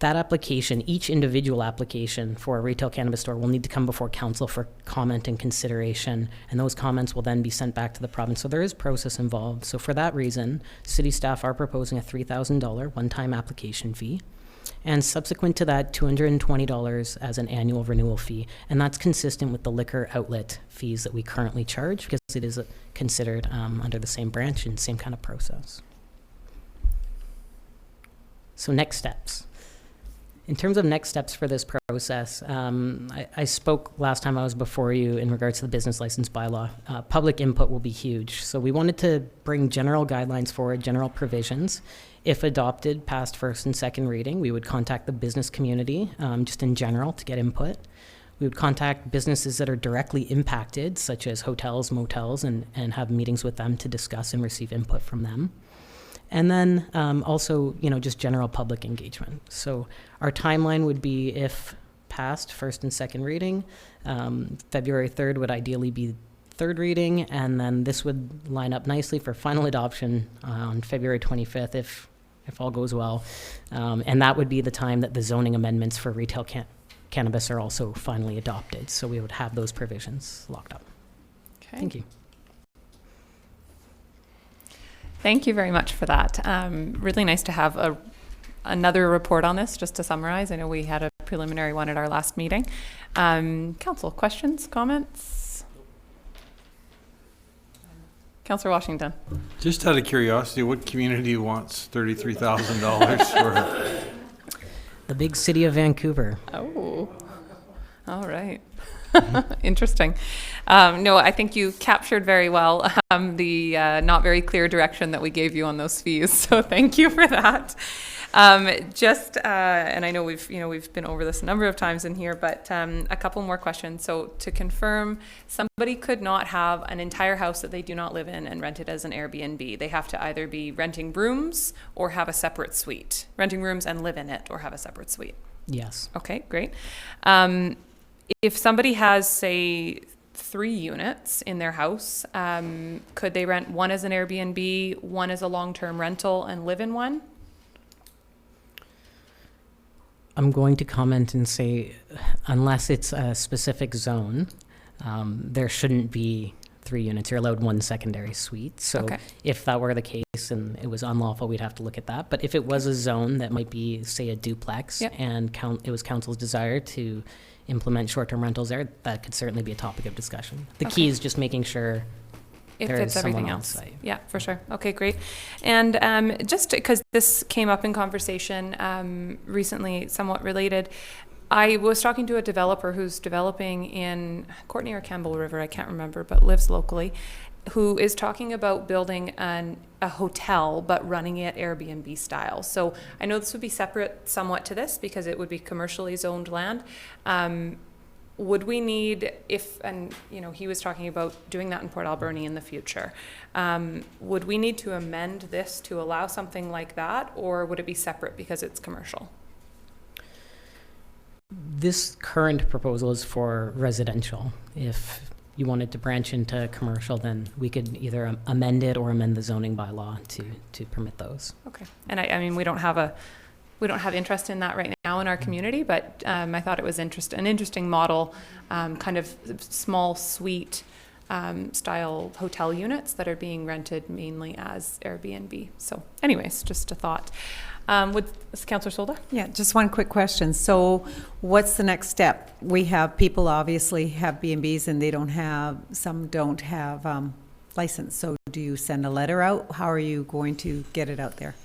that application, each individual application for a retail cannabis store will need to come before council for comment and consideration, and those comments will then be sent back to the province. So there is process involved. So for that reason, city staff are proposing a $3,000 one-time application fee. And subsequent to that, $220 as an annual renewal fee. And that's consistent with the liquor outlet fees that we currently charge, because it is considered under the same branch and same kind of process. So next steps. In terms of next steps for this process, I spoke last time I was before you in regards to the business license bylaw. Public input will be huge. So we wanted to bring general guidelines forward, general provisions. If adopted past first and second reading, we would contact the business community just in general to get input. We would contact businesses that are directly impacted, such as hotels, motels, and have meetings with them to discuss and receive input from them. And then also, just general public engagement. So our timeline would be, if passed first and second reading, February 3rd would ideally be third reading, and then this would line up nicely for final adoption on February 25th if all goes well. And that would be the time that the zoning amendments for retail cannabis are also finally adopted. So we would have those provisions locked up. Okay. Thank you. Thank you very much for that. Really nice to have another report on this, just to summarize. I know we had a preliminary one at our last meeting. Council, questions, comments? Councillor Washington. Just out of curiosity, what community wants $33,000 for? The big city of Vancouver. Oh, all right. Interesting. No, I think you captured very well the not very clear direction that we gave you on those fees. So thank you for that. And I know we've been over this a number of times in here, but a couple more questions. So to confirm, somebody could not have an entire house that they do not live in and rent it as an Airbnb. They have to either be renting rooms or have a separate suite. Renting rooms and live in it or have a separate suite. Yes. Okay, great. If somebody has, say, 3 units in their house, could they rent one as an Airbnb, one as a long-term rental, and live in one? I'm going to comment and say, unless it's a specific zone, there shouldn't be 3 units. You're allowed 1 secondary suite. So Okay. if that were the case and it was unlawful, we'd have to look at that. But if it was a zone that might be, say, a duplex, Yep. and it was council's desire to implement short-term rentals there, that could certainly be a topic of discussion. The key is just making sure It there fits is someone everything on else. site. Yeah, for sure. Okay, great. And just because this came up in conversation recently, somewhat related, I was talking to a developer who's developing in Courtney or Campbell River, I can't remember, but lives locally, who is talking about building a hotel, but running it Airbnb style. So I know this would be separate somewhat to this because it would be commercially zoned land. Would we need, he was talking about doing that in Port Alberni in the future. Would we need to amend this to allow something like that, or would it be separate because it's commercial? This current proposal is for residential. If you wanted to branch into commercial, then we could either amend it or amend the zoning bylaw to permit those. Okay. And I mean, we don't have interest in that right now in our community, but I thought it was an interesting model, kind of small suite style hotel units that are being rented mainly as Airbnb. So anyways, just a thought. Councillor Solda? Yeah, just one quick question. So what's the next step? We have people obviously have B&Bs and some don't have license. So do you send a letter out? How are you going to get it out there?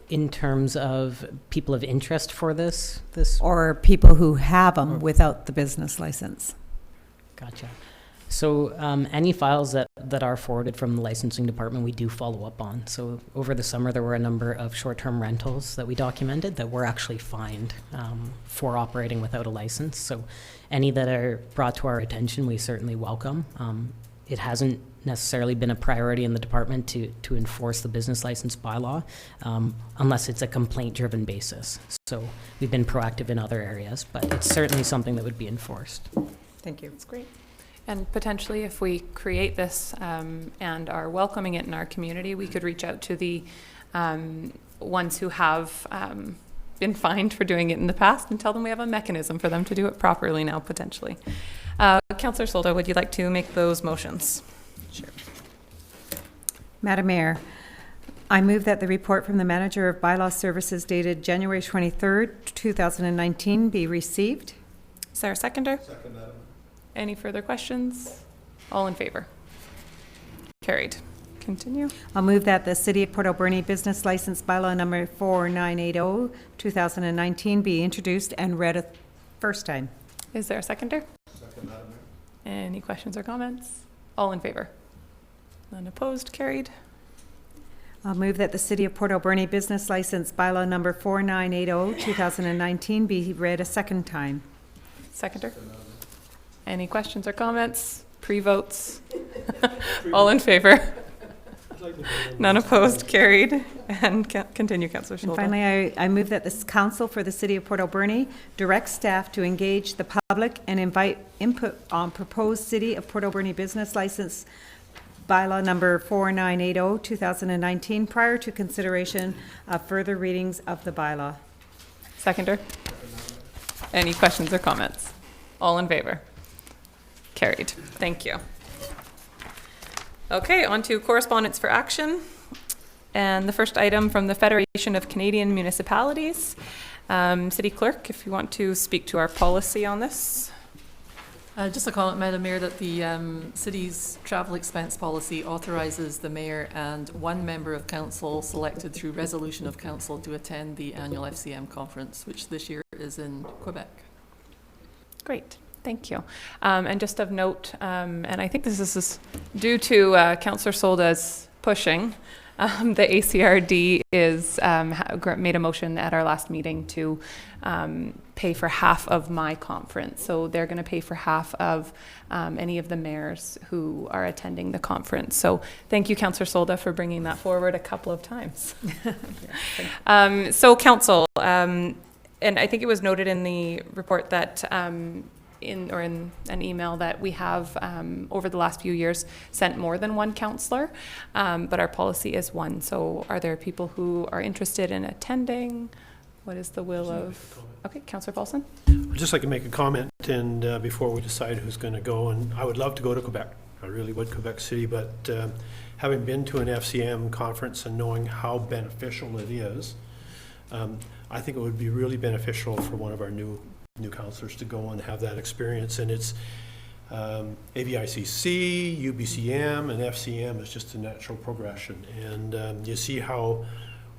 In terms of people of interest for this? Or people who have them without the business license? Gotcha. So any files that are forwarded from the licensing department, we do follow up on. So over the summer, there were a number of short-term rentals that we documented that were actually fined for operating without a license. So any that are brought to our attention, we certainly welcome. It hasn't necessarily been a priority in the department to enforce the business license bylaw unless it's a complaint-driven basis. So we've been proactive in other areas, but it's certainly something that would be enforced. Thank you. That's great. And potentially, if we create this and are welcoming it in our community, we could reach out to the ones who have been fined for doing it in the past and tell them we have a mechanism for them to do it properly now, potentially. Councillor Solda, would you like to make those motions? Sure. Madam Mayor, I move that the report from the Manager of Bylaw Services dated January 23rd, 2019 be received. Is there a seconder? Second, Madam. Any further questions? All in favor? Carried. Continue. I'll move that the City of Port Alberni Business License Bylaw number 4980, 2019 be introduced and read a first time. Is there a seconder? Second, Madam Mayor. Any questions or comments? All in favor? None opposed? Carried. I'll move that the City of Port Alberni Business License Bylaw number 4980, 2019 be read a second time. Seconder? Any questions or comments? Pre-votes? All in favor? None opposed? Carried. And continue, Councillor And Solda. finally, I move that this council for the City of Port Alberni direct staff to engage the public and invite input on proposed City of Port Alberni Business License Bylaw number 4980, 2019 prior to consideration of further readings of the bylaw. Seconder? Any questions or comments? All in favor? Carried. Thank you. Okay, on to correspondence for action. And the first item from the Federation of Canadian Municipalities. City Clerk, if you want to speak to our policy on this. Just a comment, Madam Mayor, that the city's travel expense policy authorizes the mayor and one member of council selected through resolution of council to attend the annual FCM conference, which this year is in Quebec. Great, thank you. And just of note, and I think this is due to Councillor Solda's pushing, the ACRD is made a motion at our last meeting to pay for half of my conference. So they're going to pay for half of any of the mayors who are attending the conference. So thank you, Councillor Solda, for bringing that forward a couple of times. So council, and I think it was noted in the report that in an email that we have over the last few years sent more than one councillor, but our policy is one. So are there people who are interested in attending? What is the will of? Okay, Councillor Paulson. I'd just like to make a comment and before we decide who's going to go, and I would love to go to Quebec. I really would, Quebec City, but having been to an FCM conference and knowing how beneficial it is, I think it would be really beneficial for one of our new councillors to go and have that experience. And it's AVICC, UBCM, and FCM is just a natural progression. And you see how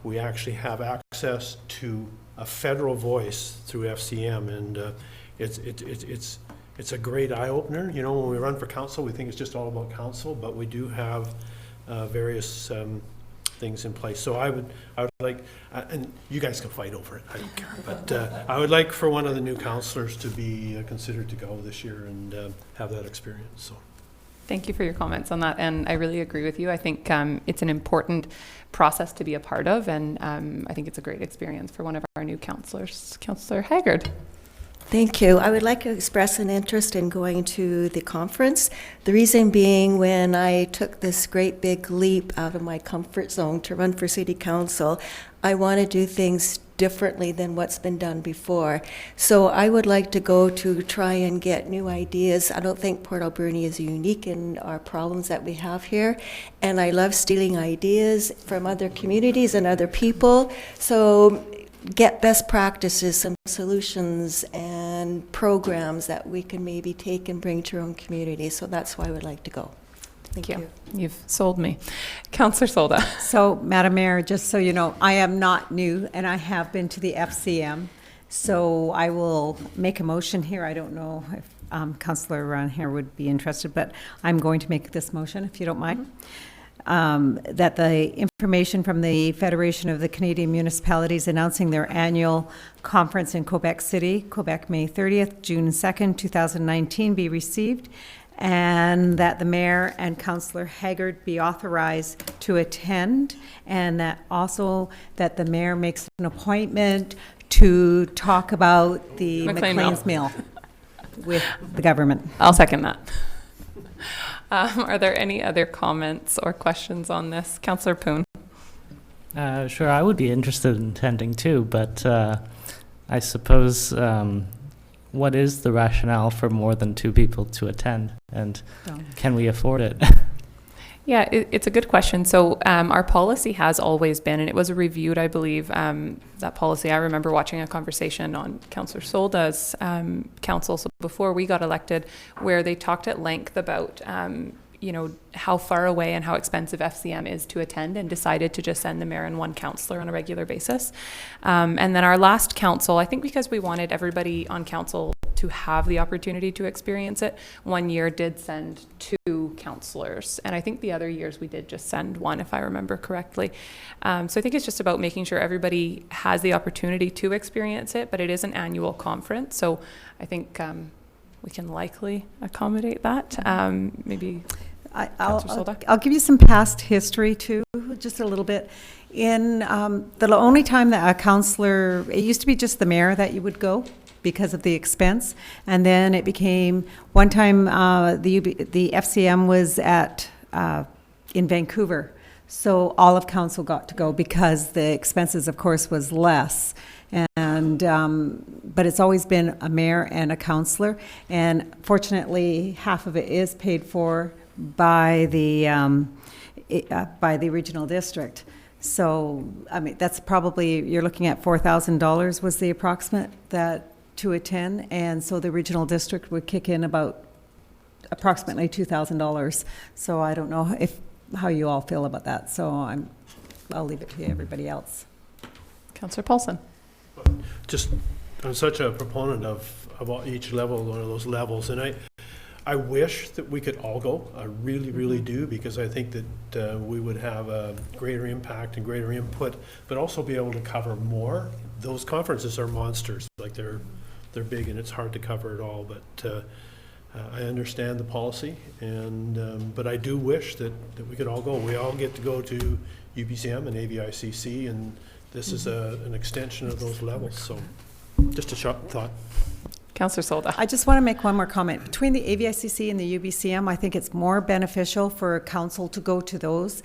we actually have access to a federal voice through FCM, and it's a great eye-opener. You know, when we run for council, we think it's just all about council, but we do have various things in place. So I would like, and you guys can fight over it, I don't care, but I would like for one of the new councillors to be considered to go this year and have that experience. So. Thank you for your comments on that, and I really agree with you. I think it's an important process to be a part of, and I think it's a great experience for one of our new councillors, Councillor Haggard. Thank you. I would like to express an interest in going to the conference. The reason being, when I took this great big leap out of my comfort zone to run for city council, I want to do things differently than what's been done before. So I would like to go to try and get new ideas. I don't think Port Alberni is unique in our problems that we have here, and I love stealing ideas from other communities and other people. So get best practices, some solutions and programs that we can maybe take and bring to our own community. So that's why I would like to go. Thank you. You've sold me. Councillor Solda. So, Madam Mayor, just so you know, I am not new, and I have been to the FCM. So I will make a motion here. I don't know if Councillor around here would be interested, but I'm going to make this motion, if you don't mind. That the information from the Federation of the Canadian Municipalities announcing their annual conference in Quebec City, Quebec, May 30th, June 2nd, 2019 be received, and that the Mayor and Councillor Haggard be authorized to attend, and that also that the Mayor makes an appointment to talk about the McLean's Mill with the government. I'll second that. Are there any other comments or questions on this? Councillor Poon. Sure, I would be interested in attending too, but I suppose what is the rationale for more than two people to attend, and can we afford it? Yeah, it's a good question. So our policy has always been, and it was reviewed, I believe, that policy. I remember watching a conversation on Councillor Solda's council, so before we got elected, where they talked at length about you know, how far away and how expensive FCM is to attend, and decided to just send the mayor and one councillor on a regular basis. And then our last council, I think because we wanted everybody on council to have the opportunity to experience it, one year did send two councillors. And I think the other years we did just send one, if I remember correctly. So I think it's just about making sure everybody has the opportunity to experience it, but it is an annual conference. So I think we can likely accommodate that. Maybe I'll give you some past history too, just a little bit. In the only time that a councillor, it used to be just the mayor that you would go because of the expense, and then it became one time the FCM was at in Vancouver, so all of council got to go because the expenses, of course, was less. And but it's always been a mayor and a councillor, and fortunately half of it is paid for by the regional district. So, I mean, that's probably, you're looking at $4,000 was the approximate that to attend, and so the regional district would kick in about approximately $2,000. So I don't know how you all feel about that. So I'll leave it to everybody else. Councillor Paulson. Just, I'm such a proponent of each level, one of those levels, and I wish that we could all go. I really, really do, because I think that we would have a greater impact and greater input, but also be able to cover more. Those conferences are monsters. Like they're big, and it's hard to cover it all. But I understand the policy, and but I do wish that we could all go. We all get to go to UBCM and AVICC, and this is an extension of those levels. So, just a short thought. Councillor Solda. I just want to make one more comment. Between the AVICC and the UBCM, I think it's more beneficial for council to go to those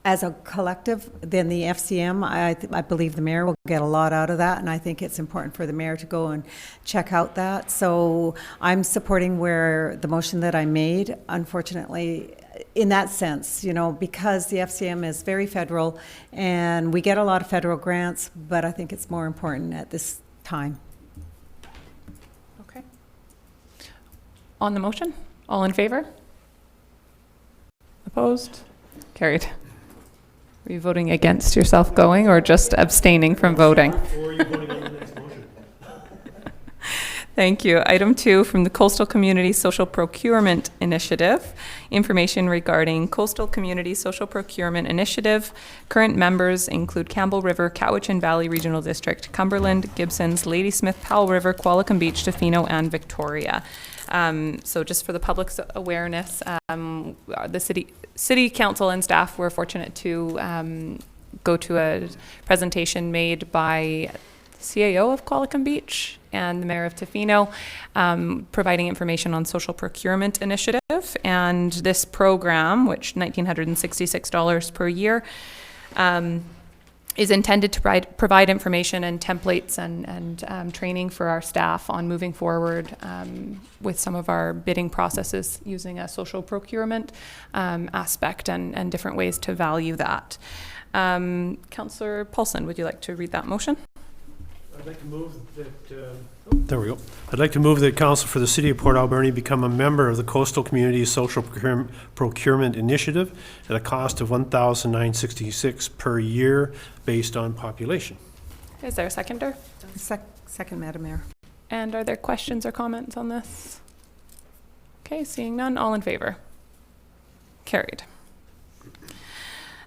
as a collective than the FCM. I believe the mayor will get a lot out of that, and I think it's important for the mayor to go and check out that. So I'm supporting where the motion that I made, unfortunately, in that sense, you know, because the FCM is very federal and we get a lot of federal grants, but I think it's more important at this time. Okay. On the motion, all in favor? Opposed? Carried. Are you voting against yourself going, or just abstaining from voting? Or are you voting on the next motion? Thank you. Item 2 from the Coastal Community Social Procurement Initiative. Information regarding Coastal Community Social Procurement Initiative. Current members include Campbell River, Cowichan Valley Regional District, Cumberland, Gibsons, Ladysmith, Powell River, Qualicum Beach, Tofino, and Victoria. So just for the public's awareness, the City Council and staff were fortunate to go to a presentation made by the CAO of Qualicum Beach and the Mayor of Tofino, providing information on social procurement initiative. And this program, which $1,966 per year, is intended to provide information and templates and training for our staff on moving forward with some of our bidding processes using a social procurement aspect and different ways to value that. Councillor Paulson, would you like to read that motion? I'd like to move that, there we go. I'd like to move that Council for the City of Port Alberni become a member of the Coastal Community Social Procurement Initiative at a cost of $1,966 per year based on population. Is there a seconder? Second, Madam Mayor. And are there questions or comments on this? Okay, seeing none, all in favor? Carried.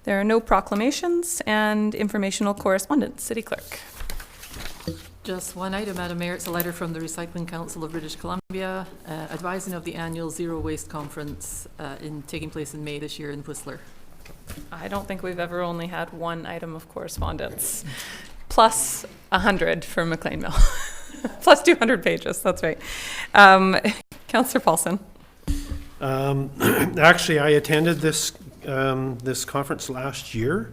There are no proclamations and informational correspondence. City Clerk. Just one item, Madam Mayor. It's a letter from the Recycling Council of British Columbia advising of the annual Zero Waste Conference taking place in May this year in Whistler. I don't think we've ever only had one item of correspondence, plus 100 for McLean Mill, plus 200 pages, that's right. Councillor Paulson. Actually, I attended this conference last year,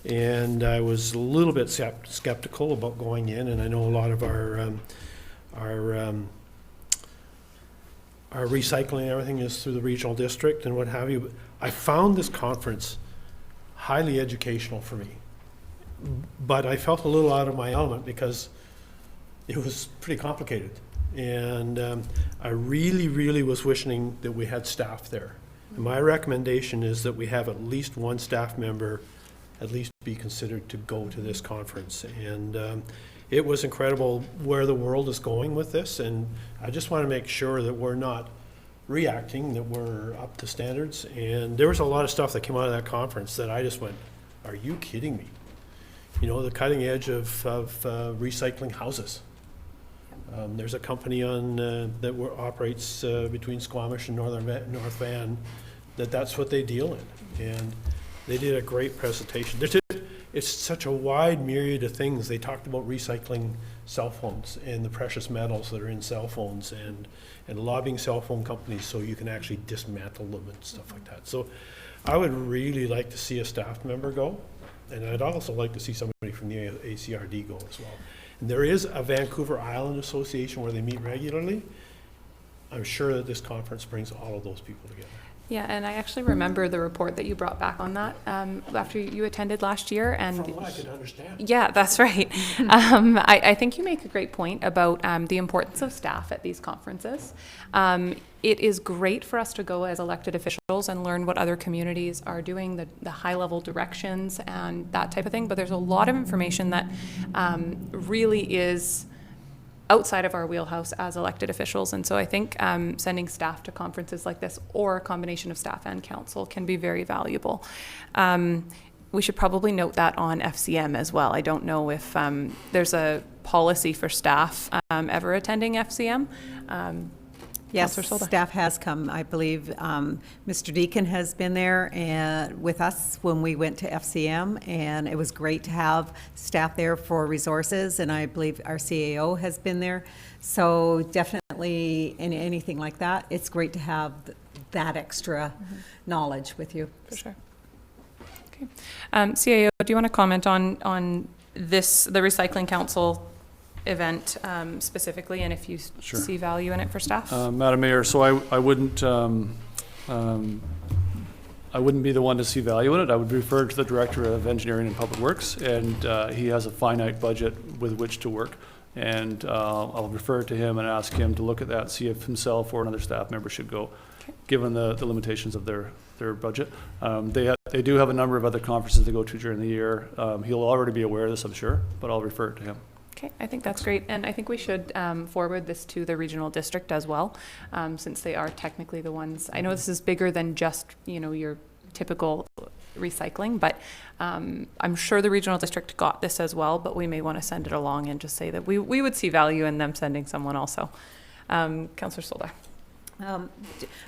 and I was a little bit skeptical about going in, and I know a lot of our recycling and everything is through the regional district and what have you. But I found this conference highly educational for me, but I felt a little out of my element because it was pretty complicated, and I really, really was wishing that we had staff there. And my recommendation is that we have at least one staff member at least be considered to go to this conference. And it was incredible where the world is going with this, and I just want to make sure that we're not reacting, that we're up to standards. And there was a lot of stuff that came out of that conference that I just went, are you kidding me? You know, the cutting edge of recycling houses. There's a company that operates between Squamish and North Van that's what they deal in, and they did a great presentation. It's such a wide myriad of things. They talked about recycling cell phones and the precious metals that are in cell phones, and lobbying cell phone companies so you can actually dismantle them and stuff like that. So I would really like to see a staff member go, and I'd also like to see somebody from the ACRD go as well. And there is a Vancouver Island Association where they meet regularly, I'm sure that this conference brings all of those people together. Yeah, and I actually remember the report that you brought back on that after you attended last year. And From what I could understand. Yeah, that's right. I think you make a great point about the importance of staff at these conferences. It is great for us to go as elected officials and learn what other communities are doing, the high-level directions and that type of thing. But there's a lot of information that really is outside of our wheelhouse as elected officials. And so I think sending staff to conferences like this, or a combination of staff and council, can be very valuable. We should probably note that on FCM as well. I don't know if there's a policy for staff ever attending FCM. Yes, Councillor Solda. staff has come. I believe Mr. Deacon has been there and with us when we went to FCM, and it was great to have staff there for resources, and I believe our CAO has been there. So definitely in anything like that, it's great to have that extra knowledge with you. For sure. Okay. CAO, do you want to comment on this, the Recycling Council event specifically, and if you Sure. see value in it for staff? Madam Mayor, so I wouldn't be the one to see value in it. I would refer to the Director of Engineering and Public Works, and he has a finite budget with which to work. And I'll refer to him and ask him to look at that, see if himself or another staff member should go, given the limitations of their budget. They do have a number of other conferences to go to during the year. He'll already be aware of this, I'm sure, but I'll refer it to him. Okay, I think that's great, and I think we should forward this to the regional district as well, since they are technically the ones. I know this is bigger than just, you know, your typical recycling, but I'm sure the regional district got this as well, but we may want to send it along and just say that we would see value in them sending someone also. Councillor Solda.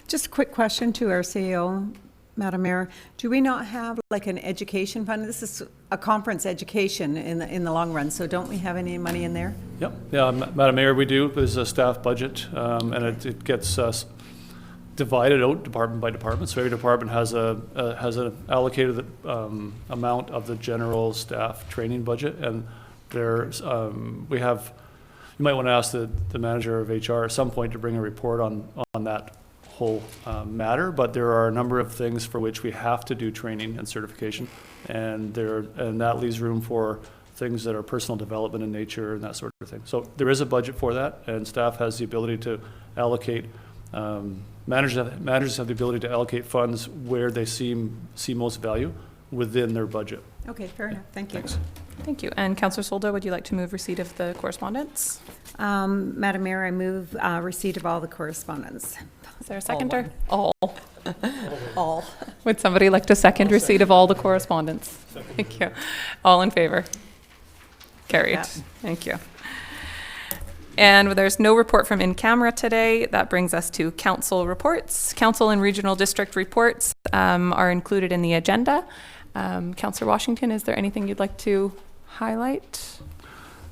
Just a quick question to our CEO, Madam Mayor. Do we not have like an education fund? This is a conference education in the long run, so don't we have any money in there? Yep. Yeah, Madam Mayor, we do. There's a staff budget, and it gets divided out department by department. So every department has an allocated amount of the general staff training budget, and there's we have. You might want to ask the manager of HR at some point to bring a report on that whole matter, but there are a number of things for which we have to do training and certification, and that leaves room for things that are personal development in nature and that sort of thing. So there is a budget for that, and staff has the ability to allocate. Managers have the ability to allocate funds where they see most value within their budget. Okay, fair enough. Thank you. Thanks. Thank you. And Councillor Solda, would you like to move receipt of the correspondence? Madam Mayor, I move receipt of all the correspondence. Is there a seconder? All. All. Would somebody like to second receipt of all the correspondence? Thank you. All in favor? Carried. Yeah. Thank you. And there's no report from in camera today. That brings us to council reports. Council and regional district reports are included in the agenda. Councillor Washington, is there anything you'd like to highlight?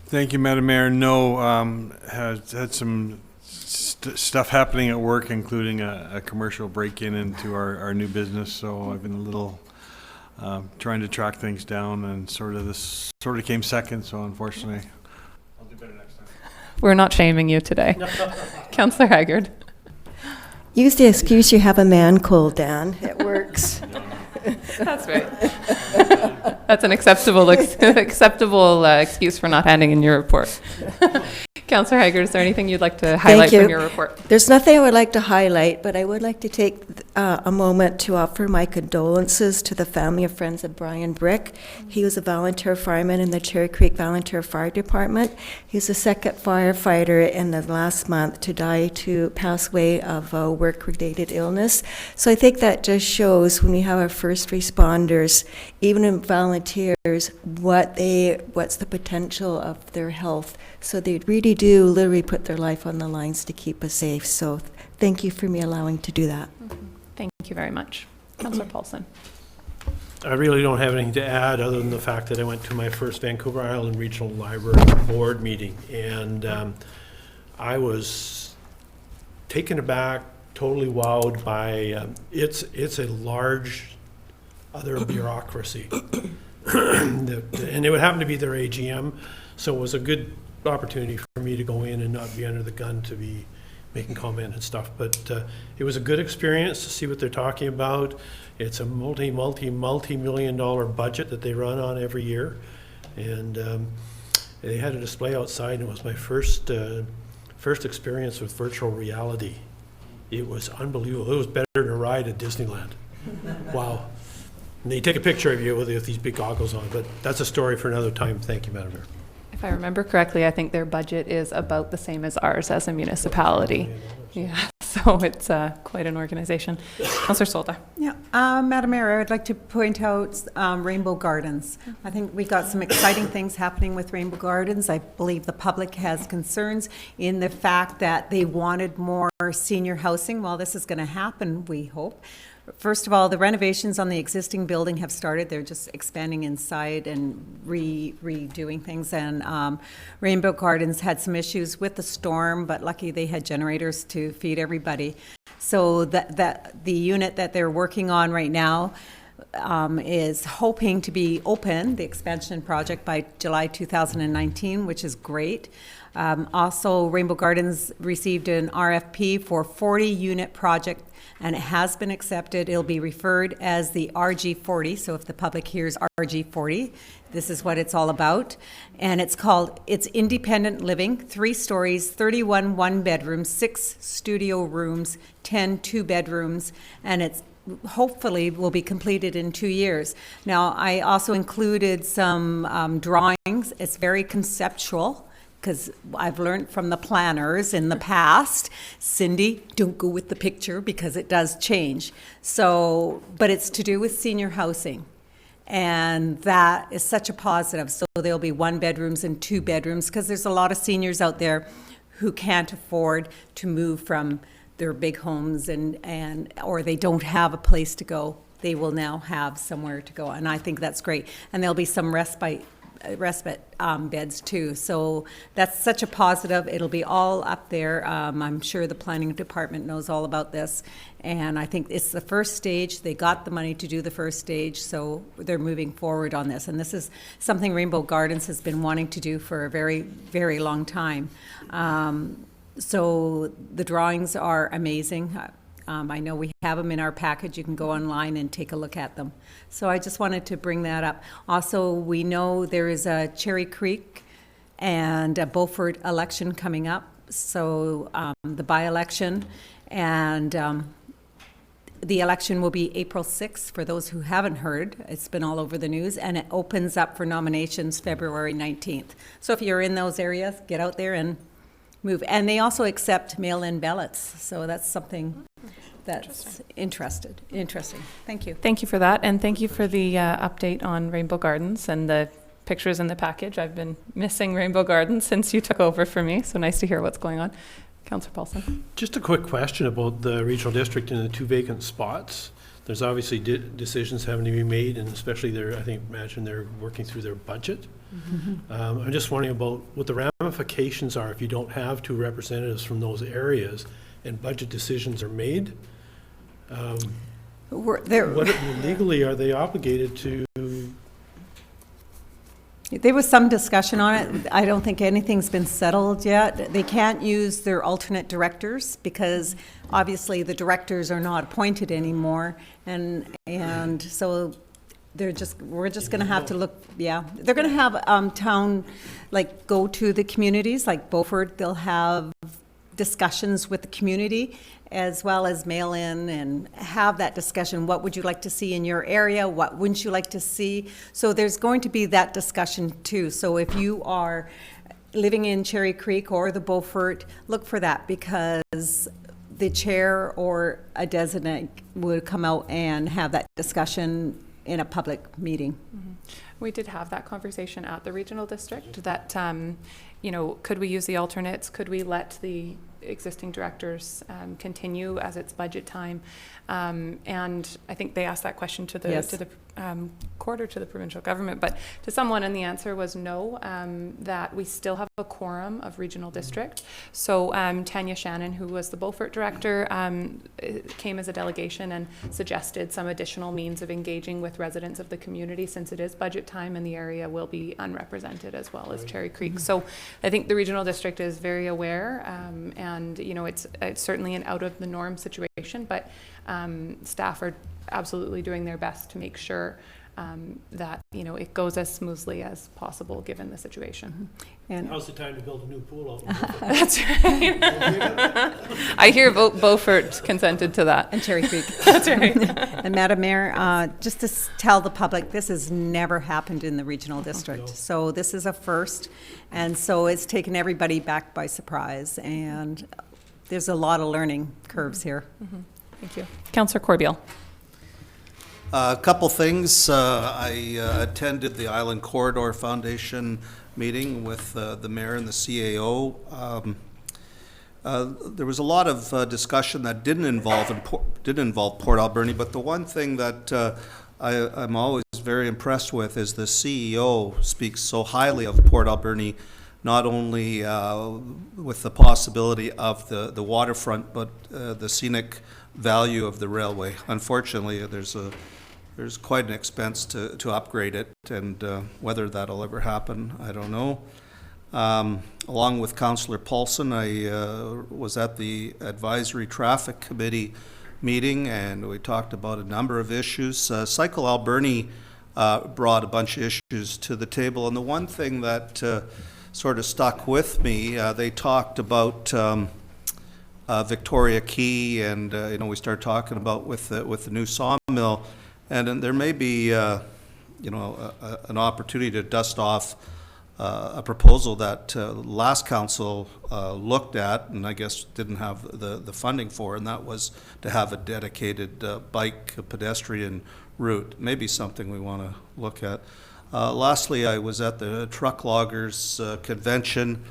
Thank you, Madam Mayor. No, has had some stuff happening at work, including a commercial break-in into our new business. So I've been a little trying to track things down, and this came second. So unfortunately, I'll do better next time. We're not shaming you today. Councillor Haggard. Use the excuse you have a man cold, Dan. It works. That's right. That's an acceptable excuse for not handing in your report. Councillor Haggard, is there anything you'd like to highlight from your report? There's nothing I would like to highlight, but I would like to take a moment to offer my condolences to the family and friends of Brian Brick. He was a volunteer fireman in the Cherry Creek Volunteer Fire Department. He's the second firefighter in the last month to pass away of a work-related illness. So I think that just shows when we have our first responders, even in volunteers, what's the potential of their health. So they really do literally put their life on the lines to keep us safe. So thank you for me allowing to do that. Thank you very much. Councillor Paulson. I really don't have anything to add other than the fact that I went to my first Vancouver Island Regional Library Board meeting, and I was taken aback, totally wowed by it's a large other bureaucracy. And it would happen to be their AGM, so it was a good opportunity for me to go in and not be under the gun to be making comment and stuff. But it was a good experience to see what they're talking about. It's a multi-million-dollar budget that they run on every year. And they had a display outside, and it was my first experience with virtual reality. It was unbelievable. It was better than a ride at Disneyland. Wow. And they take a picture of you with these big goggles on, but that's a story for another time. Thank you, Madam Mayor. If I remember correctly, I think their budget is about the same as ours as a municipality. Yeah, so it's quite an organization. Councillor Solda. Yeah, Madam Mayor, I would like to point out Rainbow Gardens. I think we got some exciting things happening with Rainbow Gardens. I believe the public has concerns in the fact that they wanted more senior housing. Well, this is going to happen, we hope. First of all, the renovations on the existing building have started. They're just expanding inside and redoing things. And Rainbow Gardens had some issues with the storm, but lucky they had generators to feed everybody. So the unit that they're working on right now is hoping to be open, the expansion project, by July 2019, which is great. Also, Rainbow Gardens received an RFP for 40-unit project, and it has been accepted. It'll be referred as the RG40, so if the public hears RG40, this is what it's all about. And it's independent living, 3 stories, 31 one-bedrooms, 6 studio rooms, 10 two-bedrooms, and it's hopefully will be completed in 2 years. Now, I also included some drawings. It's very conceptual, because I've learned from the planners in the past, Cindy, don't go with the picture because it does change. So, but it's to do with senior housing. And that is such a positive. So there'll be 1 bedrooms and 2 bedrooms, because there's a lot of seniors out there who can't afford to move from their big homes or they don't have a place to go. They will now have somewhere to go. And I think that's great. And there'll be some respite beds too. So that's such a positive. It'll be all up there. I'm sure the planning department knows all about this. And I think it's the first stage. They got the money to do the first stage, so they're moving forward on this. And this is something Rainbow Gardens has been wanting to do for a very, very long time. So the drawings are amazing. I know we have them in our package. You can go online and take a look at them. So I just wanted to bring that up. Also, we know there is a Cherry Creek and a Beaufort election coming up. So the by-election and the election will be April 6th, for those who haven't heard. It's been all over the news, and it opens up for nominations February 19th. So if you're in those areas, get out there and move. And they also accept mail-in ballots, so that's something that's interesting. Thank you. Thank you for that, and thank you for the update on Rainbow Gardens and the pictures in the package. I've been missing Rainbow Gardens since you took over for me, so nice to hear what's going on. Councillor Paulson. Just a quick question about the regional district and the 2 vacant spots. There's obviously decisions having to be made, and especially imagine they're working through their budget. Mm-hmm. I'm just wondering about what the ramifications are if you don't have 2 representatives from those areas and budget decisions are made. Legally, are they obligated to? There was some discussion on it. I don't think anything's been settled yet. They can't use their alternate directors because obviously the directors are not appointed anymore, and so we're just going to have to look. Yeah, they're going to have town go to the communities like Beaufort. They'll have discussions with the community as well as mail in and have that discussion. What would you like to see in your area? What wouldn't you like to see? So there's going to be that discussion too. So if you are living in Cherry Creek or the Beaufort, look for that, because the chair or a designate would come out and have that discussion in a public meeting. Mm-hmm. We did have that conversation at the regional district that, could we use the alternates? Could we let the existing directors continue as it's budget time? And I think they asked that question to the quarter to the provincial government, but to someone, and the answer was no, that we still have a quorum of regional district. So Tanya Shannon, who was the Beaufort director, came as a delegation and suggested some additional means of engaging with residents of the community, since it is budget time and the area will be unrepresented as well as Cherry Creek. So I think the regional district is very aware, and you know, it's certainly an out of the norm situation, but staff are absolutely doing their best to make sure that, you know, it goes as smoothly as possible given the situation. And now's the time to build a new pool out. That's right. I hear Beaufort consented to that. And Cherry Creek. That's right. And Madam Mayor, just to tell the public, this has never happened in the regional district. So this is a first, and so it's taken everybody back by surprise, and there's a lot of learning curves here. Thank you. Councillor Corbeil. A couple things. I attended the Island Corridor Foundation meeting with the mayor and the CAO. There was a lot of discussion that didn't involve Port Alberni, but the one thing that I'm always very impressed with is the CEO speaks so highly of Port Alberni, not only with the possibility of the waterfront, but the scenic value of the railway. Unfortunately, there's quite an expense to upgrade it, and whether that'll ever happen, I don't know. Along with Councillor Paulson, I was at the Advisory Traffic Committee meeting, and we talked about a number of issues. Cycle Alberni brought a bunch of issues to the table, and the one thing that sort of stuck with me, they talked about Victoria Quay, and you know, we started talking about with the new sawmill, and then there may be you know, an opportunity to dust off a proposal that last council looked at, and I guess didn't have the funding for, and that was to have a dedicated bike pedestrian route. Maybe something we want to look at. Lastly, I was at the Truck Loggers Convention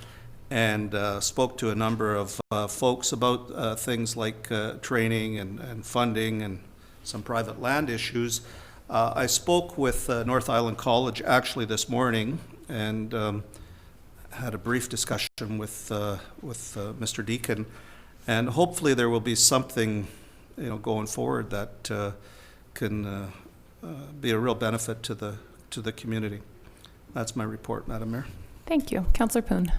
and spoke to a number of folks about things like training and funding and some private land issues. I spoke with North Island College actually this morning, and had a brief discussion with Mr. Deacon, and hopefully there will be something, you know, going forward that can be a real benefit to the community. That's my report, Madam Mayor. Thank you. Councillor Poon.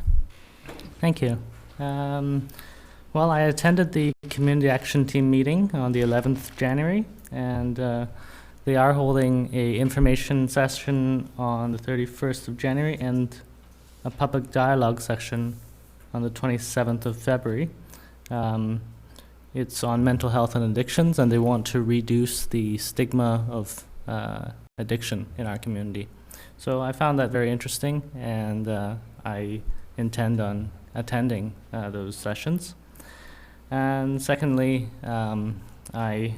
Thank you. Well, I attended the Community Action Team meeting on the 11th January, and they are holding a information session on the 31st of January and a public dialogue session on the 27th of February. It's on mental health and addictions, and they want to reduce the stigma of addiction in our community. So I found that very interesting, and I intend on attending those sessions. And secondly, I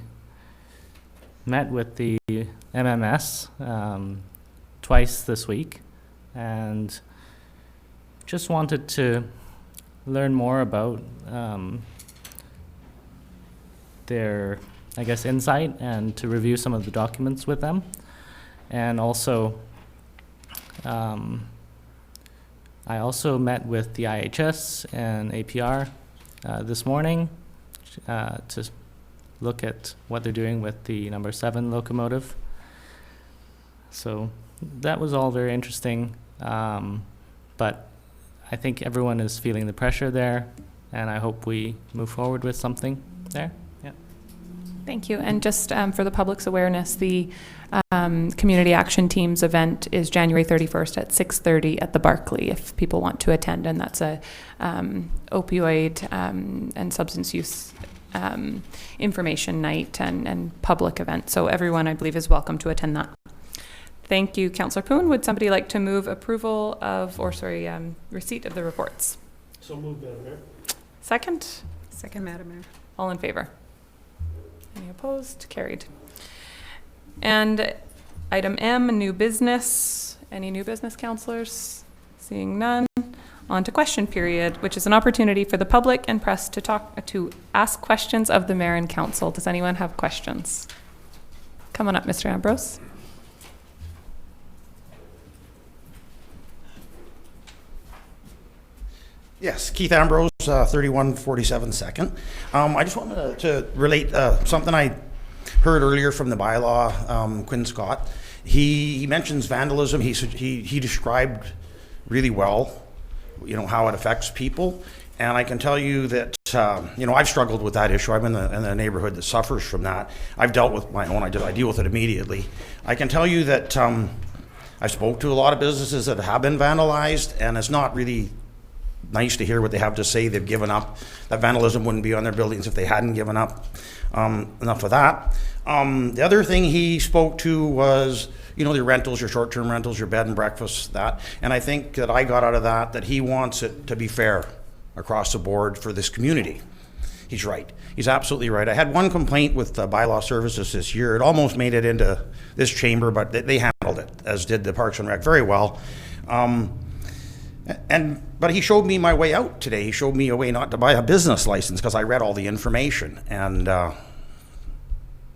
met with the MMS twice this week, and just wanted to learn more about their, I guess, insight, and to review some of the documents with them. And also, I also met with the IHS and APR this morning to look at what they're doing with the number 7 locomotive. So that was all very interesting, but I think everyone is feeling the pressure there, and I hope we move forward with something there. Yeah. Thank you. And just for the public's awareness, the Community Action Team's event is January 31st at 6:30 at the Barclay, if people want to attend, and that's a opioid and substance use information night and public event. So everyone, I believe, is welcome to attend that. Thank you, Councillor Poon. Would somebody like to move approval of, or sorry, receipt of the reports? So moved, Madam Mayor. Second? Second, Madam Mayor. All in favor? Any opposed? Carried. And item M, new business. Any new business, councillors? Seeing none. On to question period, which is an opportunity for the public and press to ask questions of the mayor and council. Does anyone have questions? Come on up, Mr. Ambrose. Yes, Keith Ambrose, 3147 Second. I just wanted to relate something I heard earlier from the bylaw, Quinn Scott. He mentions vandalism. He described really well, how it affects people. And I can tell you that, I've struggled with that issue. I'm in the neighborhood that suffers from that. I've dealt with my own. I deal with it immediately. I can tell you that I spoke to a lot of businesses that have been vandalized, and it's not really nice to hear what they have to say. They've given up. That vandalism wouldn't be on their buildings if they hadn't given up. Enough of that. The other thing he spoke to was, your rentals, your short-term rentals, your bed and breakfast, that. And I think that I got out of that he wants it to be fair across the board for this community. He's right. He's absolutely right. I had one complaint with bylaw services this year. It almost made it into this chamber, but they handled it, as did the Parks and Rec, very well. But he showed me my way out today. He showed me a way not to buy a business license because I read all the information. And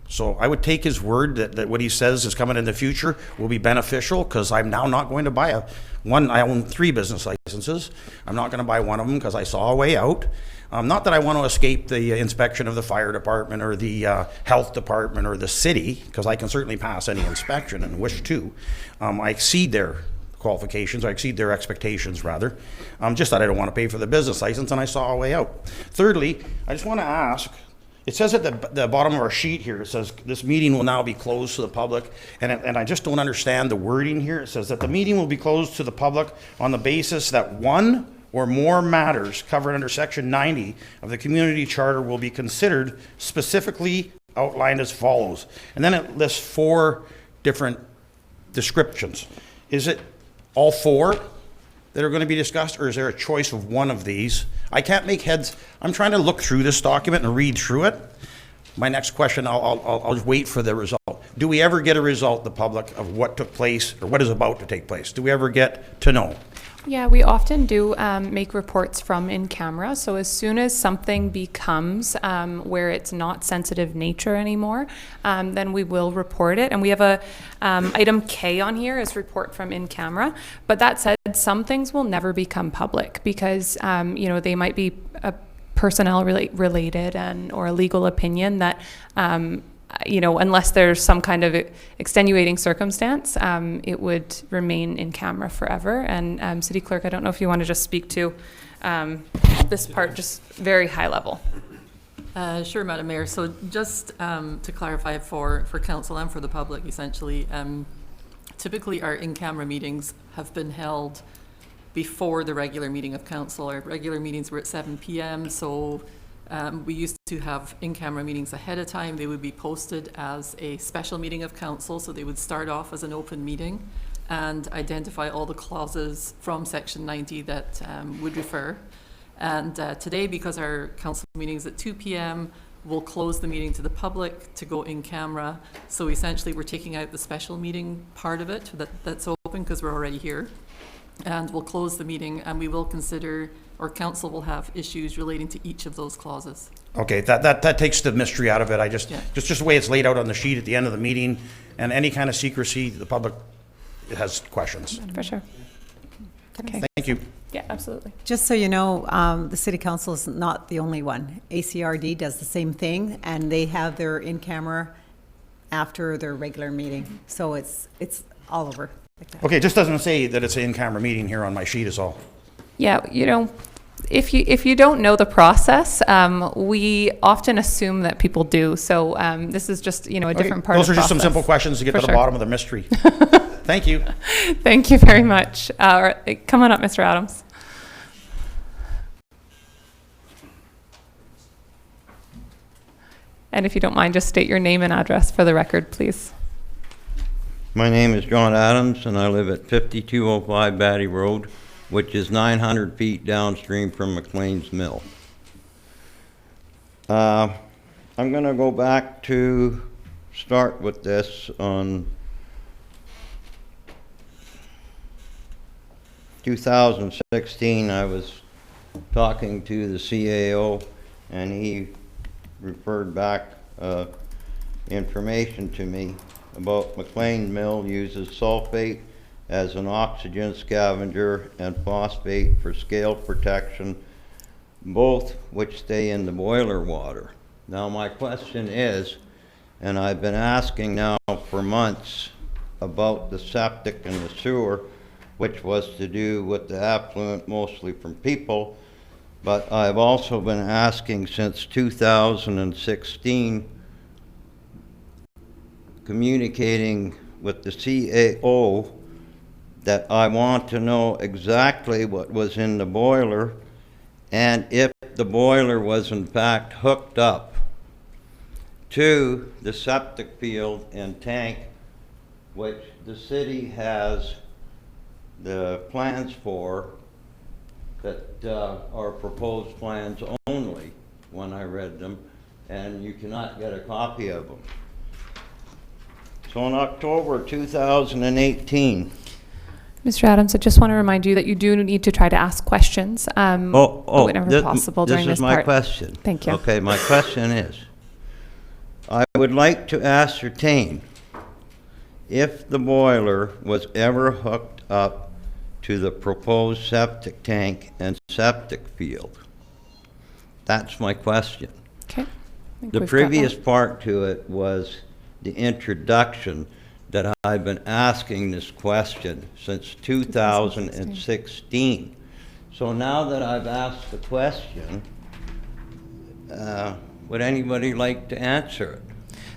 so I would take his word that what he says is coming in the future will be beneficial, because I'm now not going to buy one. I own 3 business licenses. I'm not going to buy one of them because I saw a way out. Not that I want to escape the inspection of the fire department or the health department or the city, because I can certainly pass any inspection and wish to. I exceed their qualifications, I exceed their expectations rather. Just that I don't want to pay for the business license, and I saw a way out. Thirdly, I just want to ask, it says at the bottom of our sheet here, it says this meeting will now be closed to the public, and I just don't understand the wording here. It says that the meeting will be closed to the public on the basis that one or more matters covered under section 90 of the community charter will be considered, specifically outlined as follows. And then it lists 4 different descriptions. Is it all 4 that are going to be discussed, or is there a choice of one of these? I can't make heads. I'm trying to look through this document and read through it. My next question, I'll just wait for the result. Do we ever get a result, the public, of what took place or what is about to take place? Do we ever get to know? Yeah, we often do make reports from in camera. So as soon as something becomes where it's not sensitive nature anymore, then we will report it. And we have a item K on here as report from in camera. But that said, some things will never become public because they might be personnel related or a legal opinion that unless there's some kind of extenuating circumstance, it would remain in camera forever. And City Clerk, I don't know if you want to just speak to this part, just very high level. Sure, Madam Mayor. So just to clarify for Council and for the public, essentially, typically our in-camera meetings have been held before the regular meeting of Council. Our regular meetings were at 7 p.m., so we used to have in-camera meetings ahead of time. They would be posted as a special meeting of Council, so they would start off as an open meeting and identify all the clauses from Section 90 that would refer. And today, because our Council meeting is at 2 p.m., we'll close the meeting to the public to go in camera. So essentially, we're taking out the special meeting part of it that's open because we're already here. And we'll close the meeting, and we will consider, or Council will have issues relating to each of those clauses. Okay, that takes the mystery out of it. Just the way it's laid out on the sheet at the end of the meeting, and any kind of secrecy, the public has questions. For sure. Okay. Thank you. Yeah, absolutely. Just so you know, the City Council is not the only one. ACRD does the same thing, and they have their in-camera after their regular meeting. So it's all over. Okay, it just doesn't say that it's an in-camera meeting here on my sheet is all. Yeah, if you don't know the process, we often assume that people do. So this is just a different part of the process. Those are just some simple questions to get to the bottom of the mystery. Thank you. Thank you very much. Come on up, Mr. Adams. And if you don't mind, just state your name and address for the record, please. My name is John Adams, and I live at 5205 Batty Road, which is 900 feet downstream from McLean's Mill. I'm going to go back to start with this on 2016. I was talking to the CAO, and he referred back information to me about McLean Mill uses sulfate as an oxygen scavenger and phosphate for scale protection, both which stay in the boiler water. Now my question is, and I've been asking now for months about the septic and the sewer, which was to do with the effluent mostly from people, but I've also been asking since 2016, communicating with the CAO, that I want to know exactly what was in the boiler and if the boiler was in fact hooked up to the septic field and tank, which the city has the plans for, that are proposed plans only when I read them, and you cannot get a copy of them. So in October 2018, Mr. Adams, I just want to remind you that you do need to try to ask questions whenever possible during this part. This is my question. Thank you. Okay, my question is, I would like to ascertain if the boiler was ever hooked up to the proposed septic tank and septic field. That's my question. Okay. The previous part to it was the introduction that I've been asking this question since 2016. So now that I've asked the question, would anybody like to answer it?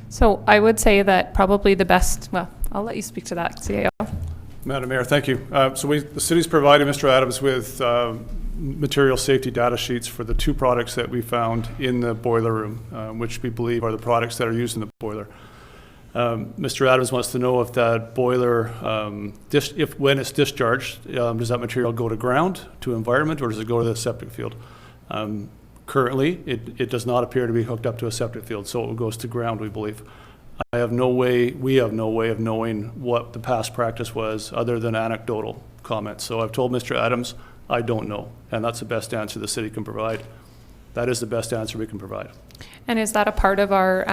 So I would say that probably the best, well, I'll let you speak to that, CAO. Madam Mayor, thank you. The city's provided Mr. Adams with material safety data sheets for the 2 products that we found in the boiler room, which we believe are the products that are used in the boiler. Mr. Adams wants to know if that boiler, when it's discharged, does that material go to ground, to environment, or does it go to the septic field? Currently, it does not appear to be hooked up to a septic field, so it goes to ground, we believe. We have no way of knowing what the past practice was other than anecdotal comments. So I've told Mr. Adams, I don't know, and that's the best answer the city can provide. That is the best answer we can provide. And is that a part of our,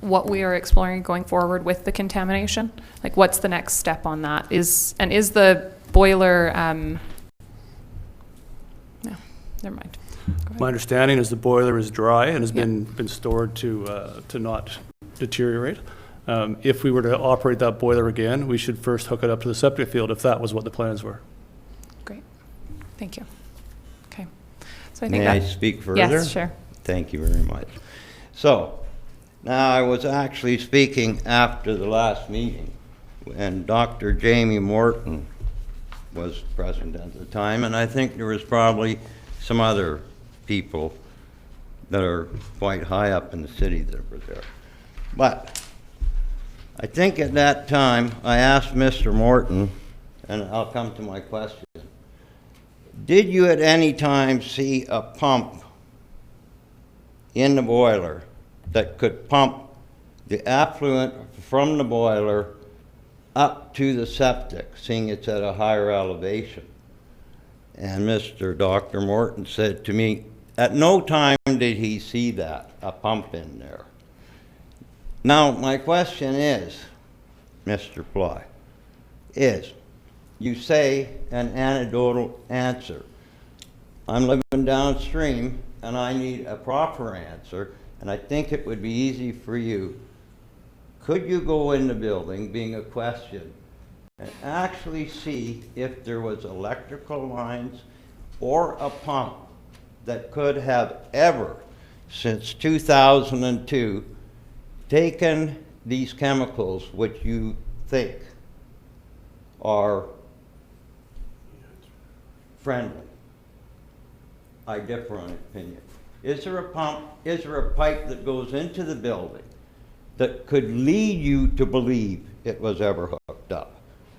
what we are exploring going forward with the contamination? Like, what's the next step on that? Is the boiler, no, never mind. My understanding is the boiler is dry and has been stored to not deteriorate. If we were to operate that boiler again, we should first hook it up to the septic field if that was what the plans were. Great. Thank you. Okay. So I think May that, I speak further? Yes, sure. Thank you very much. So, now I was actually speaking after the last meeting, and Dr. Jamie Morton was present at the time, and I think there was probably some other people that are quite high up in the city that were there. But I think at that time I asked Mr. Morton, and I'll come to my question, did you at any time see a pump in the boiler that could pump the effluent from the boiler up to the septic, seeing it's at a higher elevation? And Dr. Morton said to me, at no time did he see that, a pump in there. Now, my question is, Mr. Ply, is you say an anecdotal answer. I'm living downstream and I need a proper answer, and I think it would be easy for you. Could you go in the building, being a question, and actually see if there was electrical lines or a pump that could have ever, since 2002, taken these chemicals which you think are friendly? I differ on opinion. Is there a pump, is there a pipe that goes into the building that could lead you to believe it was ever hooked up?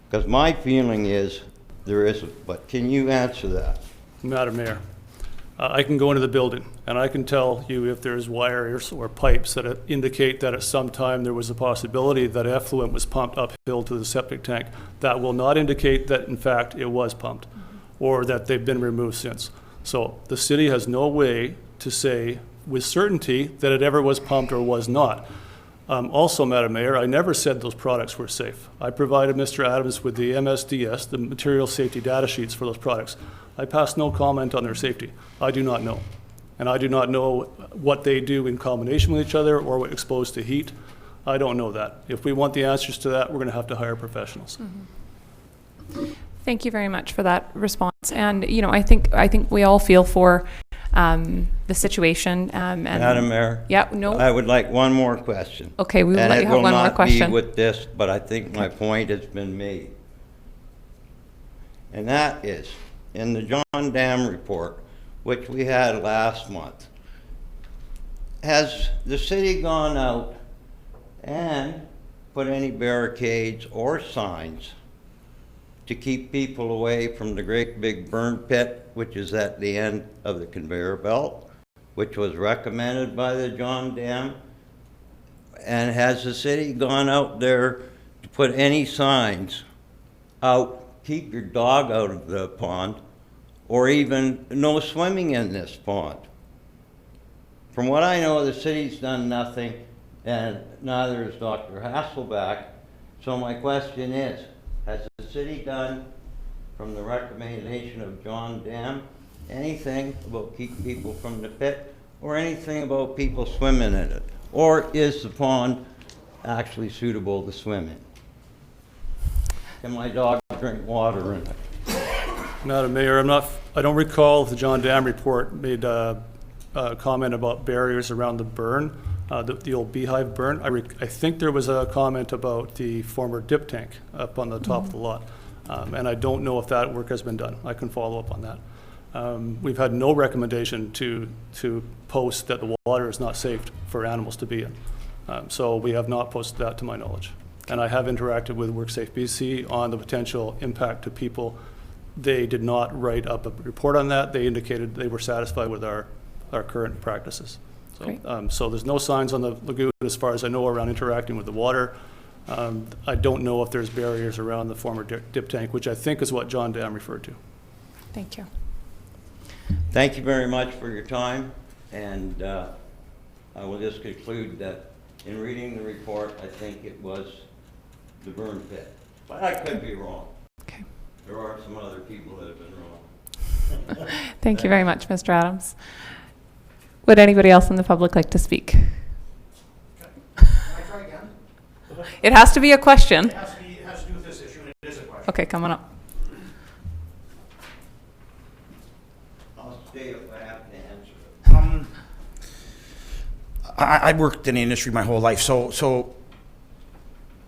Because my feeling is there isn't, but can you answer that? Madam Mayor, I can go into the building and I can tell you if there's wires or pipes that indicate that at some time there was a possibility that effluent was pumped uphill to the septic tank. That will not indicate that in fact it was pumped or that they've been removed since. So the city has no way to say with certainty that it ever was pumped or was not. Also, Madam Mayor, I never said those products were safe. I provided Mr. Adams with the MSDS, the material safety data sheets for those products. I passed no comment on their safety. I do not know. And I do not know what they do in combination with each other or what exposed to heat. I don't know that. If we want the answers to that, we're going to have to hire professionals. Thank you very much for that response. And, you know, I think we all feel for the situation. And Madam Mayor? Yeah, no. I would like one more question. Okay, we will let you have one more question. And it will not be with this, but I think my point has been made. And that is, in the John Dam report, which we had last month, has the city gone out and put any barricades or signs to keep people away from the great big burn pit, which is at the end of the conveyor belt, which was recommended by the John Dam? And has the city gone out there to put any signs out, keep your dog out of the pond, or even no swimming in this pond? From what I know, the city's done nothing, and neither is Dr. Hasselback. So my question is, has the city done, from the recommendation of John Dam, anything about keeping people from the pit, or anything about people swimming in it? Or is the pond actually suitable to swim in? Can my dog drink water in it? Madam Mayor, I don't recall if the John Dam report made a comment about barriers around the burn, the old beehive burn. I think there was a comment about the former dip tank up on the top of the lot. And I don't know if that work has been done. I can follow up on that. We've had no recommendation to post that the water is not safe for animals to be in. So we have not posted that to my knowledge. And I have interacted with WorkSafe BC on the potential impact to people. They did not write up a report on that. They indicated they were satisfied with our current practices. So, so there's no signs on the lagoon as far as I know around interacting with the water. I don't know if there's barriers around the former dip tank, which I think is what John Dam referred to. Thank you. Thank you very much for your time, and I will just conclude that in reading the report, I think it was the burn pit. But I could be wrong. Okay. There are some other people that have been wrong. Thank you very much, Mr. Adams. Would anybody else in the public like to speak? Can I try again? It has to be a question. It has to do with this issue, and it is a question. Okay, come on up. I'll stay if I have to answer it. I worked in the industry my whole life, so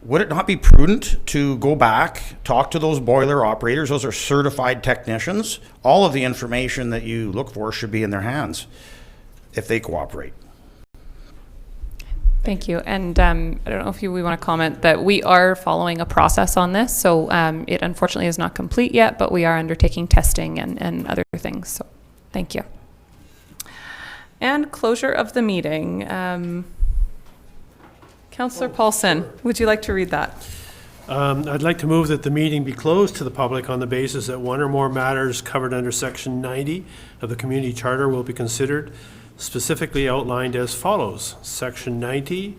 would it not be prudent to go back, talk to those boiler operators? Those are certified technicians. All of the information that you look for should be in their hands if they cooperate. Thank you. And I don't know if we want to comment that we are following a process on this. So it unfortunately is not complete yet, but we are undertaking testing and other things. So thank you. And closure of the meeting. Councillor Paulson, would you like to read that? I'd like to move that the meeting be closed to the public on the basis that one or more matters covered under Section 90 of the Community Charter will be considered, specifically outlined as follows. Section 90,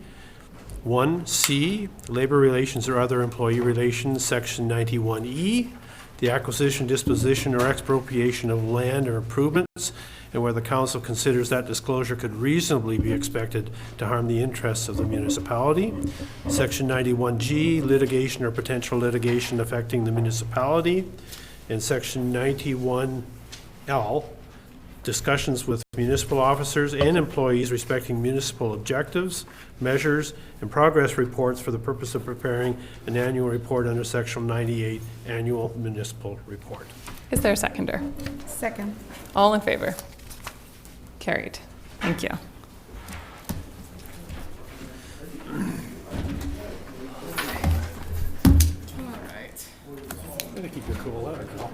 1C, labor relations or other employee relations. Section 91E, the acquisition, disposition, or expropriation of land or improvements, and where the council considers that disclosure could reasonably be expected to harm the interests of the municipality. Section 91G, litigation or potential litigation affecting the municipality. And Section 91L, discussions with municipal officers and employees respecting municipal objectives, measures, and progress reports for the purpose of preparing an annual report under Section 98, Annual Municipal Report. Is there a seconder? Second. All in favor? Carried. Thank you. All right. I'm gonna keep your cool out, Carl.